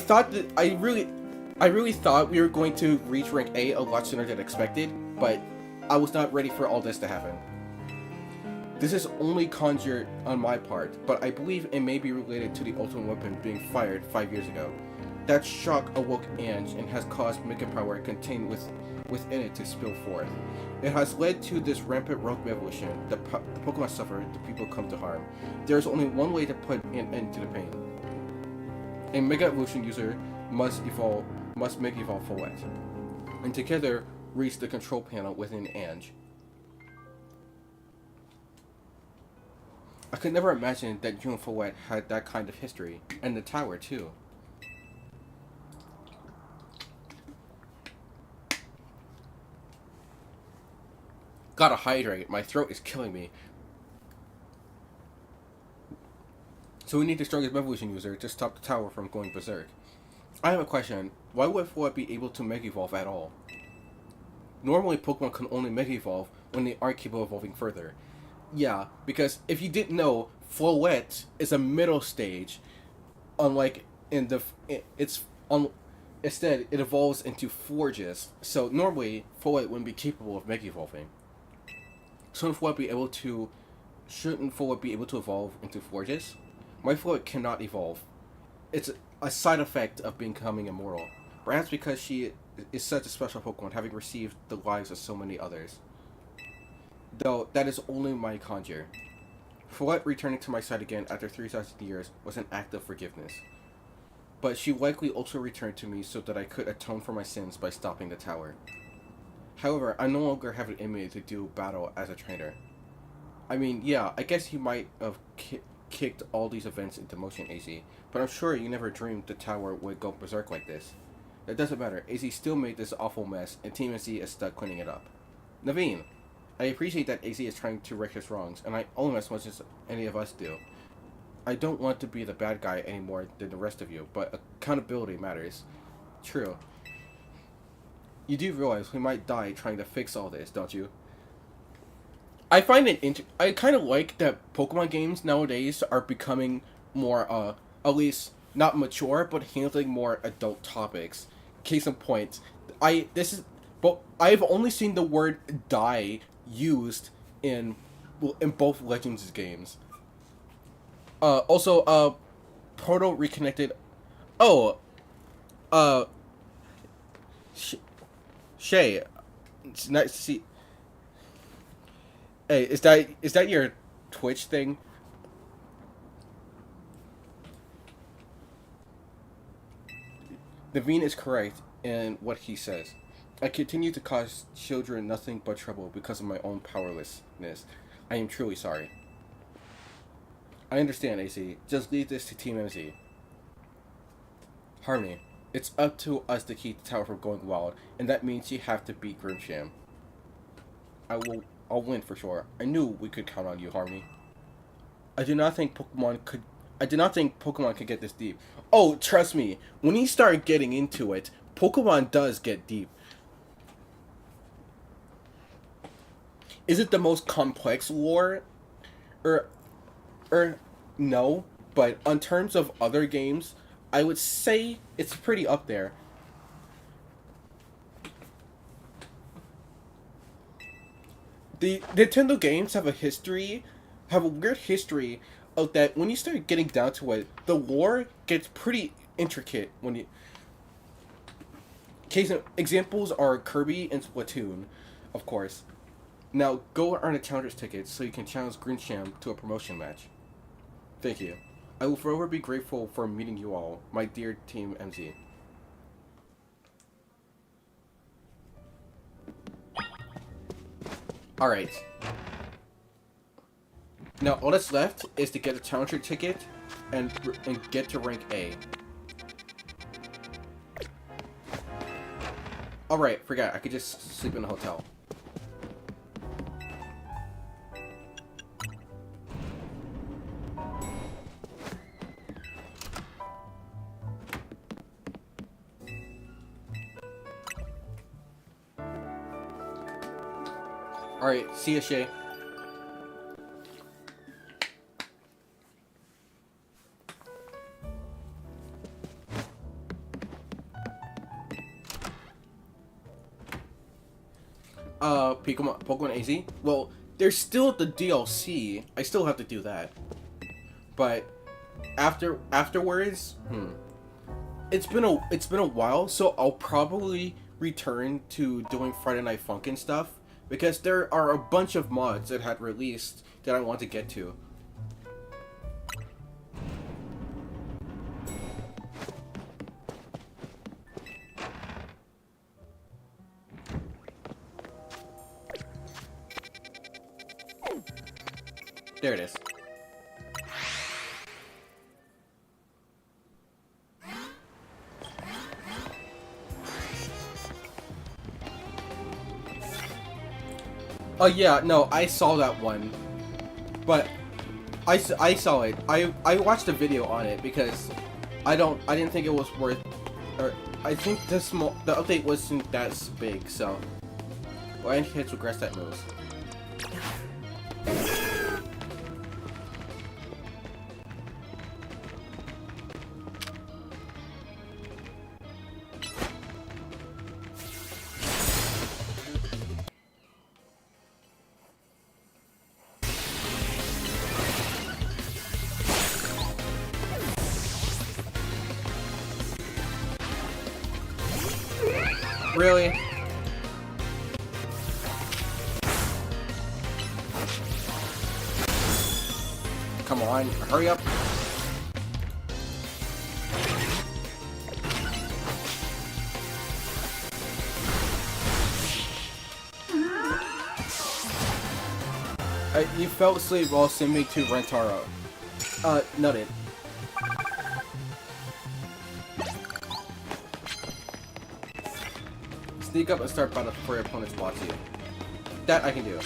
really thought we were going to reach rank A a lot sooner than expected, but I was not ready for all this to happen. This is only conjured on my part, but I believe it may be related to the ultimate weapon being fired 5 years ago. That shock awoke Ange and has caused Mega Power contained within it to spill forth. It has led to this rampant rogue evolution. The Pokemon suffer, the people come to harm. There is only one way to put an end to the pain. A Mega Evolution user must Mega Evolve Follett, and together reach the control panel within Ange. I could never imagine that you and Follett had that kind of history, and the tower too. Gotta hydrate, my throat is killing me. So we need the strongest evolution user to stop the tower from going berserk. I have a question. Why would Follett be able to Mega Evolve at all? Normally Pokemon can only Mega Evolve when they aren't capable of evolving further. Yeah, because if you didn't know, Follett is a middle stage. Unlike in the... Instead, it evolves into Forges. So normally, Follett wouldn't be capable of Mega Evolving. Shouldn't Follett be able to evolve into Forges? My Follett cannot evolve. It's a side effect of becoming immortal. Perhaps because she is such a special Pokemon, having received the lives of so many others. Though, that is only my conjure. Follett returning to my side again after 3,000 years was an act of forgiveness. But she likely also returned to me so that I could atone for my sins by stopping the tower. However, I no longer have it in me to do battle as a trainer. I mean, yeah, I guess you might have kicked all these events into motion, AZ, but I'm sure you never dreamed the tower would go berserk like this. That doesn't matter, AZ still made this awful mess, and Team AZ is stuck cleaning it up. Naveen, I appreciate that AZ is trying to right his wrongs, and I own him as much as any of us do. I don't want to be the bad guy any more than the rest of you, but accountability matters. True. You do realize we might die trying to fix all this, don't you? I find it I kind of like that Pokemon games nowadays are becoming more, at least not mature, but handling more adult topics. Case in point, I've only seen the word "die" used in both Legends games. Also, Proto Reconnected. Oh, Shay, it's nice to see. Hey, is that your Twitch thing? Naveen is correct in what he says. I continue to cause children nothing but trouble because of my own powerlessness. I am truly sorry. I understand, AC. Just leave this to Team MZ. Harmony, it's up to us to keep the tower from going wild, and that means you have to beat Grimsham. I'll win for sure. I knew we could count on you, Harmony. I did not think Pokemon could get this deep. Oh, trust me, when you start getting into it, Pokemon does get deep. Is it the most complex lore? Or, or no, but on terms of other games, I would say it's pretty up there. The Nintendo games have a weird history of that when you start getting down to it, the lore gets pretty intricate when you examples are Kirby and Splatoon, of course. Now go earn a challenger's ticket so you can challenge Greensham to a promotion match. Thank you. I will forever be grateful for meeting you all, my dear Team MZ. Alright. Now all that's left is to get a challenger ticket and get to rank A. Alright, forgot. I could just sleep in a hotel. Alright, see ya, Shay. Pokemon AZ? Well, there's still the DLC. I still have to do that. But afterwards, it's been a while, so I'll probably return to doing Friday Night Funkin' stuff because there are a bunch of mods that had released that I want to get to. There it is. Oh yeah, no, I saw that one, but I saw it. I watched a video on it because I didn't think it was worth, or I think the update wasn't that big, so Lion hits with grass type moves. Really? Come on, hurry up. You fell asleep while sending me to Rentaro. Nutted. Sneak up and start battle before your opponent spots you. That I can do.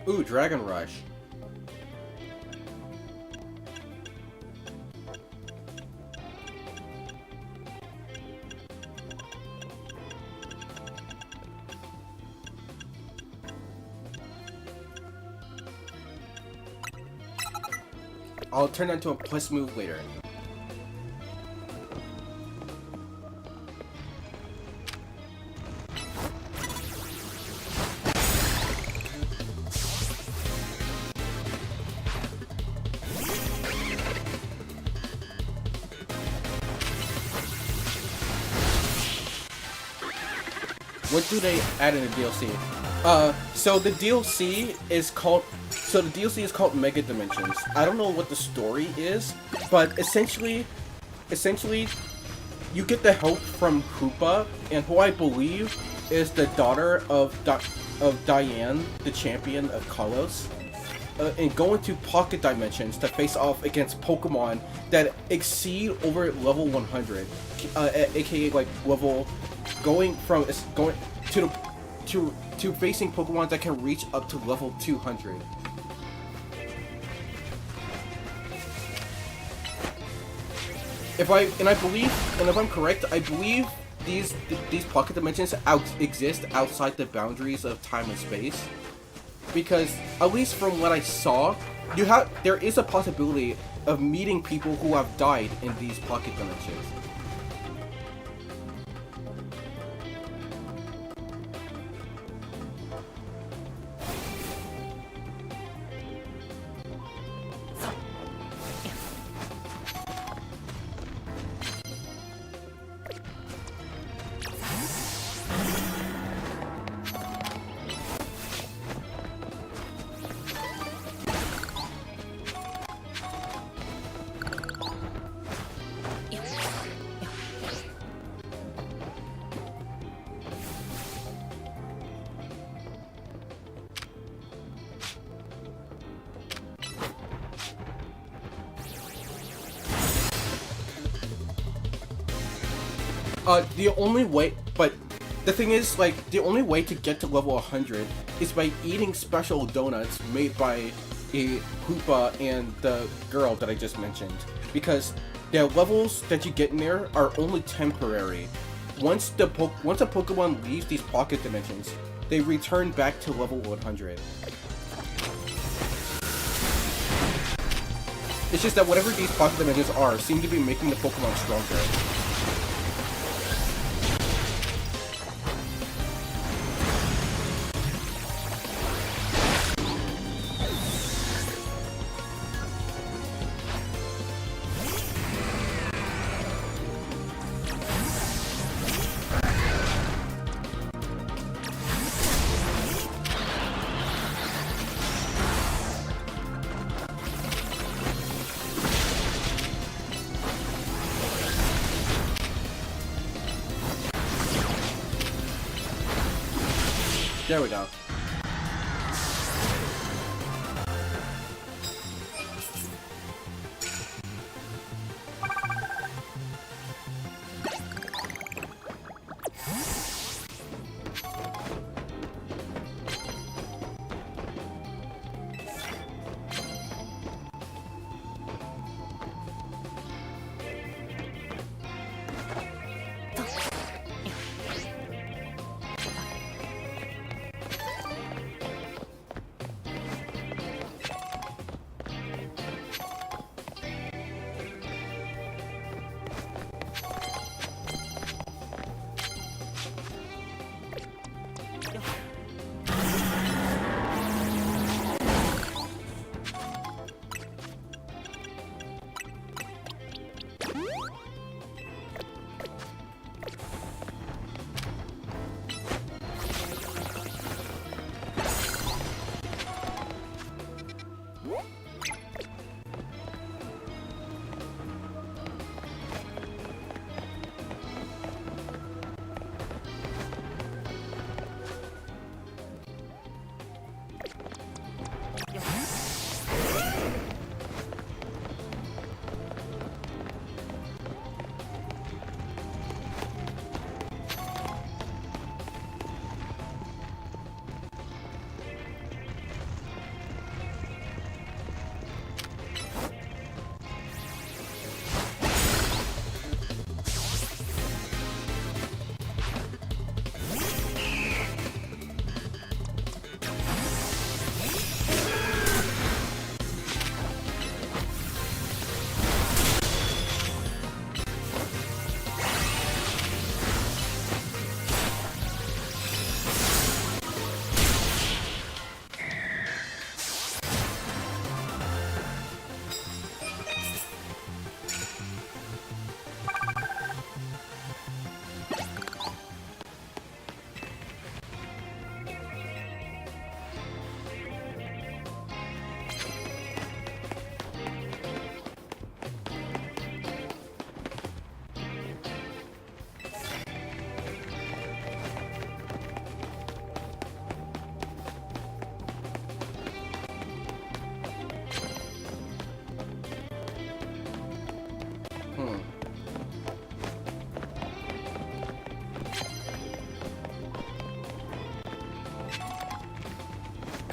Ooh, Dragon Rush. I'll turn that into a plus move later. What do they add in the DLC? So the DLC is called. So the DLC is called Mega Dimensions. I don't know what the story is, but essentially, you get the help from Hoopa, and who I believe is the daughter of Diane, the champion of Kalos, and go into pocket dimensions to face off against Pokemon that exceed over level 100, aka like level going to facing Pokemon that can reach up to level 200. If I'm correct, I believe these pocket dimensions exist outside the boundaries of time and space, because at least from what I saw, there is a possibility of meeting people who have died in these pocket dimensions. The thing is, like, the only way to get to level 100 is by eating special donuts made by a Hoopa and the girl that I just mentioned. Because the levels that you get in there are only temporary. Once a Pokemon leaves these pocket dimensions, they return back to level 100. It's just that whatever these pocket dimensions are seem to be making the Pokemon stronger. There we go.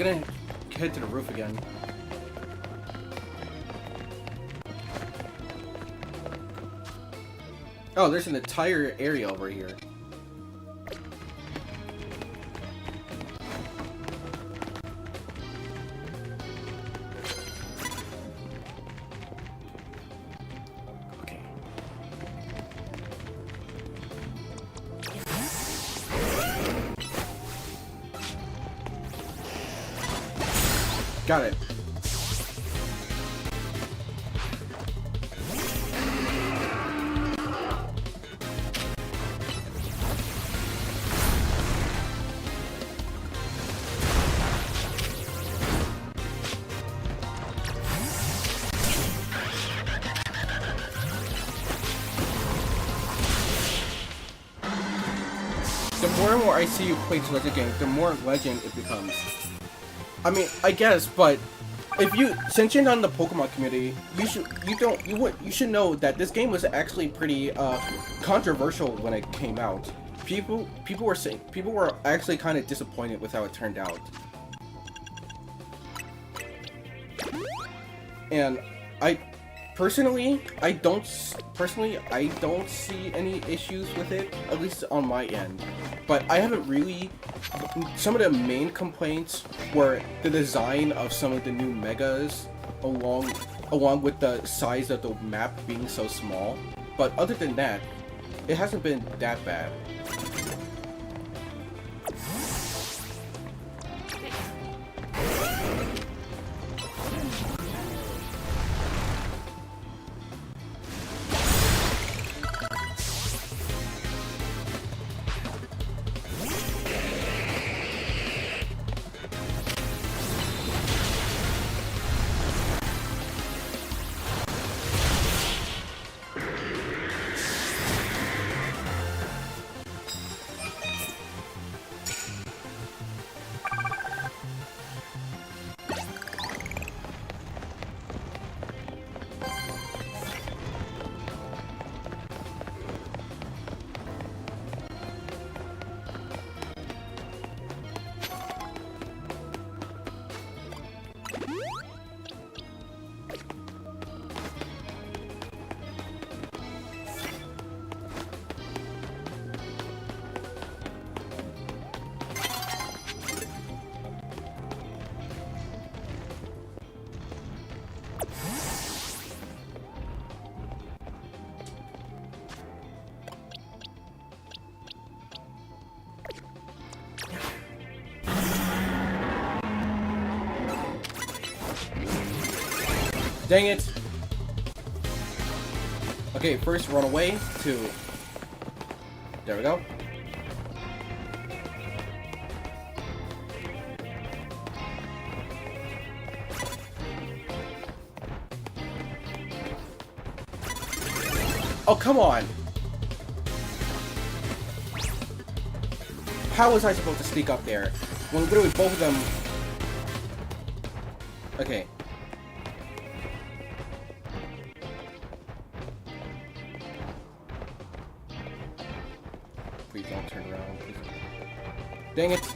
gonna head to the roof again. Oh, there's an entire area over here. Okay. Got it. The more and more I see you play Legend games, the more legend it becomes. I mean, I guess, but if you, since you're not in the Pokemon community, you should know that this game was actually pretty controversial when it came out. People were actually kind of disappointed with how it turned out. And I don't see any issues with it, at least on my end. But I haven't really. Some of the main complaints were the design of some of the new megas, along with the size of the map being so small. But other than that, it hasn't been that bad. Dang it! Okay, first run away to... There we go. Oh, come on! How was I supposed to sneak up there? When literally both of them... Okay. Please don't turn around. Please. Dang it!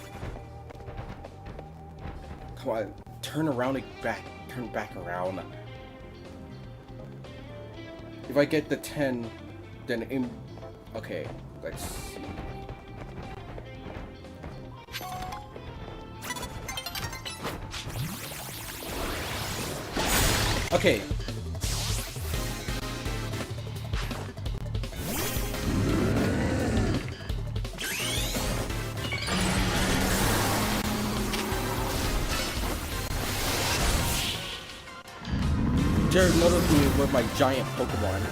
Come on, turn around and back. Turn back around. If I get the 10, then in... Okay, let's see. Okay. Jared noticed me with my giant Pokémon.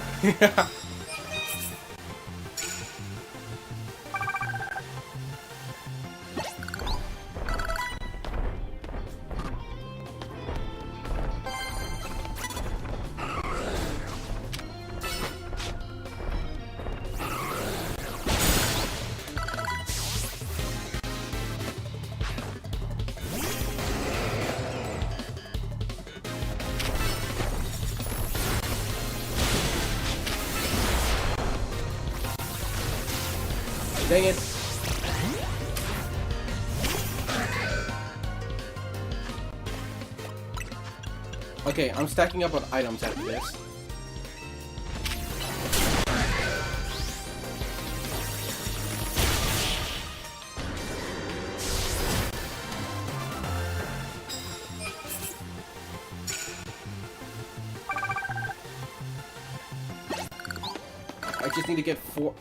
Dang it. Okay, I'm stacking up on items after this.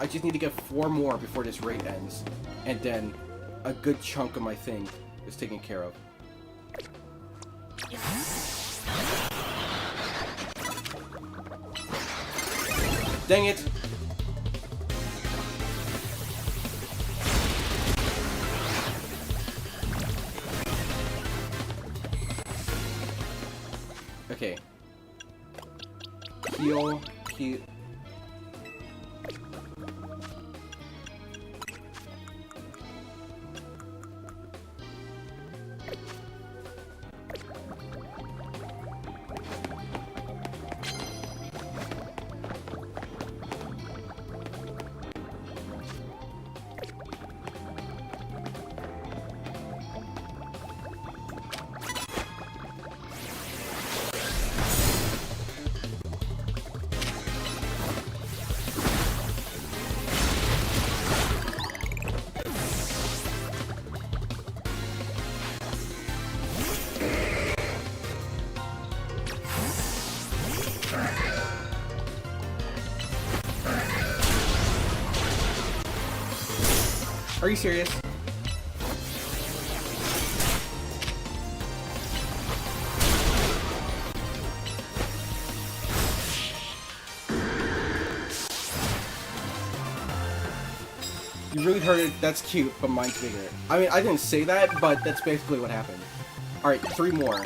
I just need to get 4 more before this raid ends. And then a good chunk of my thing is taken care of. Dang it! Okay. Heal. Are you serious? You really heard it. That's cute, but mine's bigger. I mean, I didn't say that, but that's basically what happened. Alright, 3 more.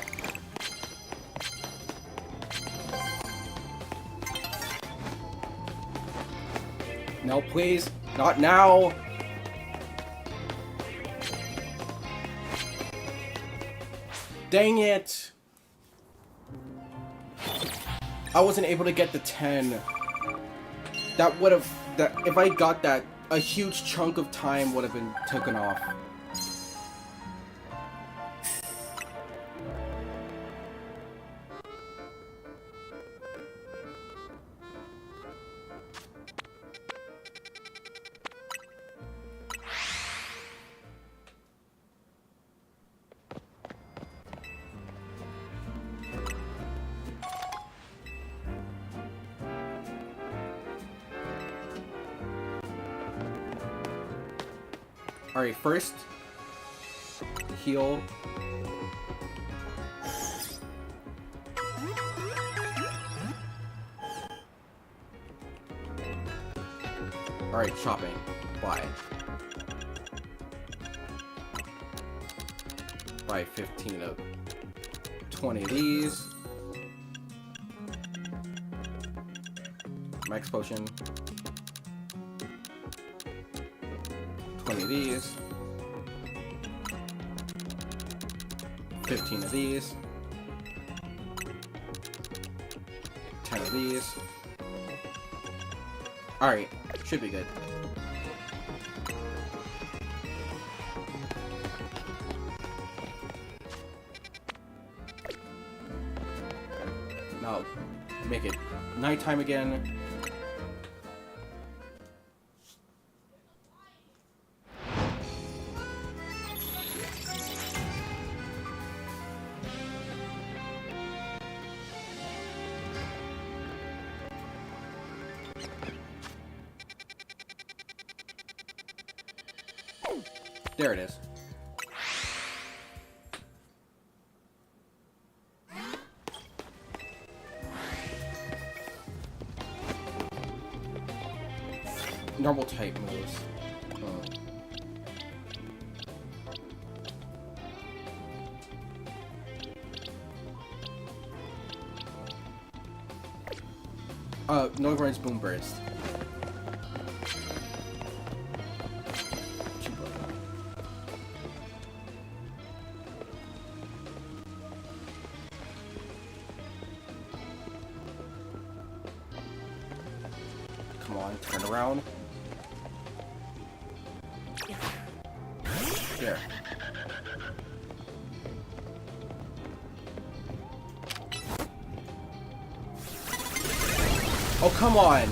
No, please. Not now. Dang it! I wasn't able to get the 10. That would have... if I got that, a huge chunk of time would have been taken off. Alright, first, heal. Alright, shopping. Buy. Buy 15 of 20 of these. Max potion. 20 of these. 15 of these. 10 of these. Alright, should be good. Now, make it nighttime again. There it is. Normal type moves. Noivern's Boom Burst. Come on, turn around. There. Oh, come on!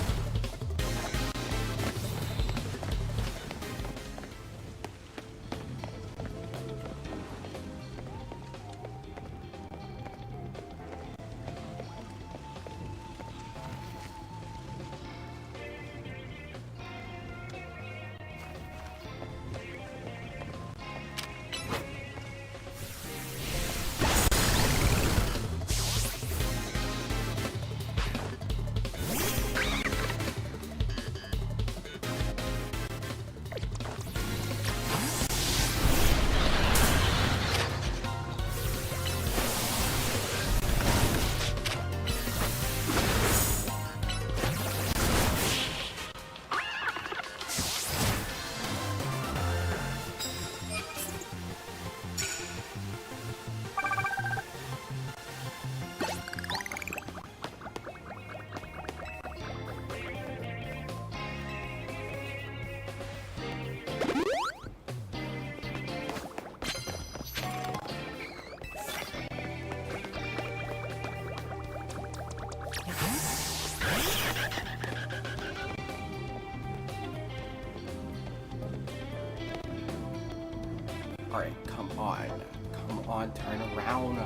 Alright, come on. Come on, turn around.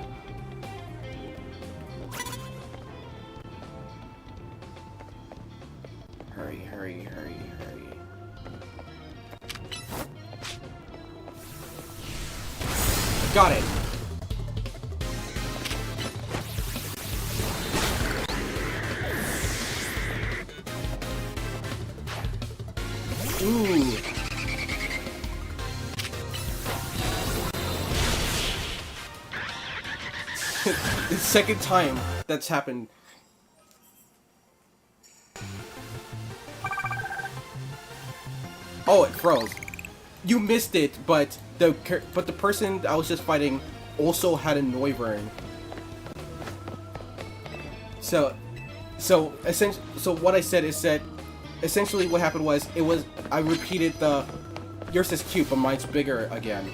Hurry, hurry, hurry, hurry. Got it! Ooh! The second time that's happened. Oh, it froze. You missed it, but the person I was just fighting also had a Noivern. So what I said is that essentially what happened was I repeated the yours is cute, but mine's bigger again.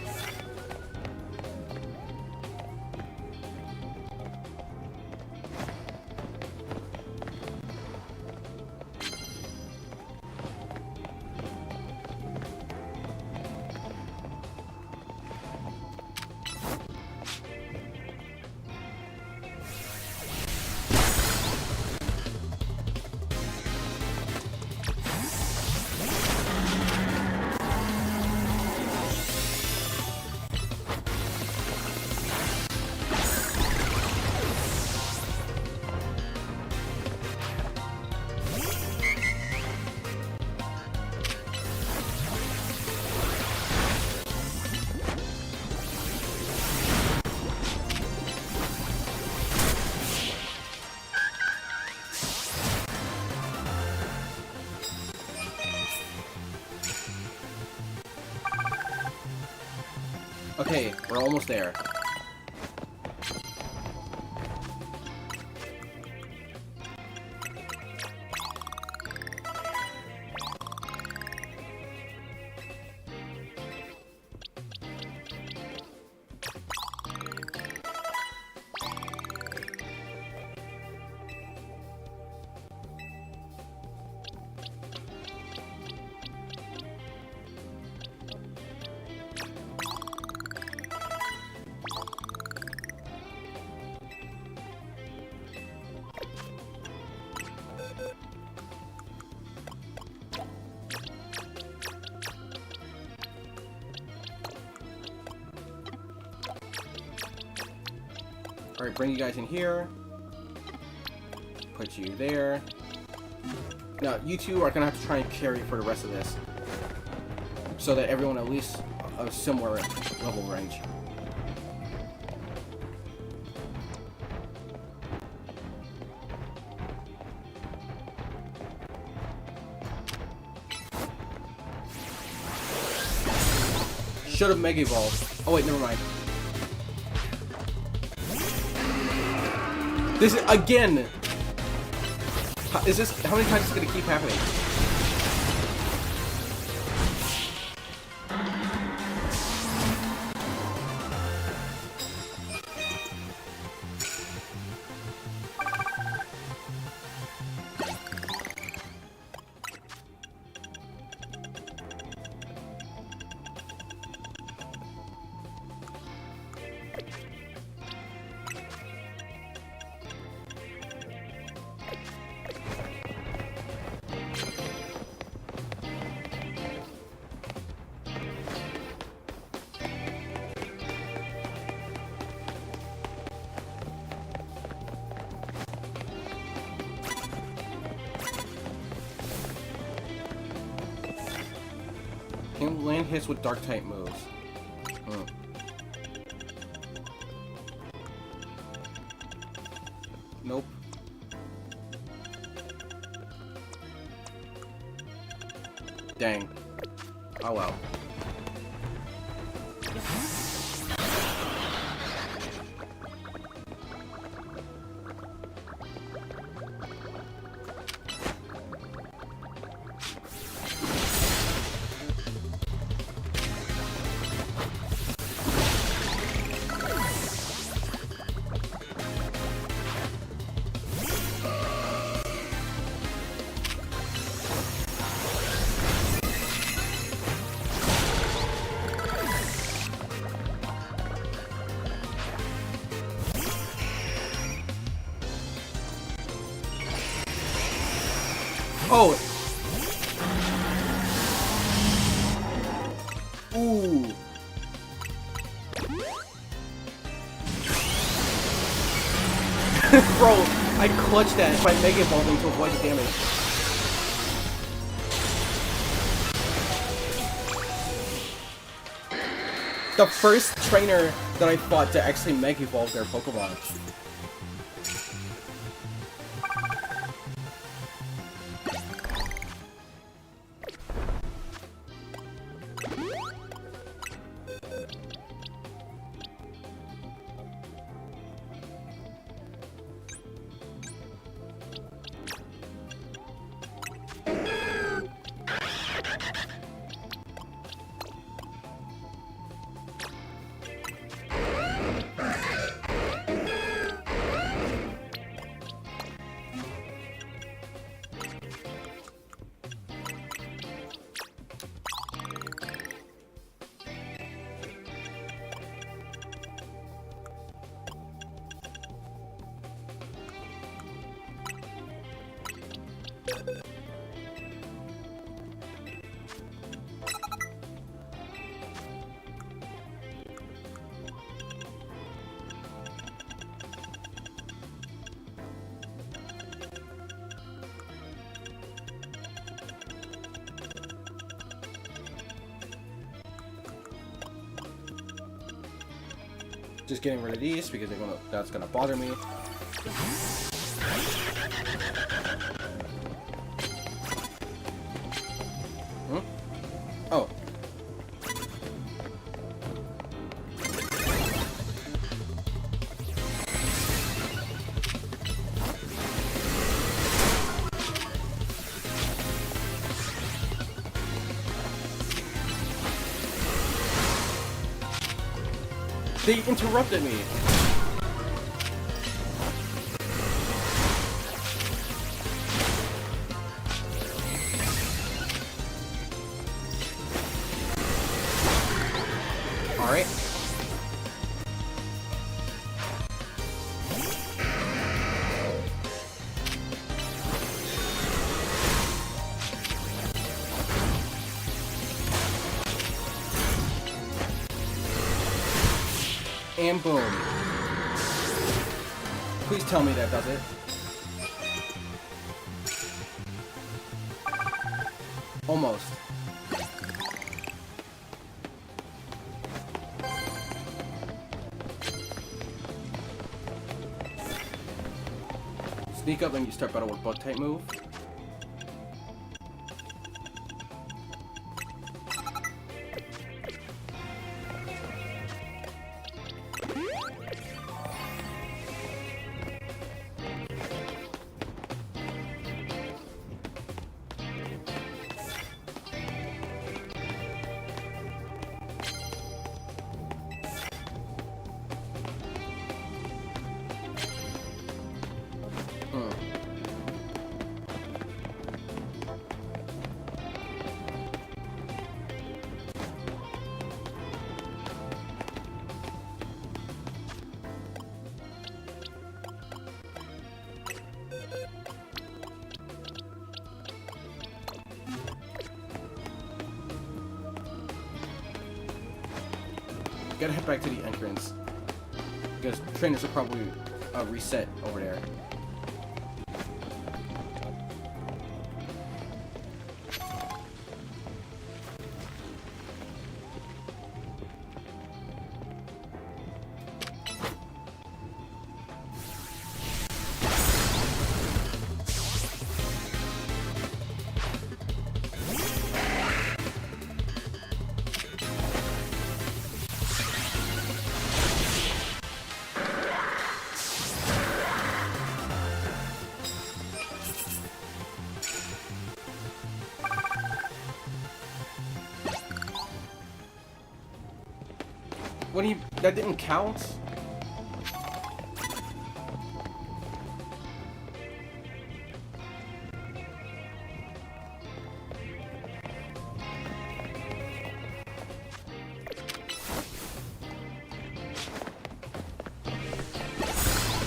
Okay, we're almost there. Alright, bring you guys in here. Put you there. Now, you two are gonna have to try and carry for the rest of this. So that everyone at least a similar level range. Should have Mega Evolved. Oh wait, never mind. This is again. Is this how many times is it gonna keep happening? land hits with dark type moves. Nope. Dang. Oh well. Oh! Ooh! Bro, I clutched that by Mega Evolving to avoid the damage. The first trainer that I fought to actually Mega Evolve their Pokemon. Just getting rid of these because that's gonna bother me. Oh. They interrupted me. All right. And boom. Please tell me that does it. Almost. Sneak up and you start battle with bug type move. Gotta head back to the entrance because trainers will probably reset over there. What do you... That didn't count?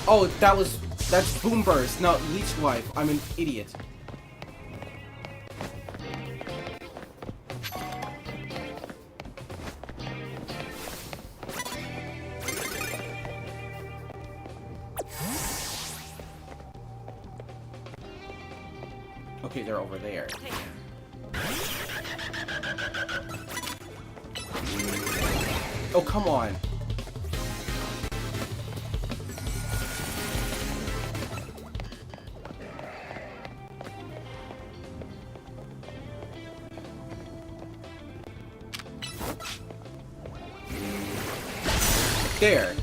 Oh, that's Boom Burst, not Leech Life. I'm an idiot. Okay, they're over there. Oh, come on. There.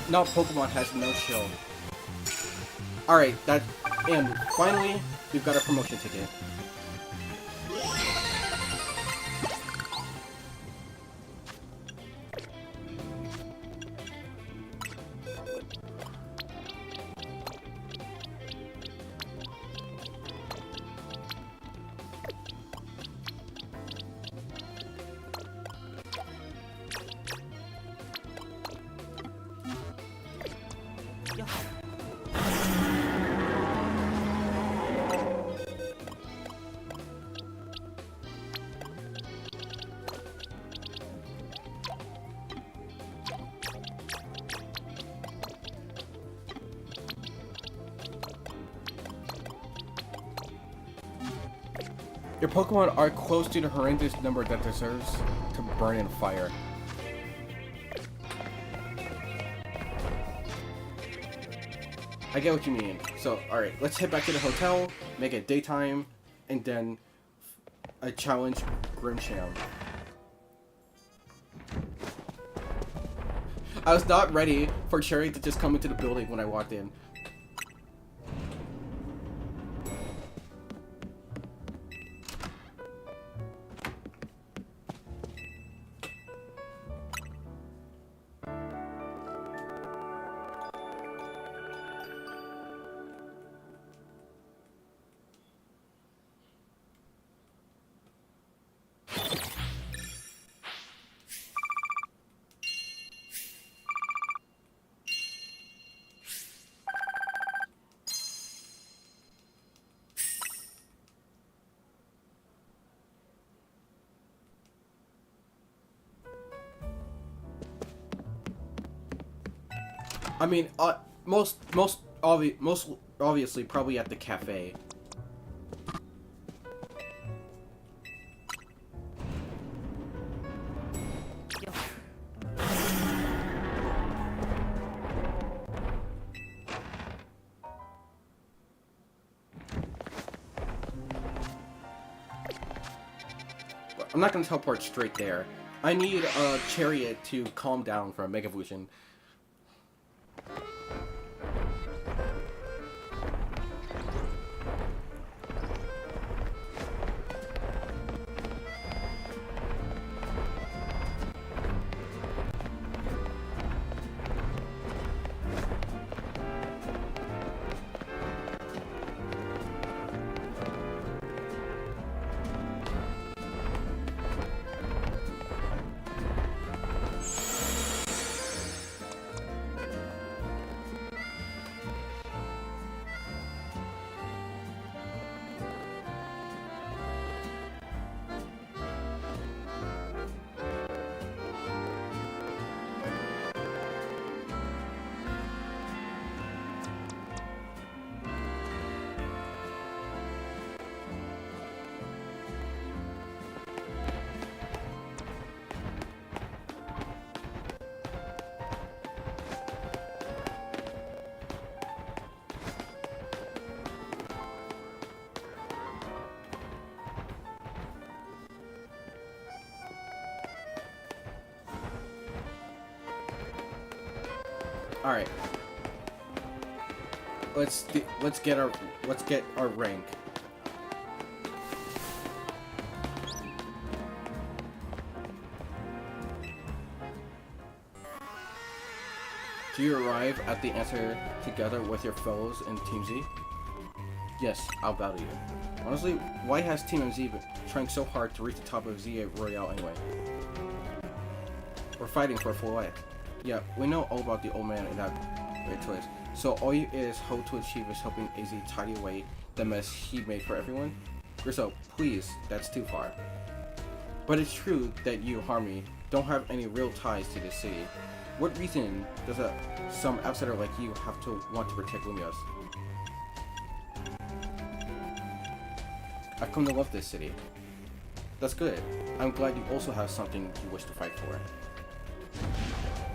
Not Pokemon has no shield. Alright, and finally, we've got a promotion ticket. Your Pokemon are close to the horrendous number that deserves to burn in fire. I get what you mean. So, alright, let's head back to the hotel, make it daytime, and then a challenge Grimsham. I was not ready for Cherry to just come into the building when I walked in. I mean, most obviously probably at the cafe. I'm not gonna teleport straight there. I need a chariot to calm down from Mega Evolution. All right. Let's get our rank. Do you arrive at the answer together with your fellows in Team Z? Yes, I'll battle you. Honestly, why has Team MZ been trying so hard to reach the top of ZA Royale anyway? We're fighting for a full life. Yeah, we know all about the old man in that red twist. So all you is hope to achieve is helping AZ tidy away the mess he made for everyone? Grisso, please, that's too far. But it's true that you, Harmony, don't have any real ties to this city. What reason does some outsider like you have to want to protect Lumios? I've come to love this city. That's good. I'm glad you also have something you wish to fight for.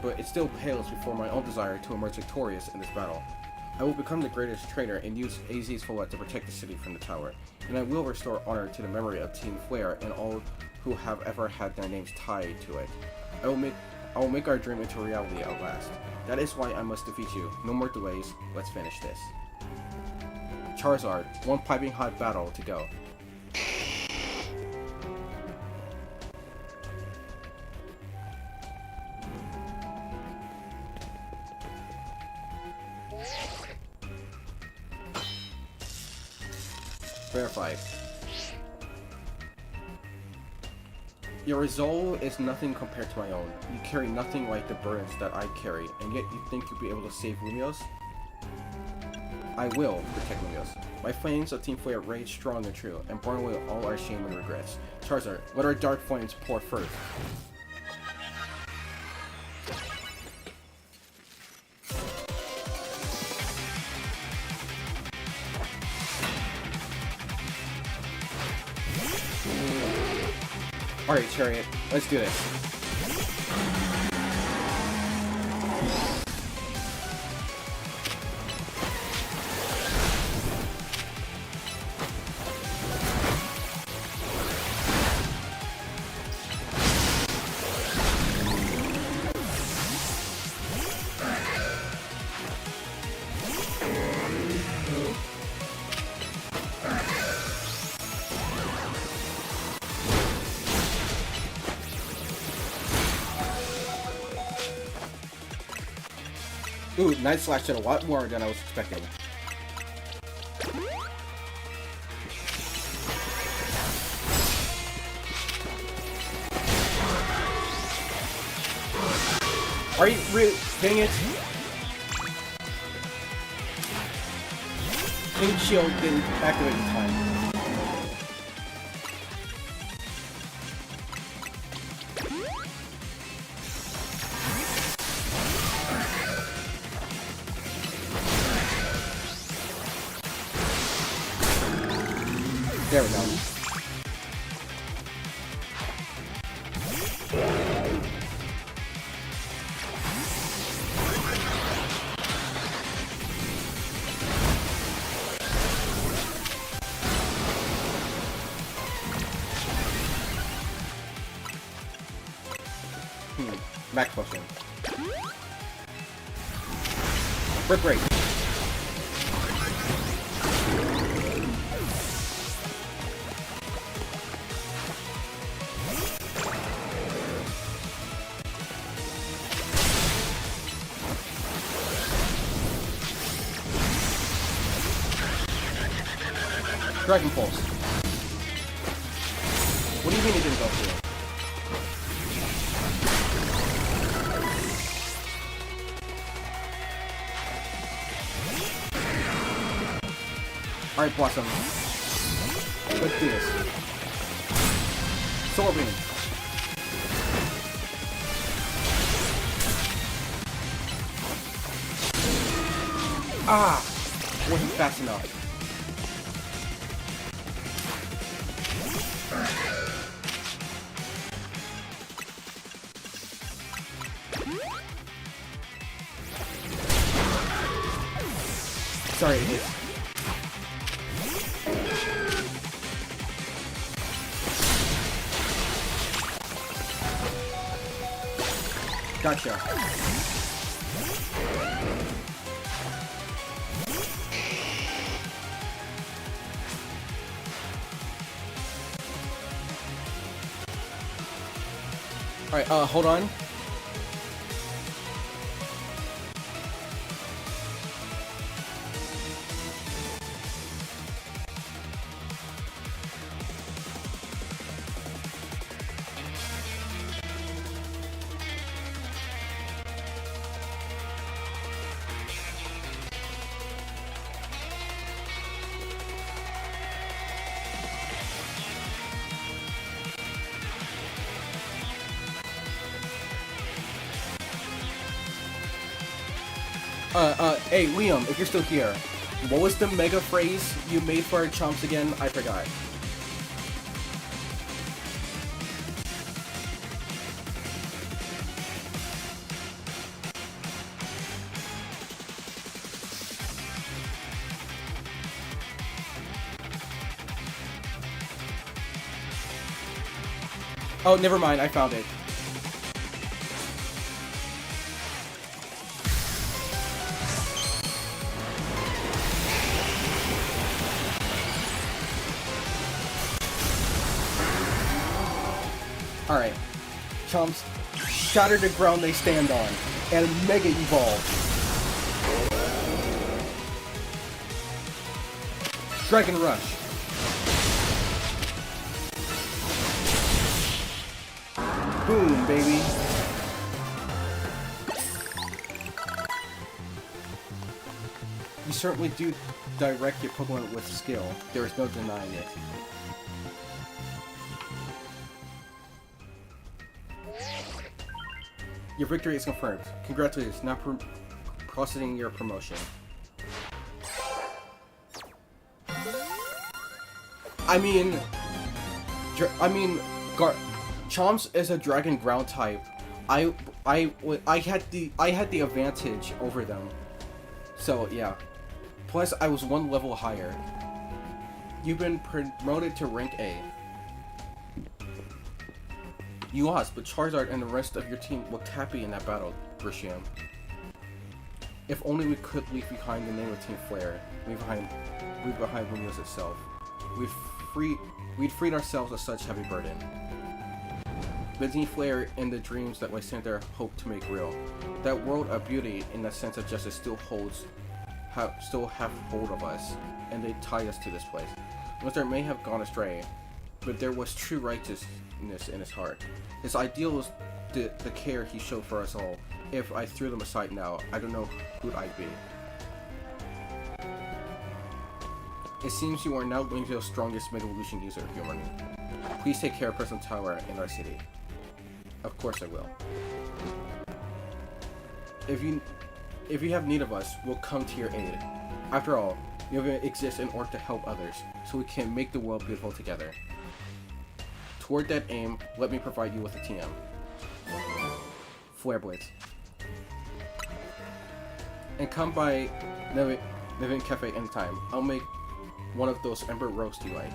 But it still pales before my own desire to emerge victorious in this battle. I will become the greatest trainer and use AZ's Follett to protect the city from the tower, and I will restore honor to the memory of Team Flare and all who have ever had their names tied to it. I will make our dream into reality at last. That is why I must defeat you. No more delays. Let's finish this. Charizard, one piping hot battle to go. Verified. Your resolve is nothing compared to my own. You carry nothing like the burdens that I carry, and yet you think you'll be able to save Lumios? I will protect Lumios. My flames of Team Flare rage strong and true, and burn away all our shame and regrets. Charizard, let our dark flames pour first. Alright, Chariot, let's do this. Ooh, Night Slash did a lot more than I was expecting. Are you really? Dang it! Pink Shield didn't activate in time. There we go. Max potion. Brick break. Dragon Pulse. What do you mean it didn't go through? Alright, Blossom. Let's do this. Solar Beam. Ah! Wasn't fast enough. Sorry, idiot. Gotcha. Alright, hold on. Hey, Liam, if you're still here, what was the mega phrase you made for our chomps again? I forgot. Oh, never mind, I found it. Alright. Chomps shatter the ground they stand on and mega evolve. Dragon Rush. Boom, baby. You certainly do direct your Pokemon with skill. There is no denying it. Your victory is confirmed. Congratulations, now processing your promotion. Chomps is a Dragon Ground type. I had the advantage over them. So yeah. Plus, I was one level higher. You've been promoted to rank A. You lost, but Charizard and the rest of your team looked happy in that battle, Grisham. If only we could leave behind the name of Team Flare, leave behind Lumiose itself. We'd freed ourselves of such heavy burden. But Team Flare and the dreams that Lysander hoped to make real. That world of beauty and that sense of justice still have hold of us, and they tie us to this place. Lysander may have gone astray, but there was true righteousness in his heart. His ideal was the care he showed for us all. If I threw them aside now, I don't know who'd I be. It seems you are now Wingfield's strongest Mega Evolution user, Humor. Please take care of President Tower in our city. Of course I will. If you have need of us, we'll come to your aid. After all, we exist in order to help others, so we can make the world beautiful together. Toward that aim, let me provide you with a TM. Flare Blitz. And come by Nevin Cafe anytime. I'll make one of those Ember roasts you like.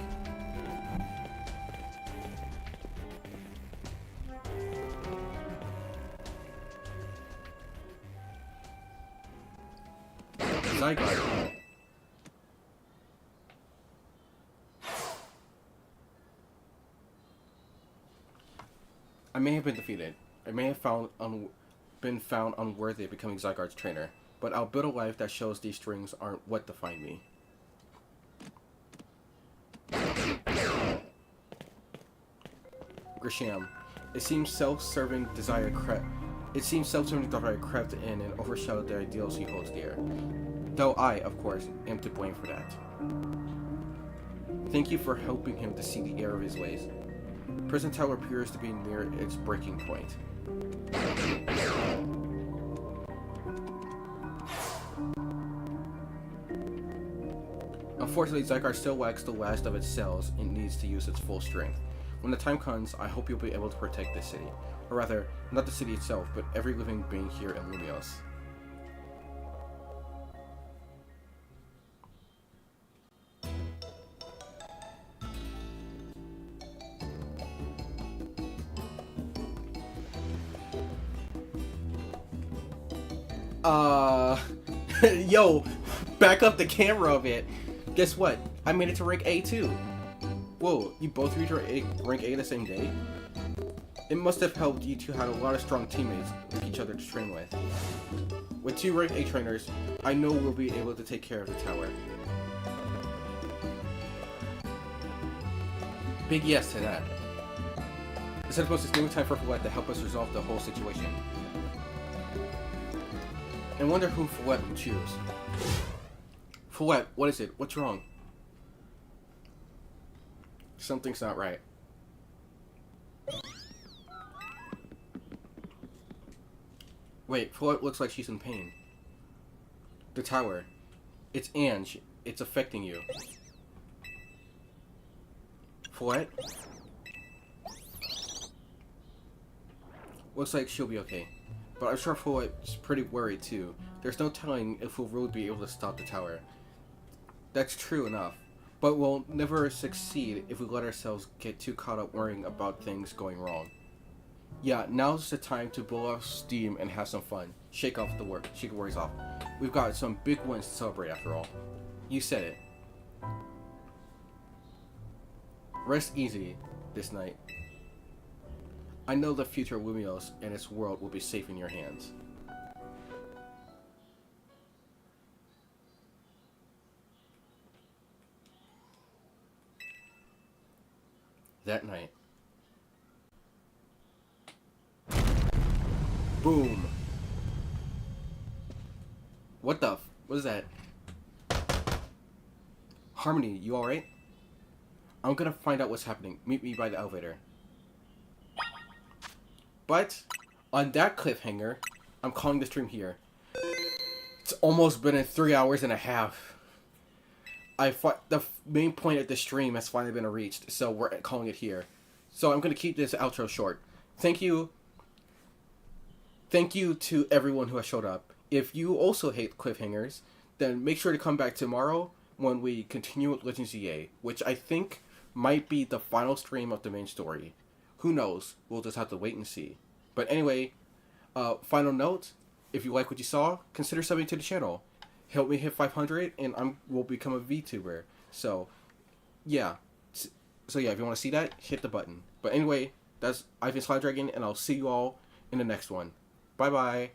Zygarde. I may have been defeated. I may have been found unworthy of becoming Zygarde's trainer, but I'll build a life that shows these strings aren't what define me. Grisham. It seems self-serving desire crept in and overshadowed the ideals he holds dear. Though I, of course, am to blame for that. Thank you for helping him to see the error of his ways. Prison Tower appears to be near its breaking point. Unfortunately, Zygarde still lacks the last of its cells and needs to use its full strength. When the time comes, I hope you'll be able to protect this city. Or rather, not the city itself, but every living being here in Lumiose. Yo, back up the camera a bit. Guess what? I made it to rank A too. Whoa, you both reached rank A the same day? It must have helped you two have a lot of strong teammates with each other to train with. With 2 rank 8 trainers, I know we'll be able to take care of the tower. Big yes to that. I suppose it's new time for Follette to help us resolve the whole situation. I wonder who Follette will choose. Follette, what is it? What's wrong? Something's not right. Wait, Follette looks like she's in pain. The tower. It's Ange. It's affecting you. Follette? Looks like she'll be okay. But I'm sure Follette's pretty worried too. There's no telling if we'll really be able to stop the tower. That's true enough. But we'll never succeed if we let ourselves get too caught up worrying about things going wrong. Yeah, now's the time to blow off steam and have some fun. Shake the worries off. We've got some big wins to celebrate after all. You said it. Rest easy this night. I know the future of Lumiose and its world will be safe in your hands. That night. Boom. What the what is that? Harmony, you alright? I'm gonna find out what's happening. Meet me by the elevator. But, on that cliffhanger, I'm calling the stream here. It's almost been 3 hours and a half. The main point of the stream has finally been reached, so we're calling it here. So I'm going to keep this outro short. Thank you to everyone who has showed up. If you also hate cliffhangers, then make sure to come back tomorrow when we continue with Legends ZA, which I think might be the final stream of the main story. Who knows? We'll just have to wait and see. But anyway, final note, if you like what you saw, consider subbing to the channel. Help me hit 500 and will become a VTuber. So, yeah. So yeah, if you want to see that, hit the button. But anyway, I've been Slime Dragon, and I'll see you all in the next one. Bye bye.